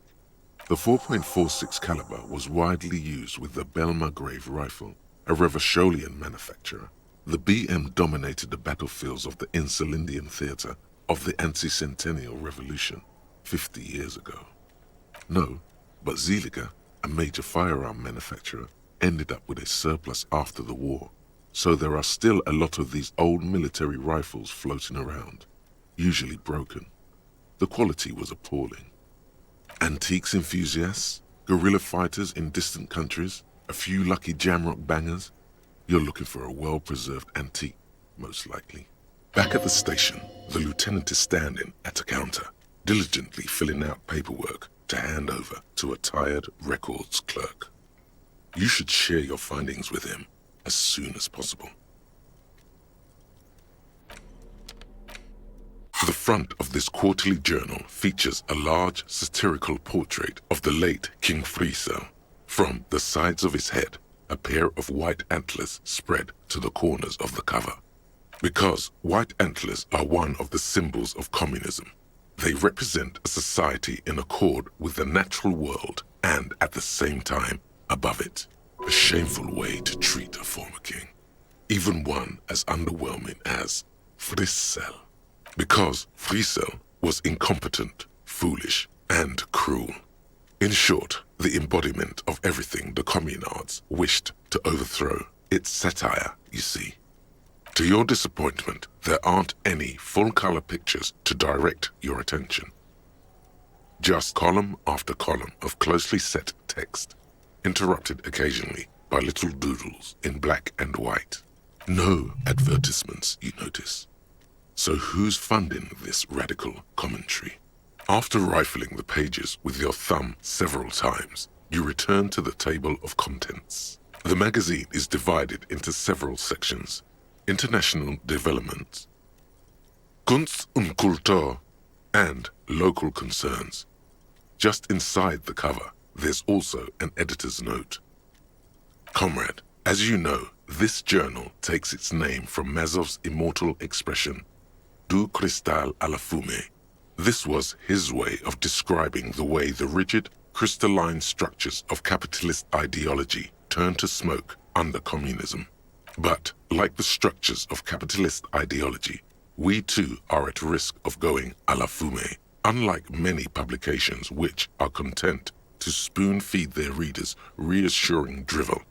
The 4.46 caliber was widely used with the Belma-Grave rifle, a Revacholian manufacturer. The BM dominated the battlefields of the Insulindian theater of the anti-centennial revolution 50 years ago. No, but Zeliger, a major firearm manufacturer, ended up with a surplus after the war, so there are still a lot of these old military rifles floating around, usually broken. The quality was appalling. Antiques enthusiasts, guerrilla fighters in distant countries, a few lucky jamrock bangers. You're looking for a well-preserved antique, most likely. Back at the station, the lieutenant is standing at a counter, diligently filling out paperwork to hand over to a tired records clerk. You should share your findings with him as soon as possible. The front of this quarterly journal features a large satirical portrait of the late King Friesel. From the sides of his head, a pair of white antlers spread to the corners of the cover. Because white antlers are one of the symbols of communism. They represent a society in accord with the natural world and at the same time above it. A shameful way to treat a former king. Even one as underwhelming as Friesel. Because Friesel was incompetent, foolish, and cruel. In short, the embodiment of everything the communards wished to overthrow. It's satire, you see. To your disappointment, there aren't any full-color pictures to direct your attention. Just column after column of closely set text, interrupted occasionally by little doodles in black and white. No advertisements, you notice. So who's funding this radical commentary? After rifling the pages with your thumb several times, you return to the table of contents. The magazine is divided into several sections. International development, Kunst und Kultur, and local concerns. Just inside the cover, there's also an editor's note. Comrade, as you know, this journal takes its name from Mazov's immortal expression, du cristal à la fumée. This was his way of describing the way the rigid, crystalline structures of capitalist ideology turn to smoke under communism. But, like the structures of capitalist ideology, we too are at risk of going à la fumée, unlike many publications which are content to spoon-feed their readers reassuring drivel.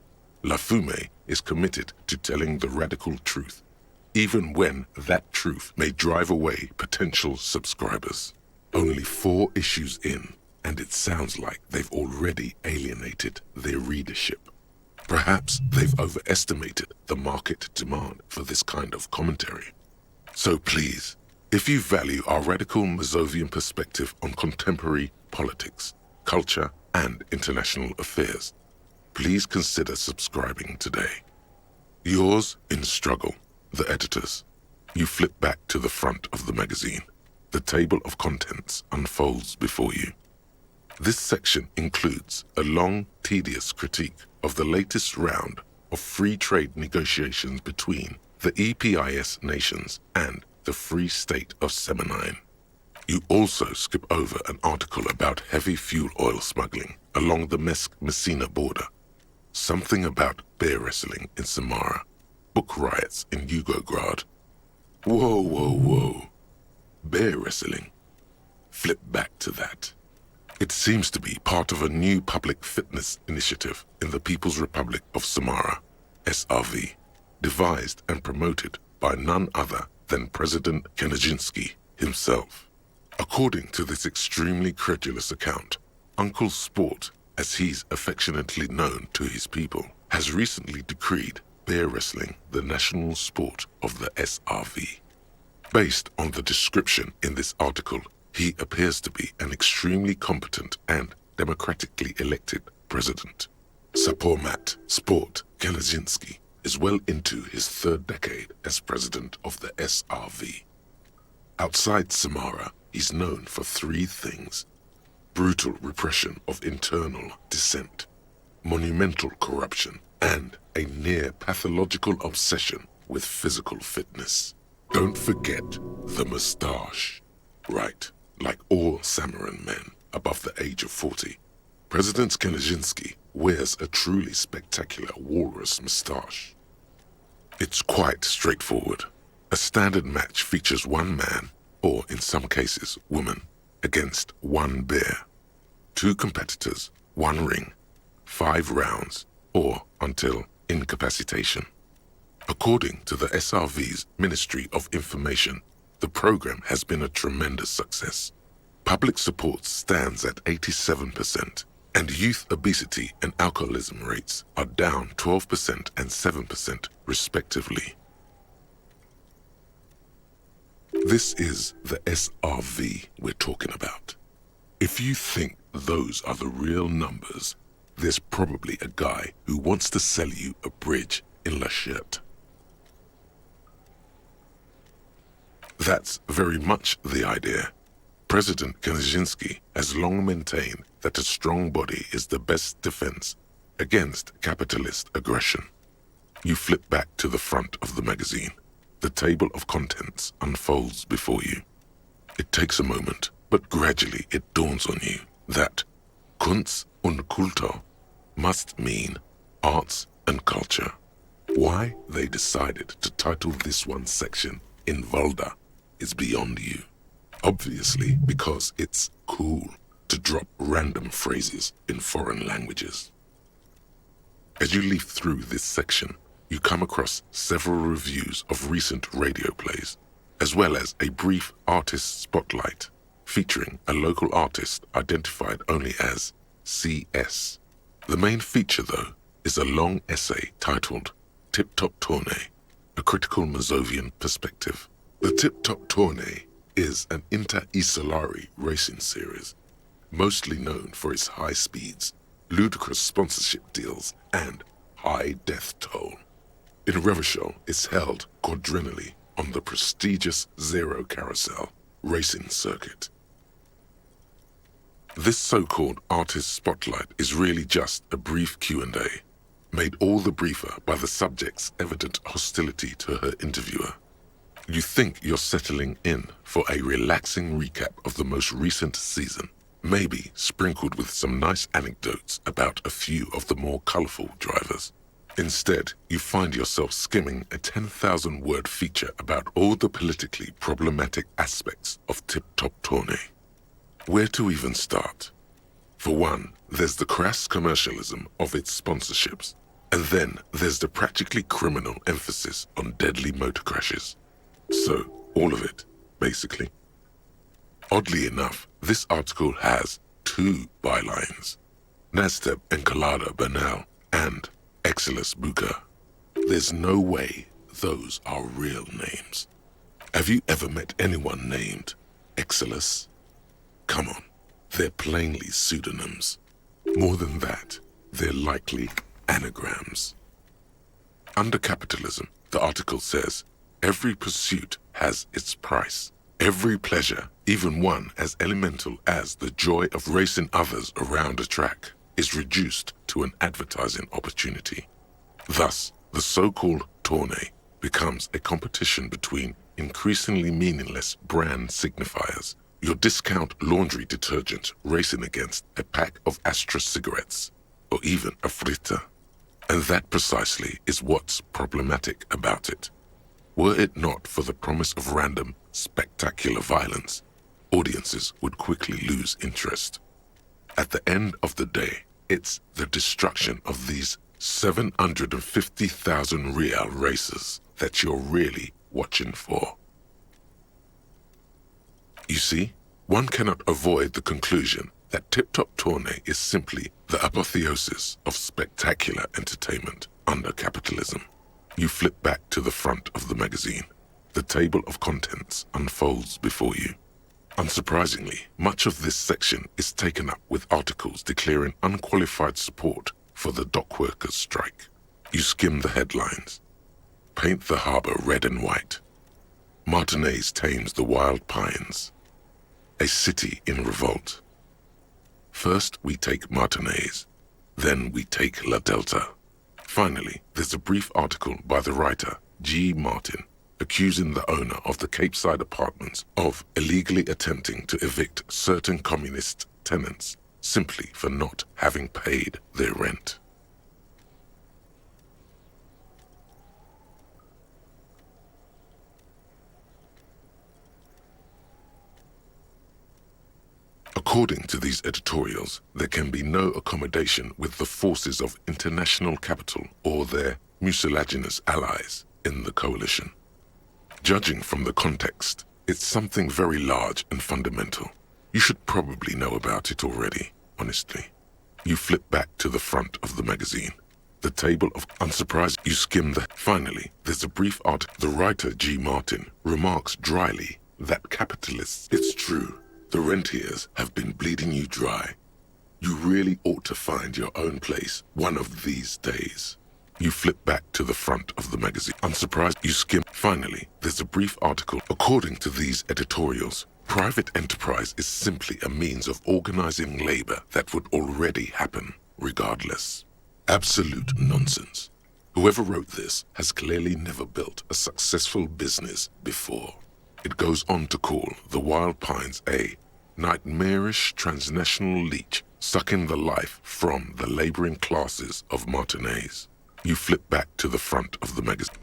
Lafume is committed to telling the radical truth, even when that truth may drive away potential subscribers. Only 4 issues in, and it sounds like they've already alienated their readership. Perhaps they've overestimated the market demand for this kind of commentary. So please, if you value our radical Mazovian perspective on contemporary politics, culture, and international affairs, please consider subscribing today. Yours in struggle, the editors. You flip back to the front of the magazine. The table of contents unfolds before you. This section includes a long, tedious critique of the latest round of free trade negotiations between the EPIS nations and the Free State of Semenine. You also skip over an article about heavy fuel oil smuggling along the Mesk-Messina border, something about bear wrestling in Samara, book riots in Yugograd. Whoa, whoa, whoa. Bear wrestling. Flip back to that. It seems to be part of a new public fitness initiative in the People's Republic of Samara, SRV, devised and promoted by none other than President Kenajinsky himself. According to this extremely credulous account, Uncle Sport, as he's affectionately known to his people, has recently decreed bear wrestling the national sport of the SRV. Based on the description in this article, he appears to be an extremely competent and democratically elected president. Sapormat Sport Kenajinsky is well into his 3rd decade as president of the SRV. Outside Samara, he's known for 3 things: brutal repression of internal dissent, monumental corruption, and a near pathological obsession with physical fitness. Don't forget the moustache. Right, like all Samaran men above the age of 40, President Kenajinsky wears a truly spectacular walrus moustache. It's quite straightforward. A standard match features 1 man, or in some cases woman, against 1 bear. 2 competitors, 1 ring, 5 rounds, or until incapacitation. According to the SRV's Ministry of Information, the program has been a tremendous success. Public support stands at 87%, and youth obesity and alcoholism rates are down 12% and 7% respectively. This is the SRV we're talking about. If you think those are the real numbers, there's probably a guy who wants to sell you a bridge in La Cherte. That's very much the idea. President Kenajinsky has long maintained that a strong body is the best defense against capitalist aggression. You flip back to the front of the magazine. The table of contents unfolds before you. It takes a moment, but gradually it dawns on you that Kunst und Kultur must mean arts and culture. Why they decided to title this one section in Valda is beyond you. Obviously because it's cool to drop random phrases in foreign languages. As you leaf through this section, you come across several reviews of recent radio plays, as well as a brief artist spotlight featuring a local artist identified only as CS. The main feature, though, is a long essay titled Pt.4, a critical Mazovian perspective. The Pt.4 is an inter-Isolari racing series, mostly known for its high speeds, ludicrous sponsorship deals, and high death toll. In Revachol, it's held quadrennially on the prestigious Zero Carousel racing circuit. This so-called artist spotlight is really just a brief Q&A, made all the briefer by the subject's evident hostility to her interviewer. You think you're settling in for a relaxing recap of the most recent season, maybe sprinkled with some nice anecdotes about a few of the more colorful drivers. Instead, you find yourself skimming a 10,000-word feature about all the politically problematic aspects of Pt.4. Where to even start? For one, there's the crass commercialism of its sponsorships, And then there's the practically criminal emphasis on deadly motor crashes. So, all of it, basically. Oddly enough, this article has 2 bylines. Nasteb Encolada Bernal and Exilus Buka. There's no way those are real names. Have you ever met anyone named Exilus? Come on, they're plainly pseudonyms. More than that, they're likely anagrams. Under capitalism, the article says, every pursuit has its price. Every pleasure, even one as elemental as the joy of racing others around a track, is reduced to an advertising opportunity. Thus, the so-called tournée becomes a competition between increasingly meaningless brand signifiers. Your discount laundry detergent racing against a pack of Astra cigarettes, or even a frita. And that precisely is what's problematic about it. Were it not for the promise of random, spectacular violence, audiences would quickly lose interest. At the end of the day, it's the destruction of these 750,000 real races that you're really watching for. You see, one cannot avoid the conclusion that Tip Top Tournée is simply the apotheosis of spectacular entertainment under capitalism. You flip back to the front of the magazine. The table of contents unfolds before you. Unsurprisingly, much of this section is taken up with articles declaring unqualified support for the dock workers' strike. You skim the headlines. Paint the harbor red and white. Martinez tames the wild pines. A city in revolt. First we take Martinez, then we take La Delta. Finally, there's a brief article by the writer, G. Martin, accusing the owner of the Capeside Apartments of illegally attempting to evict certain communist tenants simply for not having paid their rent. According to these editorials, there can be no accommodation with the forces of international capital or their mucilaginous allies in the coalition. Judging from the context, it's something very large and fundamental. You should probably know about it already, honestly. You flip back to the front of the magazine. The table of unsurprised, you skim the... Finally, there's a brief article. The writer, G. Martin, remarks dryly that capitalists... It's true. The rentiers have been bleeding you dry. You really ought to find your own place one of these days. You flip back to the front of the magazine. Unsurprised, you skim. Finally, there's a brief article. According to these editorials, private enterprise is simply a means of organizing labor that would already happen, regardless. Absolute nonsense. Whoever wrote this has clearly never built a successful business before. It goes on to call the Wild Pines a nightmarish transnational leech sucking the life from the laboring classes of Martinez. You flip back to the front of the magazine.